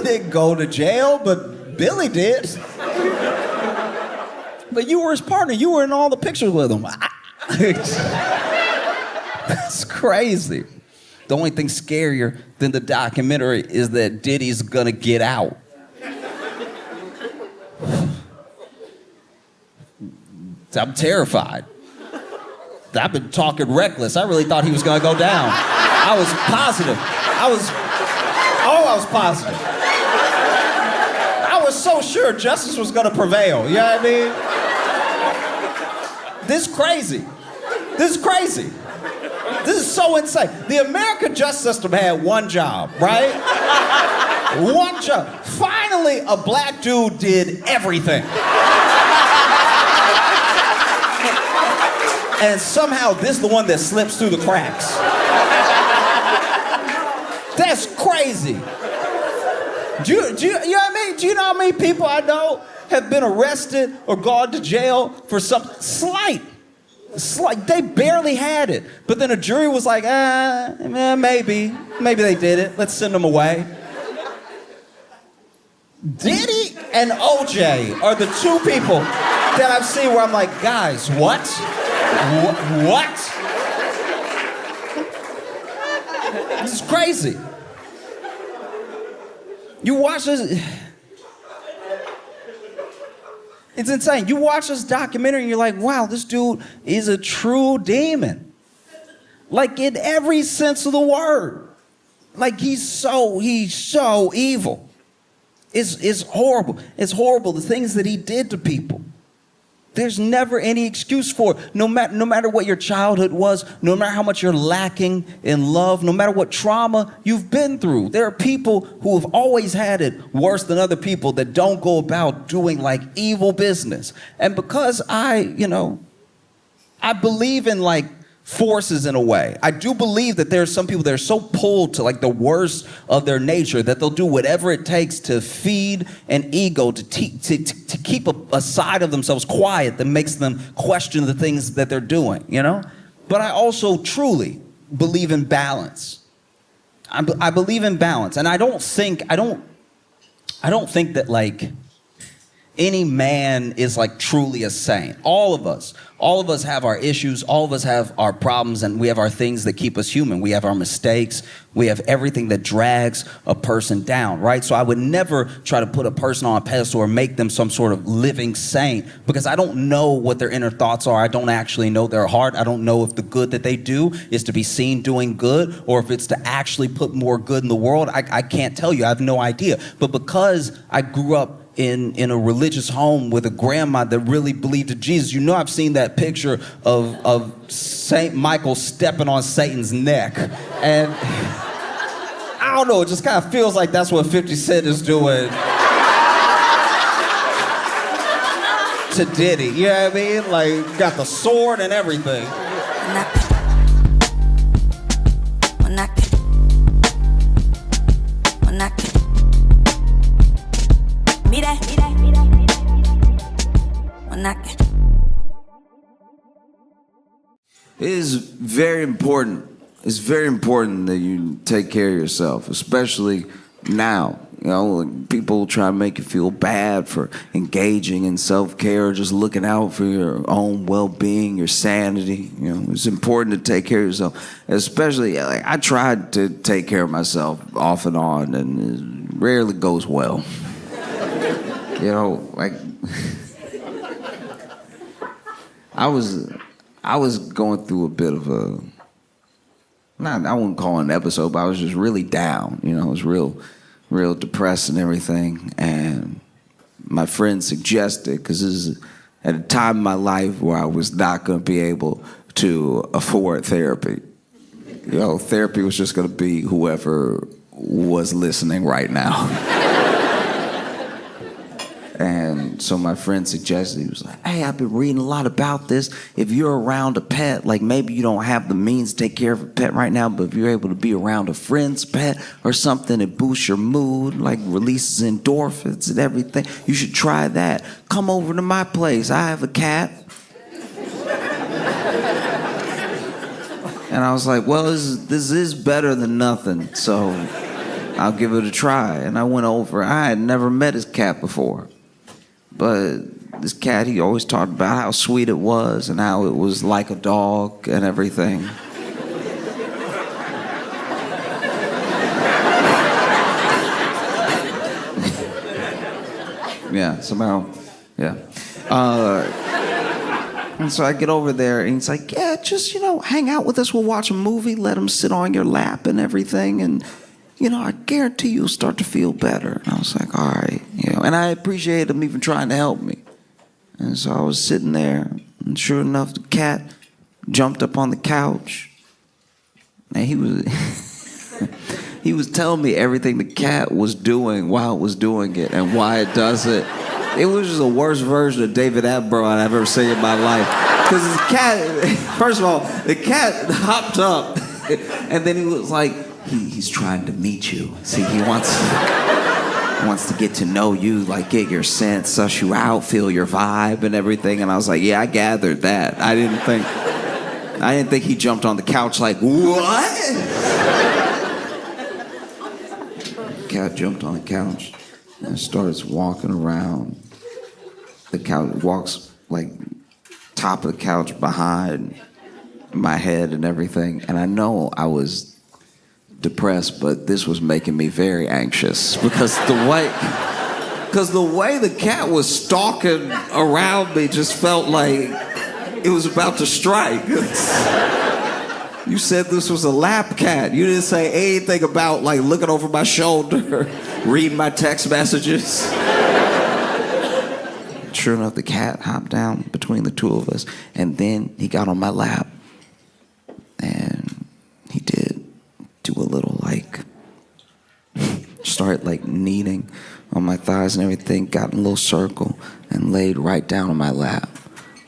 didn't go to jail, but Billy did. But you were his partner. You were in all the pictures with him. That's crazy. The only thing scarier than the documentary is that Diddy's gonna get out. I'm terrified. I've been talking reckless. I really thought he was gonna go down. I was positive. I was positive. I was so sure justice was gonna prevail. You know what I mean? This is crazy. This is so insane. The American justice system had one job, right? One job. Finally, a black dude did everything. And somehow this is the one that slips through the cracks. That's crazy. Do you know what I mean? Do you know how many people I know have been arrested or gone to jail for something slight? They barely had it. But then a jury was like, maybe they did it. Let's send them away. Diddy and OJ are the two people that I've seen where I'm like, guys, what? What? This is crazy. You watch this. It's insane. You watch this documentary and you're like, wow, this dude is a true demon. Like, in every sense of the word. Like, he's so evil. It's horrible. It's horrible, the things that he did to people. There's never any excuse for it. No matter what your childhood was, no matter how much you're lacking in love, no matter what trauma you've been through, there are people who have always had it worse than other people that don't go about doing like evil business. And because I believe in like forces in a way. I do believe that there are some people that are so pulled to like the worst of their nature that they'll do whatever it takes to feed an ego, to keep a side of themselves quiet that makes them question the things that they're doing, you know? But I also truly believe in balance. I believe in balance, and I don't think that like any man is like truly a saint. All of us have our issues, all of us have our problems, and we have our things that keep us human. We have our mistakes, we have everything that drags a person down, right? So I would never try to put a person on a pedestal or make them some sort of living saint, because I don't know what their inner thoughts are. I don't actually know their heart. I don't know if the good that they do is to be seen doing good, or if it's to actually put more good in the world. I can't tell you, I have no idea. But because I grew up in a religious home with a grandma that really believed in Jesus, you know, I've seen that picture of Saint Michael stepping on Satan's neck. And I don't know, it just kind of feels like that's what 50 Cent is doing to Diddy. You know what I mean? Like, got the sword and everything. It is very important. It's very important that you take care of yourself, especially now. You know, people try to make you feel bad for engaging in self-care, just looking out for your own well-being, your sanity. You know, it's important to take care of yourself. Especially, like, I tried to take care of myself off and on, and it rarely goes well. You know, like, I was going through a bit of a, I wouldn't call it an episode, but I was just really down. You know, I was real depressed and everything. And my friend suggested, because this is at a time in my life where I was not going to be able to afford therapy. You know, therapy was just going to be whoever was listening right now. And so my friend suggested, he was like, hey, I've been reading a lot about this. If you're around a pet, like maybe you don't have the means to take care of a pet right now, but if you're able to be around a friend's pet or something, it boosts your mood, like releases endorphins and everything. You should try that. Come over to my place. I have a cat. And I was like, well, this is better than nothing, so I'll give it a try. And I went over. I had never met his cat before. But this cat, he always talked about how sweet it was and how it was like a dog and everything. Yeah, somehow, yeah. And so I get over there and he's like, yeah, just, you know, hang out with us. We'll watch a movie, let him sit on your lap and everything. And you know, I guarantee you'll start to feel better. And I was like, all right, you know, and I appreciated him even trying to help me. And so I was sitting there, and sure enough, the cat jumped up on the couch, and he was telling me everything the cat was doing while it was doing it and why it does it. It was just the worst version of David Attenborough I've ever seen in my life. Because the cat, first of all, the cat hopped up, and then he was like, He's trying to meet you. See, he wants to get to know you, like get your scent, suss you out, feel your vibe and everything. And I was like, yeah, I gathered that. I didn't think he jumped on the couch like, what? Cat jumped on the couch and starts walking around. The couch walks like top of the couch behind my head and everything. And I know I was depressed, but this was making me very anxious because the way the cat was stalking around me just felt like it was about to strike. You said this was a lap cat. You didn't say anything about like looking over my shoulder, reading my text messages. Sure enough, the cat hopped down between the two of us, and then he got on my lap, and he did do a little like, start like kneading on my thighs and everything, got in a little circle and laid right down on my lap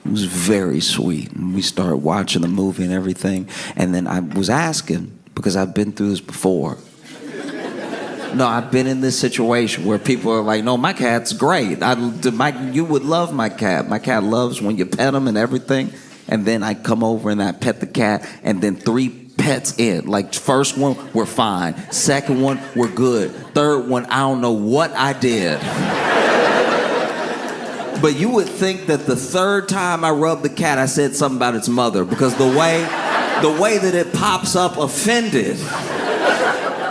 It was very sweet. And we started watching the movie and everything. And then I was asking, because I've been through this before. No, I've been in this situation where people are like, no, my cat's great. You would love my cat. My cat loves when you pet him and everything. And then I come over and I pet the cat, and then 3 pets in. Like, first one, we're fine. Second one, we're good. Third one, I don't know what I did. But you would think that the third time I rubbed the cat, I said something about its mother, because the way that it pops up offended.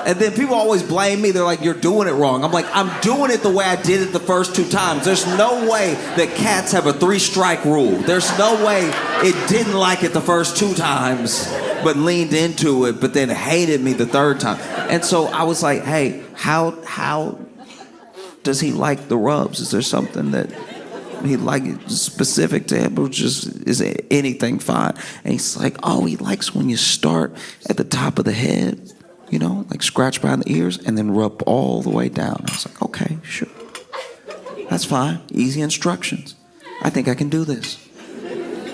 And then people always blame me. They're like, you're doing it wrong. I'm like, I'm doing it the way I did it the first 2 times. There's no way that cats have a 3-strike rule. There's no way it didn't like it the first 2 times, but leaned into it, but then hated me the 3rd time. And so I was like, hey, how does he like the rubs? Is there something that he like specific to him, or just is anything fine? And he's like, oh, he likes when you start at the top of the head, you know, like scratch behind the ears and then rub all the way down. I was like, okay, sure. That's fine. Easy instructions. I think I can do this.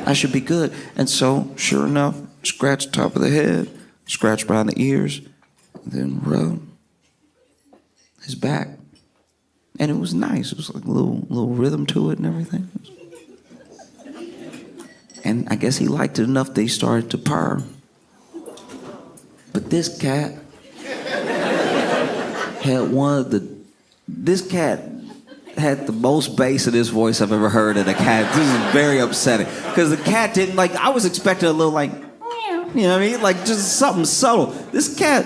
I should be good. And so, sure enough, scratch top of the head, scratch behind the ears, then rub his back. And it was nice. It was like a little rhythm to it and everything. And I guess he liked it enough that he started to purr. But this cat had the most bass in his voice I've ever heard in a cat. This is very upsetting. Because the cat didn't, like, I was expecting a little, like, you know what I mean? Like, just something subtle. This cat,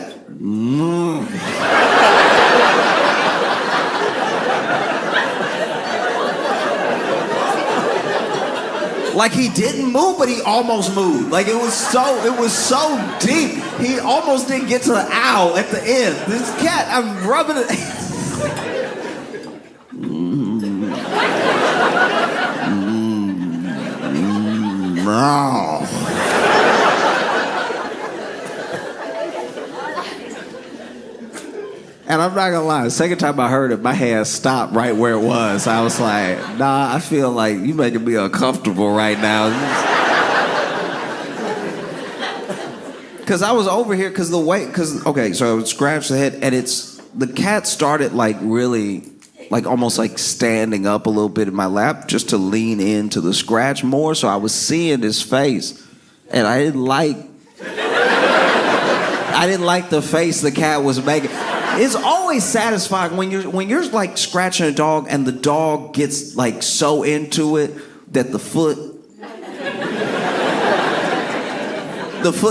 like, he didn't move, but he almost moved. Like, it was so deep. He almost didn't get to the owl at the end. This cat, I'm rubbing it. And I'm not gonna lie, the second time I heard it, my hand stopped right where it was. I was like, nah, I feel like you making me uncomfortable right now. Because I was over here, okay, so I would scratch the head, and the cat started like really, like almost like standing up a little bit in my lap just to lean into the scratch more, so I was seeing his face, and I didn't like the face the cat was making. It's always satisfying when you're like scratching a dog and the dog gets like so into it that the foot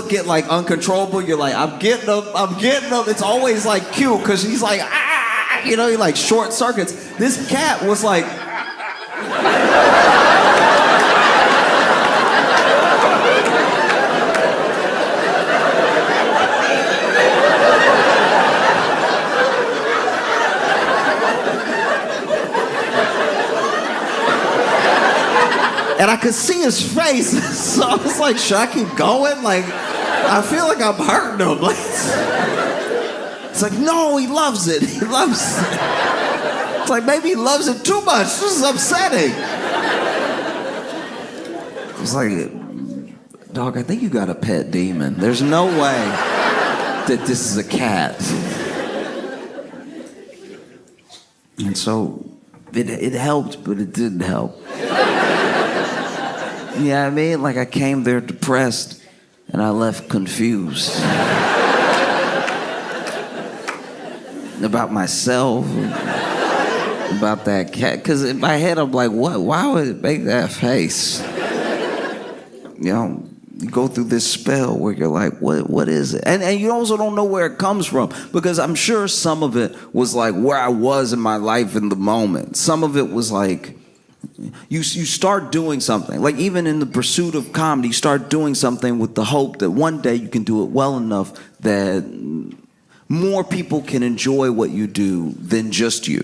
get like uncontrollable. You're like, I'm getting up. It's always like cute because he's like, ah, you know, he like short circuits. This cat was like. And I could see his face, so I was like, should I keep going? Like, I feel like I'm hurting him. Like, it's like, no, he loves it. He loves it. It's like, maybe he loves it too much. This is upsetting. It's like, dog, I think you got a pet demon. There's no way that this is a cat. And so, it helped, but it didn't help. Yeah, I mean, like I came there depressed and I left confused about myself, about that cat. Because in my head, I'm like, what? Why would it make that face? You know, you go through this spell where you're like, what is it? And you also don't know where it comes from, because I'm sure some of it was like where I was in my life in the moment. Some of it was like, you start doing something, like even in the pursuit of comedy, you start doing something with the hope that one day you can do it well enough that more people can enjoy what you do than just you.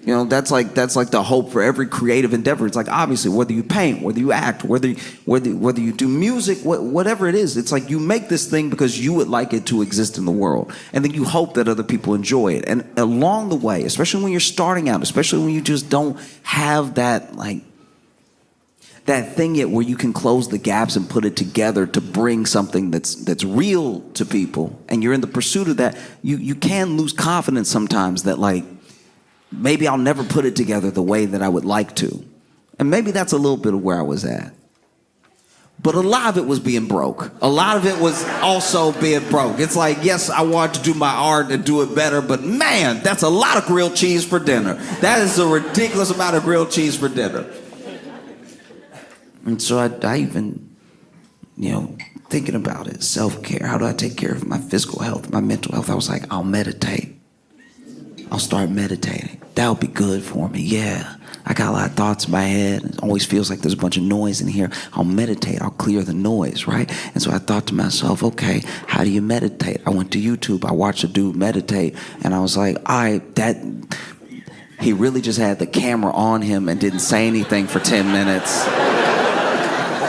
You know, that's like the hope for every creative endeavor. It's like, obviously, whether you paint, whether you act, whether you do music, whatever it is, it's like you make this thing because you would like it to exist in the world, and then you hope that other people enjoy it. And along the way, especially when you're starting out, especially when you just don't have that, like, that thing yet where you can close the gaps and put it together to bring something that's real to people, and you're in the pursuit of that, you can lose confidence sometimes that like maybe I'll never put it together the way that I would like to. And maybe that's a little bit of where I was at. But a lot of it was being broke. A lot of it was also being broke. It's like, yes, I want to do my art and do it better, but man, that's a lot of grilled cheese for dinner. That is a ridiculous amount of grilled cheese for dinner. And so I even, thinking about it, self-care, how do I take care of my physical health, my mental health? I was like, I'll meditate. I'll start meditating. That'll be good for me, yeah. I got a lot of thoughts in my head. It always feels like there's a bunch of noise in here. I'll meditate. I'll clear the noise, right? And so I thought to myself, okay, how do you meditate? I went to YouTube. I watched a dude meditate. And I was like, he really just had the camera on him and didn't say anything for 10 minutes.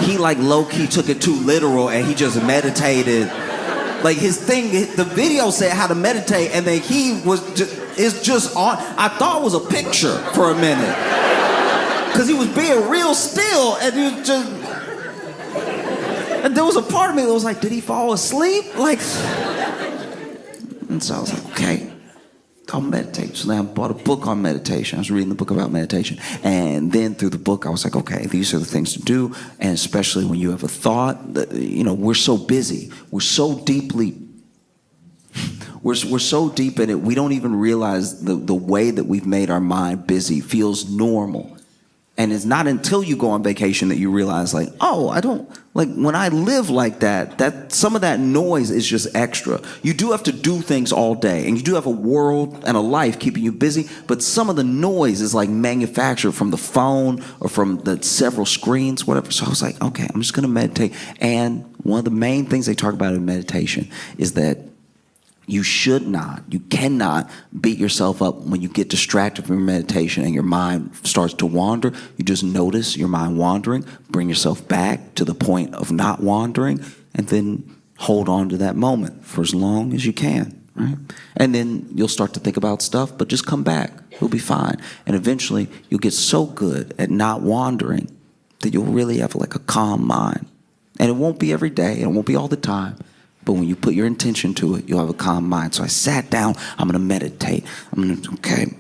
He like low-key took it too literal and he just meditated. Like his thing, the video said how to meditate, and then he was just on. I thought it was a picture for a minute, because he was being real still, and he was just. And there was a part of me that was like, did he fall asleep? Like, and so I was like, okay, I'll meditate. So then I bought a book on meditation. I was reading the book about meditation, and then through the book, I was like, okay, these are the things to do, and especially when you have a thought. We're so busy. We're so deeply. We're so deep in it, we don't even realize the way that we've made our mind busy feels normal. And it's not until you go on vacation that you realize, like, oh, I don't, like, when I live like that some of that noise is just extra. You do have to do things all day, and you do have a world and a life keeping you busy, but some of the noise is like manufactured from the phone or from the several screens, whatever. So I was like, okay, I'm just gonna meditate. And one of the main things they talk about in meditation is that you cannot beat yourself up when you get distracted from your meditation and your mind starts to wander. You just notice your mind wandering, bring yourself back to the point of not wandering, and then hold on to that moment for as long as you can, right? And then you'll start to think about stuff, but just come back. You'll be fine. And eventually you'll get so good at not wandering that you'll really have like a calm mind. And it won't be every day, and it won't be all the time. But when you put your intention to it, you'll have a calm mind. So I sat down. I'm going to meditate. Okay.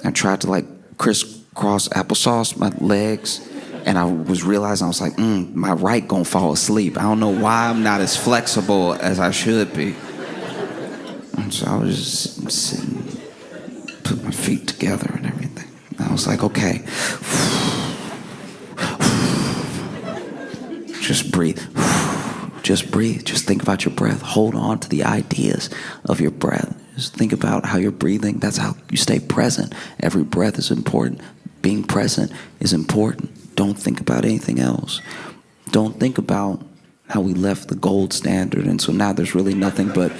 I tried to like crisscross applesauce my legs. And I was realizing, I was like, my right going to fall asleep. I don't know why I'm not as flexible as I should be. And so I was just sitting, put my feet together and everything. And I was like, okay. Just breathe. Just breathe. Just think about your breath. Hold on to the ideas of your breath. Just think about how you're breathing. That's how you stay present. Every breath is important. Being present is important. Don't think about anything else. Don't think about how we left the gold standard, and so now there's really nothing but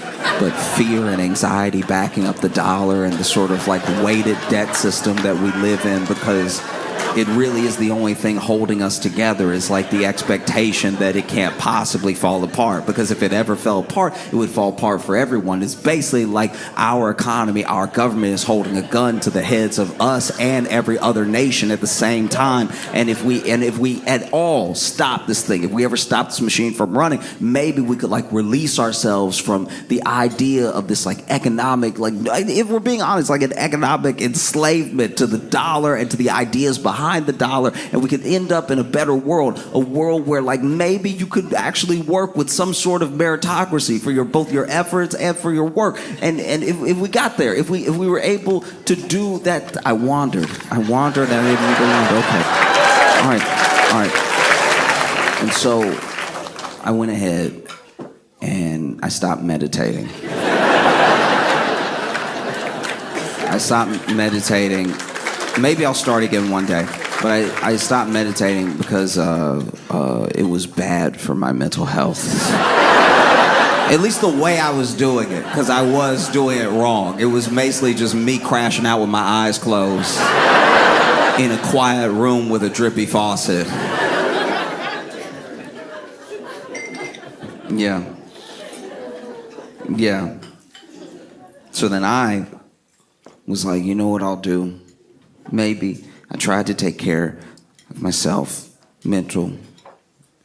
fear and anxiety backing up the dollar and the sort of like weighted debt system that we live in, because it really is the only thing holding us together, is like the expectation that it can't possibly fall apart. Because if it ever fell apart, it would fall apart for everyone. It's basically like our economy, our government is holding a gun to the heads of us and every other nation at the same time. And if we at all stop this thing, if we ever stop this machine from running, maybe we could like release ourselves from the idea of this like economic, like if we're being honest, like an economic enslavement to the dollar and to the ideas behind the dollar, and we could end up in a better world, a world where like maybe you could actually work with some sort of meritocracy for both your efforts and for your work. And if we got there, if we were able to do that. I wandered and I didn't even wander. Okay, all right. And so I went ahead and I stopped meditating. I stopped meditating. Maybe I'll start again one day. But I stopped meditating because it was bad for my mental health. At least the way I was doing it, because I was doing it wrong. It was basically just me crashing out with my eyes closed in a quiet room with a drippy faucet. Yeah. So then I was like, you know what I'll do? Maybe. I tried to take care of myself mental,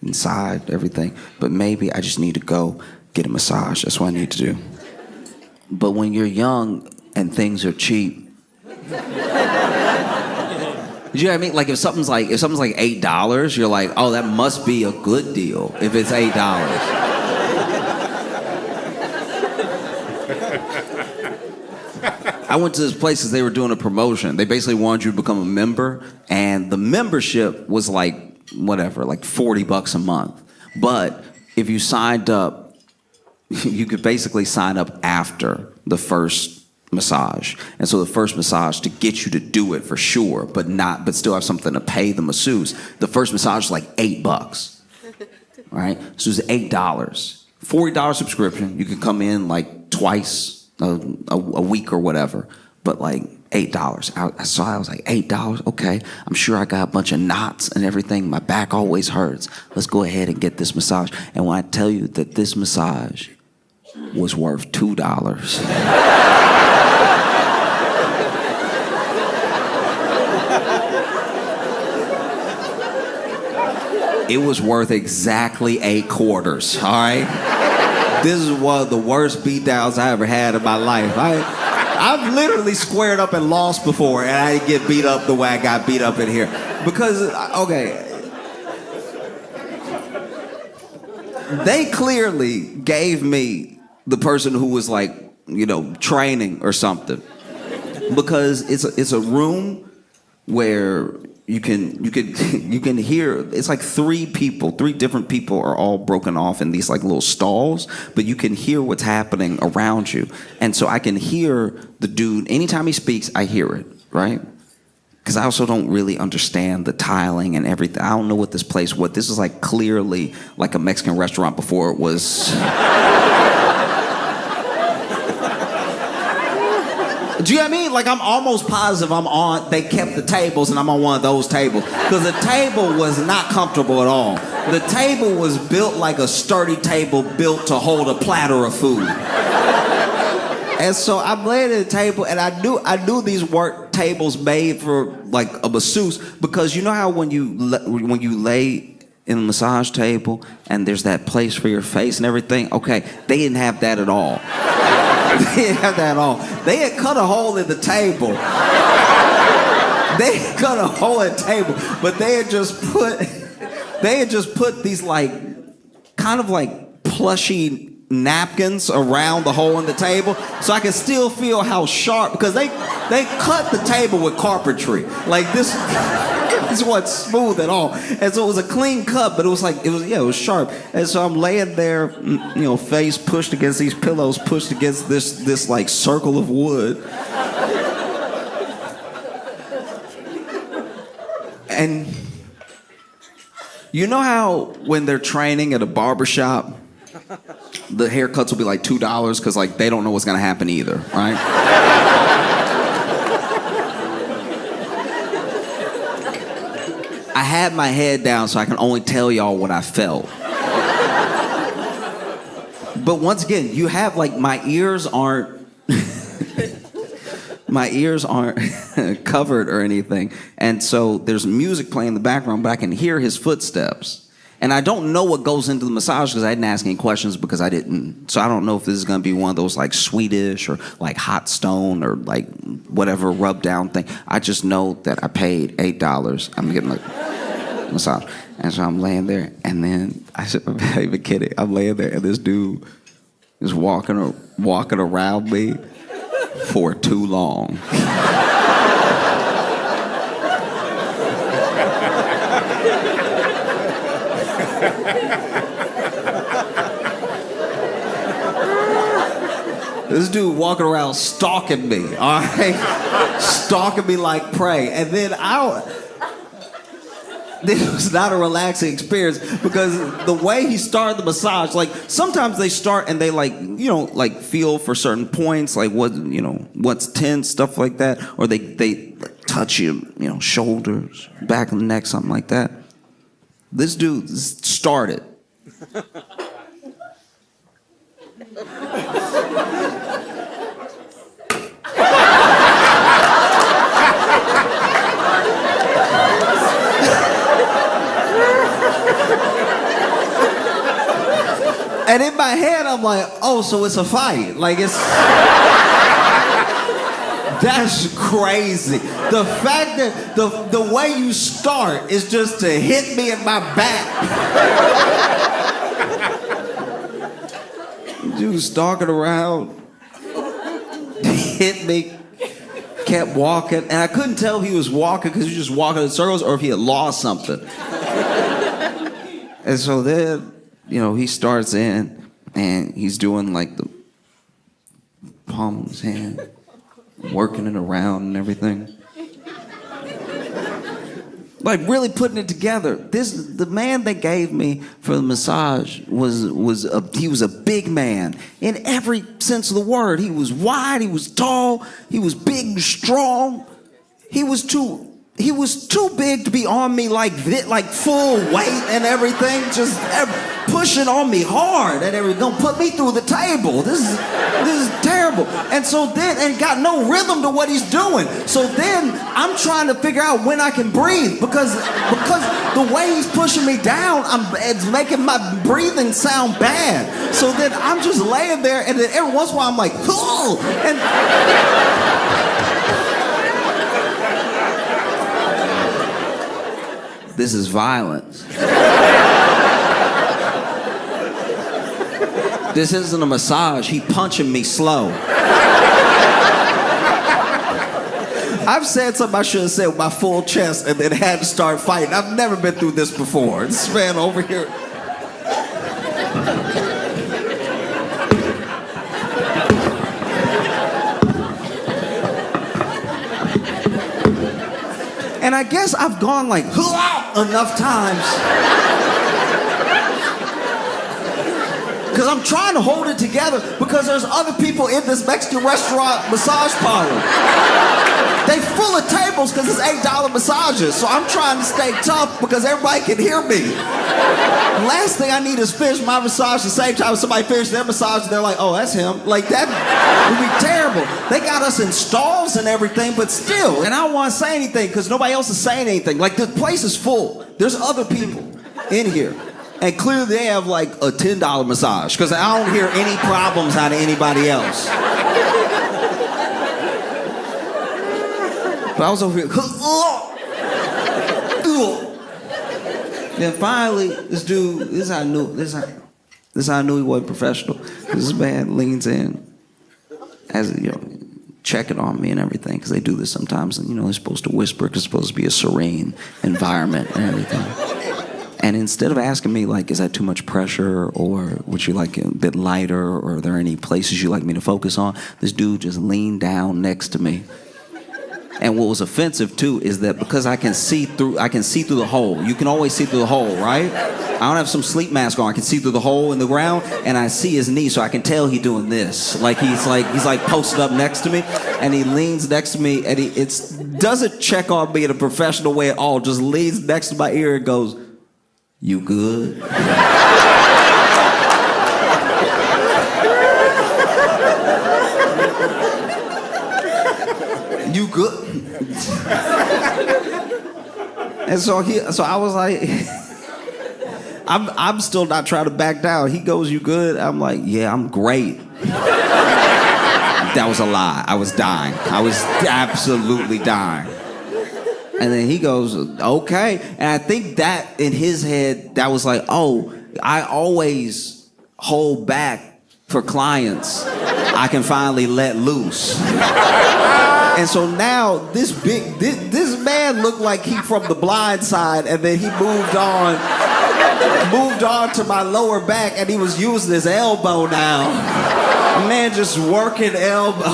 inside, everything. But maybe I just need to go get a massage. That's what I need to do. But when you're young and things are cheap, you know what I mean? Like if something's like $8, you're like, oh, that must be a good deal if it's $8. I went to this place because they were doing a promotion. They basically wanted you to become a member, and the membership was like whatever, like $40 a month. But if you signed up, you could basically sign up after the first massage. And so the first massage, to get you to do it for sure, but still have something to pay the masseuse, the first massage is like $8. Right? So it's $8. $40 subscription. You can come in like twice a week or whatever, but like $8. I was like, $8? Okay. I'm sure I got a bunch of knots and everything. My back always hurts. Let's go ahead and get this massage. And when I tell you that this massage was worth $2. It was worth exactly 8 quarters, all right? This is one of the worst beatdowns I ever had in my life. I've literally squared up and lost before, and I didn't get beat up the way I got beat up in here. Because, okay, they clearly gave me the person who was like, you know, training or something. Because it's a room where you can hear, it's like 3 different people are all broken off in these like little stalls, but you can hear what's happening around you. And so I can hear the dude, anytime he speaks, I hear it, right? Because I also don't really understand the tiling and everything. I don't know what this place was. This is like clearly like a Mexican restaurant before it was. Do you know what I mean? Like I'm almost positive they kept the tables and I'm on one of those tables. Because the table was not comfortable at all. The table was built like a sturdy table built to hold a platter of food. And so I'm laying at the table and I knew these weren't tables made for like a masseuse, because you know how when you lay in a massage table and there's that place for your face and everything? Okay, they didn't have that at all. They didn't have that at all. They had cut a hole in the table. They had cut a hole in the table, but they had just put these like kind of like plushy napkins around the hole in the table, so I could still feel how sharp, because they cut the table with carpentry. Like this wasn't smooth at all. And so it was a clean cut, but it was sharp. And so I'm laying there, you know, face pushed against these pillows, pushed against this like circle of wood. And you know how when they're training at a barbershop, the haircuts will be like $2 because like they don't know what's gonna happen either, right? I had my head down so I can only tell y'all what I felt. But once again, you have like my ears aren't covered or anything. And so there's music playing in the background, but I can hear his footsteps. And I don't know what goes into the massage because I didn't ask any questions because I didn't. So I don't know if this is going to be one of those like Swedish or like hot stone or like whatever rub down thing. I just know that I paid $8. I'm getting a massage. And so I'm laying there, and then I'm not even kidding. I'm laying there and this dude is walking around me for too long. This dude walking around stalking me, all right? Stalking me like prey. And then this was not a relaxing experience, because the way he started the massage, like sometimes they start and they like, you know, like feel for certain points, like what, you know, what's tense, stuff like that. Or they touch you, you know, shoulders, back of the neck, something like that. This dude started. my head, I'm like, oh, so it's a fight. Like, it's... That's crazy. The fact that the way you start is just to hit me in my back. You was stalking around, hit me, kept walking, and I couldn't tell if he was walking because he was just walking in circles or if he had lost something. And so then, he starts in and he's doing like the palm of his hand, working it around and everything. Like really putting it together. The man they gave me for the massage was a big man in every sense of the word. He was wide, he was tall, he was big and strong. He was too big to be on me like this, like full weight and everything, just pushing on me hard and everything. Gonna put me through the table. This is terrible. And so then, and got no rhythm to what he's doing. So then I'm trying to figure out when I can breathe because the way he's pushing me down, it's making my breathing sound bad. So then I'm just laying there, and then every once in a while I'm like, oh, and this is violence. This isn't a massage. He punching me slow. I've said something I should have said with my full chest and then had to start fighting. I've never been through this before. This man over here. And I guess I've gone like enough times. Because I'm trying to hold it together because there's other people in this Mexican restaurant massage parlor. They full of tables because it's $8 massages. So I'm trying to stay tough because everybody can hear me. Last thing I need is finish my massage the same time somebody finishes their massage and they're like, oh, that's him. Like that would be terrible. They got us in stalls and everything, but still. And I don't want to say anything because nobody else is saying anything. Like the place is full. There's other people in here. And clearly they have like a $10 massage because I don't hear any problems out of anybody else. But I was over here. Then finally, this dude, this is how I knew he wasn't professional. This man leans in, as checking on me and everything, because they do this sometimes, and they're supposed to whisper because it's supposed to be a serene environment and everything. And instead of asking me, like, is that too much pressure, or would you like it a bit lighter, or are there any places you'd like me to focus on, this dude just leaned down next to me. And what was offensive, too, is that because I can see through the hole. You can always see through the hole, right? I don't have some sleep mask on. I can see through the hole in the ground, and I see his knee, so I can tell he's doing this. He's posted up next to me, and he leans next to me, and he doesn't check on me in a professional way at all. Just leans next to my ear and goes, "You good?" "You good?" And so I was like, I'm still not trying to back down. He goes, "You good?" I'm like, "Yeah, I'm great." That was a lie. I was dying. I was absolutely dying. And then he goes, "Okay." And I think that in his head, that was like, oh, I always hold back for clients. I can finally let loose. And so now this man looked like he from The Blind Side, and then he moved on to my lower back, and he was using his elbow now. Man, just working elbow.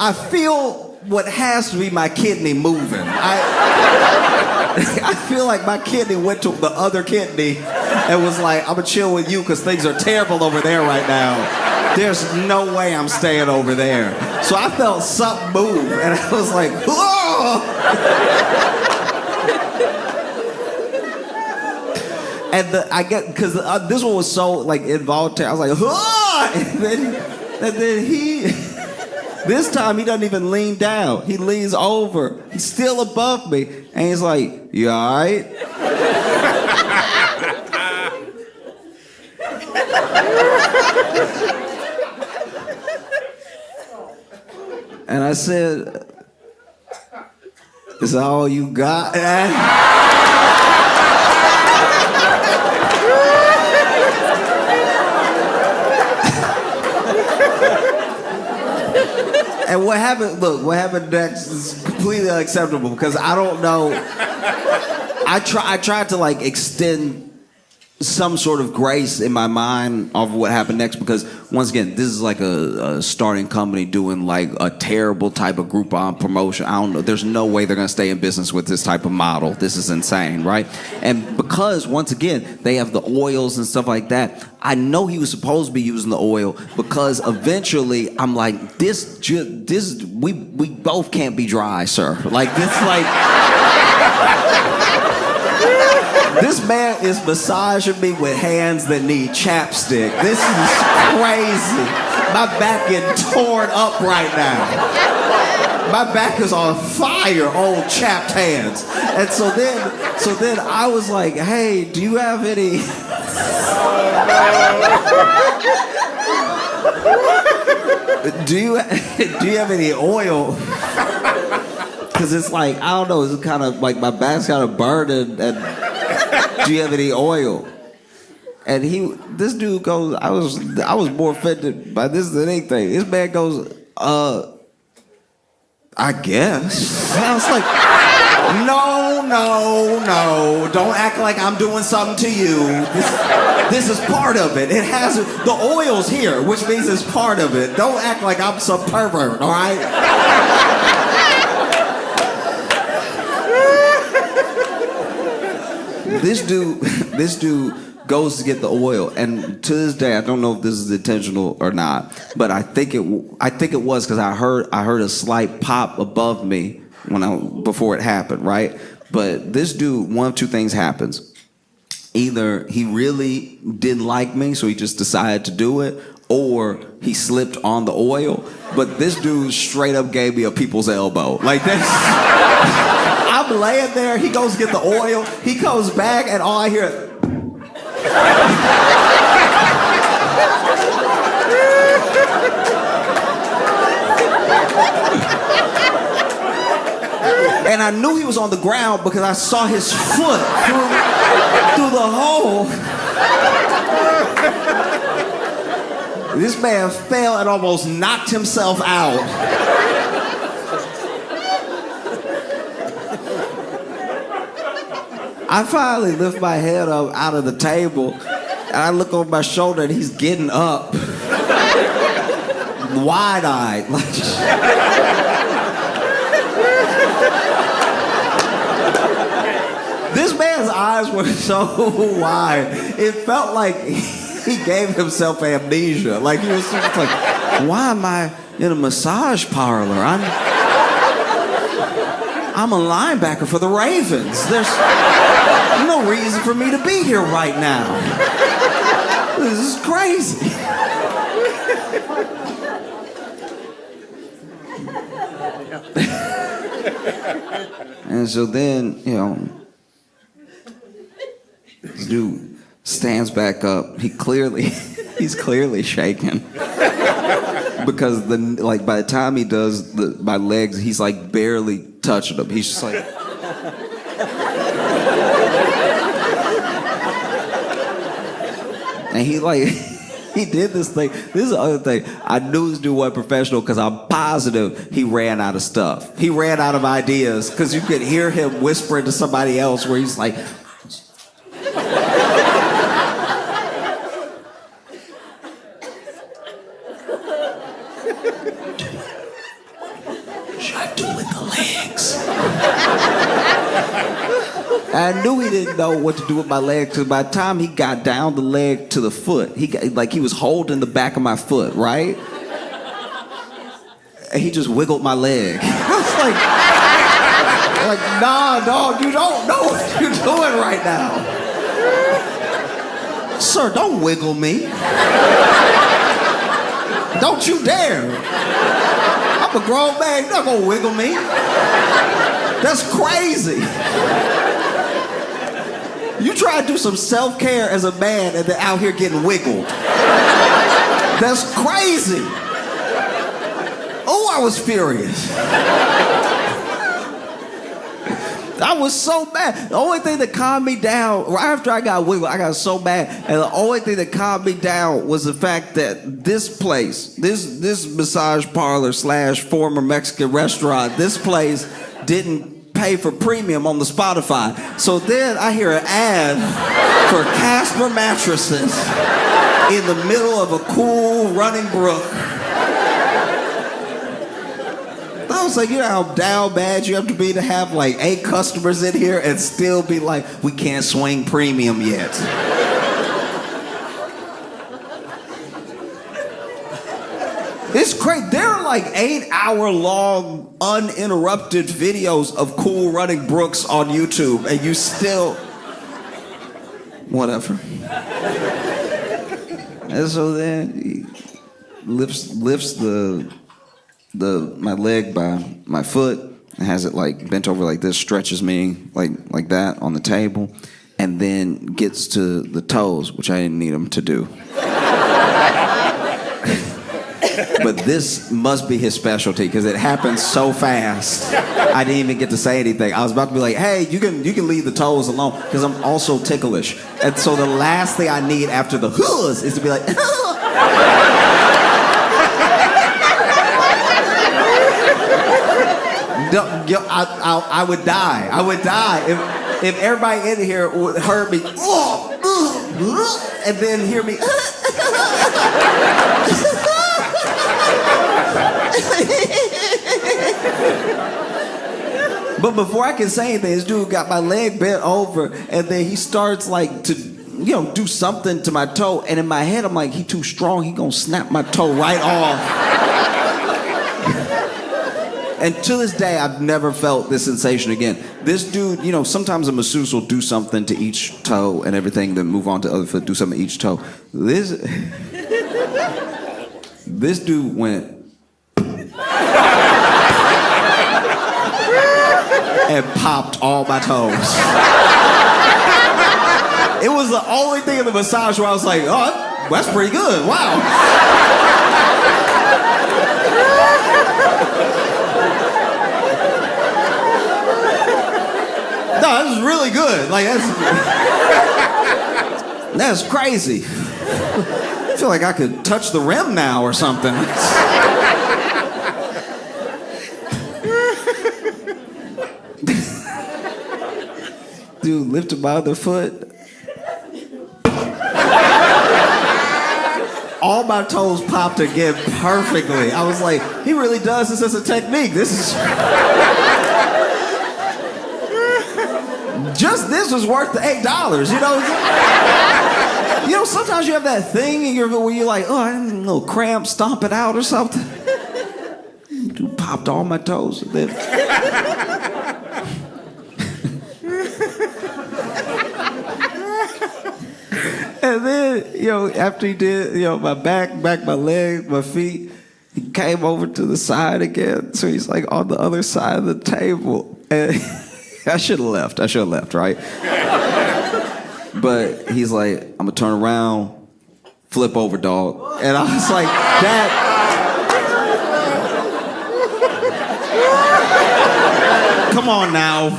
I feel what has to be my kidney moving. I feel like my kidney went to the other kidney and was like, I'm gonna chill with you because things are terrible over there right now. There's no way I'm staying over there. So I felt something move, and I was like, whoa! And because this one was so like involuntary. I was like, whoa! And then he. This time he doesn't even lean down. He leans over. He's still above me. And he's like, "You all right?" And I said, "Is that all you got?" And what happened, look, what happened next is completely unacceptable because I don't know. I tried to like extend some sort of grace in my mind of what happened next because once again, this is like a starting company doing like a terrible type of Groupon promotion. I don't know. There's no way they're gonna stay in business with this type of model. This is insane, right? And because once again, they have the oils and stuff like that. I know he was supposed to be using the oil because eventually I'm like, we both can't be dry, sir. Like this, like. This man is massaging me with hands that need chapstick. This is crazy. My back getting torn up right now. My back is on fire, old chapped hands. And so then I was like, "Hey, do you have any?" Do you have any oil? Because it's like, I don't know, it's kind of like my back's kind of burning and do you have any oil? And this dude goes, I was more offended by this than anything. This man goes, I guess. And I was like, no, don't act like I'm doing something to you. This is part of it. It has, the oil's here, which means it's part of it. Don't act like I'm some pervert, all right? This dude goes to get the oil, and to this day, I don't know if this is intentional or not, but I think it was because I heard a slight pop above me before it happened, right? But this dude, one of two things happens: either he really didn't like me, so he just decided to do it, or he slipped on the oil. But this dude straight up gave me a people's elbow, like this. I'm laying there, he goes to get the oil, he comes back, and all I hear is... And I knew he was on the ground because I saw his foot through the hole. This man fell and almost knocked himself out. I finally lift my head up out of the table, and I look over my shoulder, and he's getting up, wide-eyed. This man's eyes were so wide, it felt like he gave himself amnesia. Like he was just like, "Why am I in a massage parlor? I'm a linebacker for the Ravens. There's no reason for me to be here right now. This is crazy." And so then, this dude stands back up. He's clearly shaking. Because by the time he does my legs, he's like barely touching them. He's just like. And he did this thing. This is the other thing. I knew this dude wasn't professional because I'm positive he ran out of stuff. He ran out of ideas because you could hear him whispering to somebody else where he's like. I knew he didn't know what to do with my leg because by the time he got down the leg to the foot, he was holding the back of my foot, right? And he just wiggled my leg. I was like, nah, dog, you don't know what you're doing right now. Sir, don't wiggle me. Don't you dare. I'm a grown man, you're not gonna wiggle me. That's crazy. You try to do some self-care as a man and then out here getting wiggled. That's crazy. Oh, I was furious. I was so mad. The only thing that calmed me down, right after I got wiggled, I got so mad. And the only thing that calmed me down was the fact that this place, this massage parlor / former Mexican restaurant, this place didn't pay for premium on the Spotify. So then I hear an ad for Casper mattresses in the middle of a cool running brook. I was like, you know how down bad you have to be to have like 8 customers in here and still be like, we can't swing premium yet. It's crazy. There are like 8-hour-long uninterrupted videos of cool running brooks on YouTube, and you still, whatever. And so then he lifts my leg by my foot, and has it like bent over like this, stretches me like that on the table, and then gets to the toes, which I didn't need him to do. But this must be his specialty because it happened so fast. I didn't even get to say anything. I was about to be like, hey, you can leave the toes alone because I'm also ticklish. And so the last thing I need after the hooves is to be like, I would die. I would die if everybody in here heard me and then hear me. But before I can say anything, this dude got my leg bent over, and then he starts like to, do something to my toe. And in my head, I'm like, he too strong. He gonna snap my toe right off. And to this day, I've never felt this sensation again. This dude, sometimes a masseuse will do something to each toe and everything, then move on to the other foot, do something to each toe. This dude went and popped all my toes. It was the only thing in the massage where I was like, oh, that's pretty good, wow. No, this is really good. Like, that's crazy. I feel like I could touch the rim now or something. Dude lifted my other foot. All my toes popped again perfectly. I was like, he really does this as a technique. This is... Just this was worth the $8, sometimes you have that thing where you're like, oh, I had a little cramp, stomp it out or something. Dude popped all my toes. And then... And then, after he did, my back, my legs, my feet, he came over to the side again. So he's like on the other side of the table. And I should have left, right? But he's like, I'm gonna turn around, flip over, dog. And I was like, Dad. Come on now.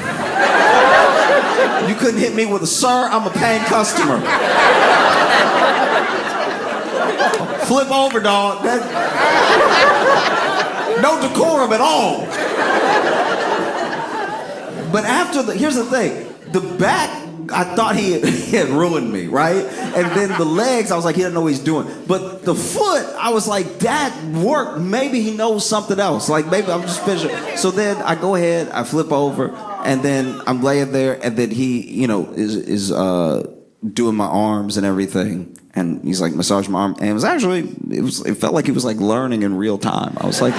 You couldn't hit me with a sir, I'm a paying customer. Flip over, dog. No decorum at all. But here's the thing. The back, I thought he had ruined me, right? And then the legs, I was like, he doesn't know what he's doing. But the foot, I was like, that worked. Maybe he knows something else. Like, maybe I'm just picturing. So then I go ahead, I flip over, and then I'm laying there, and then he, is doing my arms and everything. And he's like, massage my arm. And it felt like he was like learning in real time. I was like,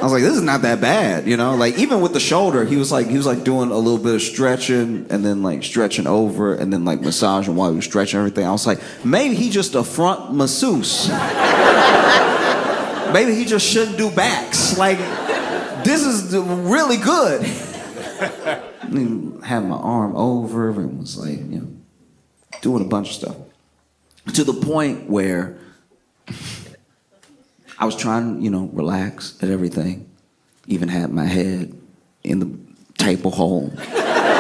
this is not that bad, Like even with the shoulder, he was like doing a little bit of stretching and then like stretching over and then like massaging while he was stretching everything. I was like, maybe he just a front masseuse. Maybe he just shouldn't do backs. Like, this is really good. Had my arm over and was like, doing a bunch of stuff. To the point where I was trying, relax at everything. Even had my head in the table hole. I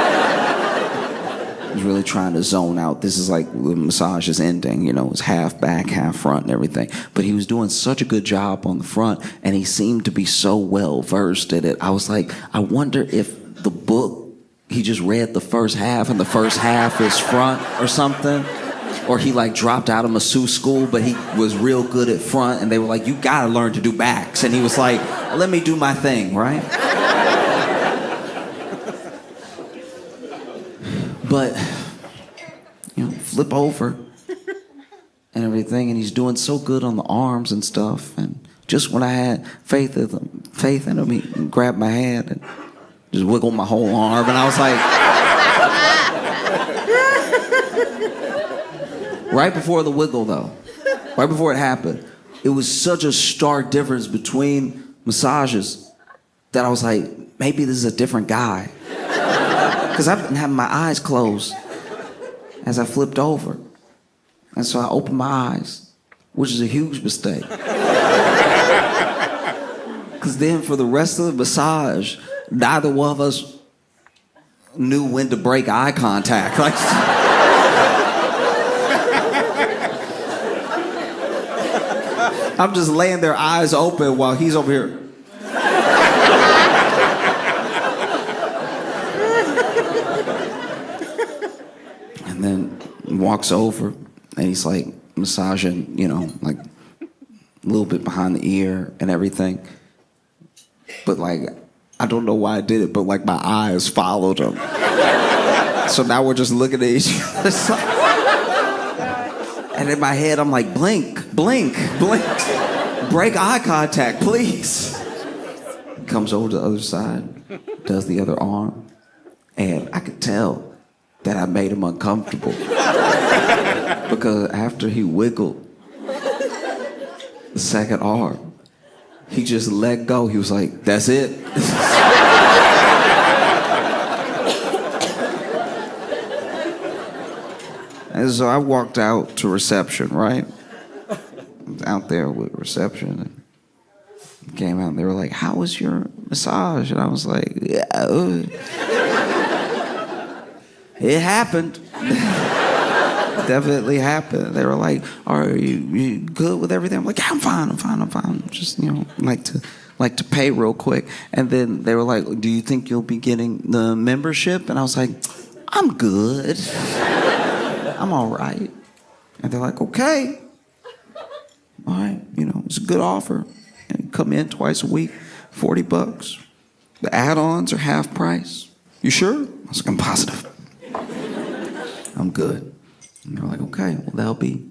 was really trying to zone out. This is like the massage is ending, it's half back, half front and everything. But he was doing such a good job on the front, and he seemed to be so well versed at it. I was like, I wonder if the book, he just read the first half and the first half is front or something. Or he like dropped out of masseuse school, but he was real good at front, and they were like, you gotta learn to do backs. And he was like, let me do my thing, right? But, flip over and everything, and he's doing so good on the arms and stuff. And just when I had faith in him, he grabbed my hand and just wiggled my whole arm, and I was like, right before the wiggle, though, right before it happened, it was such a stark difference between massages that I was like, maybe this is a different guy. Because I've been having my eyes closed as I flipped over. And so I opened my eyes, which is a huge mistake. Because then for the rest of the massage, neither one of us knew when to break eye contact. Like, I'm just laying there, eyes open, while he's over here. And then walks over, and he's like massaging, like a little bit behind the ear and everything. But like, I don't know why I did it, but like my eyes followed him. So now we're just looking at each other. And in my head, I'm like, blink, blink, blink. Break eye contact, please. He comes over to the other side, does the other arm, and I could tell that I made him uncomfortable. Because after he wiggled the second arm, he just let go. He was like, that's it. And so I walked out to reception, right? I was out there with reception, and came out and they were like, how was your massage? And I was like, yeah, it happened. Definitely happened. They were like, are you good with everything? I'm like, yeah, I'm fine. Just, like to pay real quick. And then they were like, do you think you'll be getting the membership? And I was like, I'm good. I'm all right. And they're like, okay. All right, it's a good offer. And you come in twice a week, $40. The add-ons are half price. You sure? I was like, I'm positive. I'm good. And they're like, okay, well, that'll be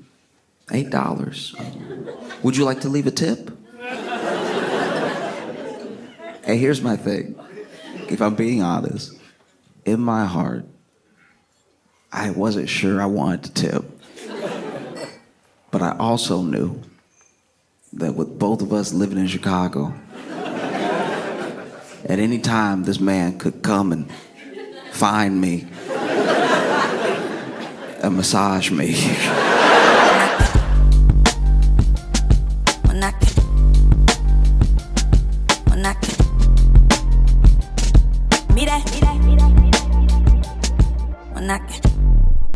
$8. Would you like to leave a tip? Hey, here's my thing. If I'm being honest, in my heart, I wasn't sure I wanted to tip. But I also knew that with both of us living in Chicago, at any time this man could come and find me and massage me. Mira.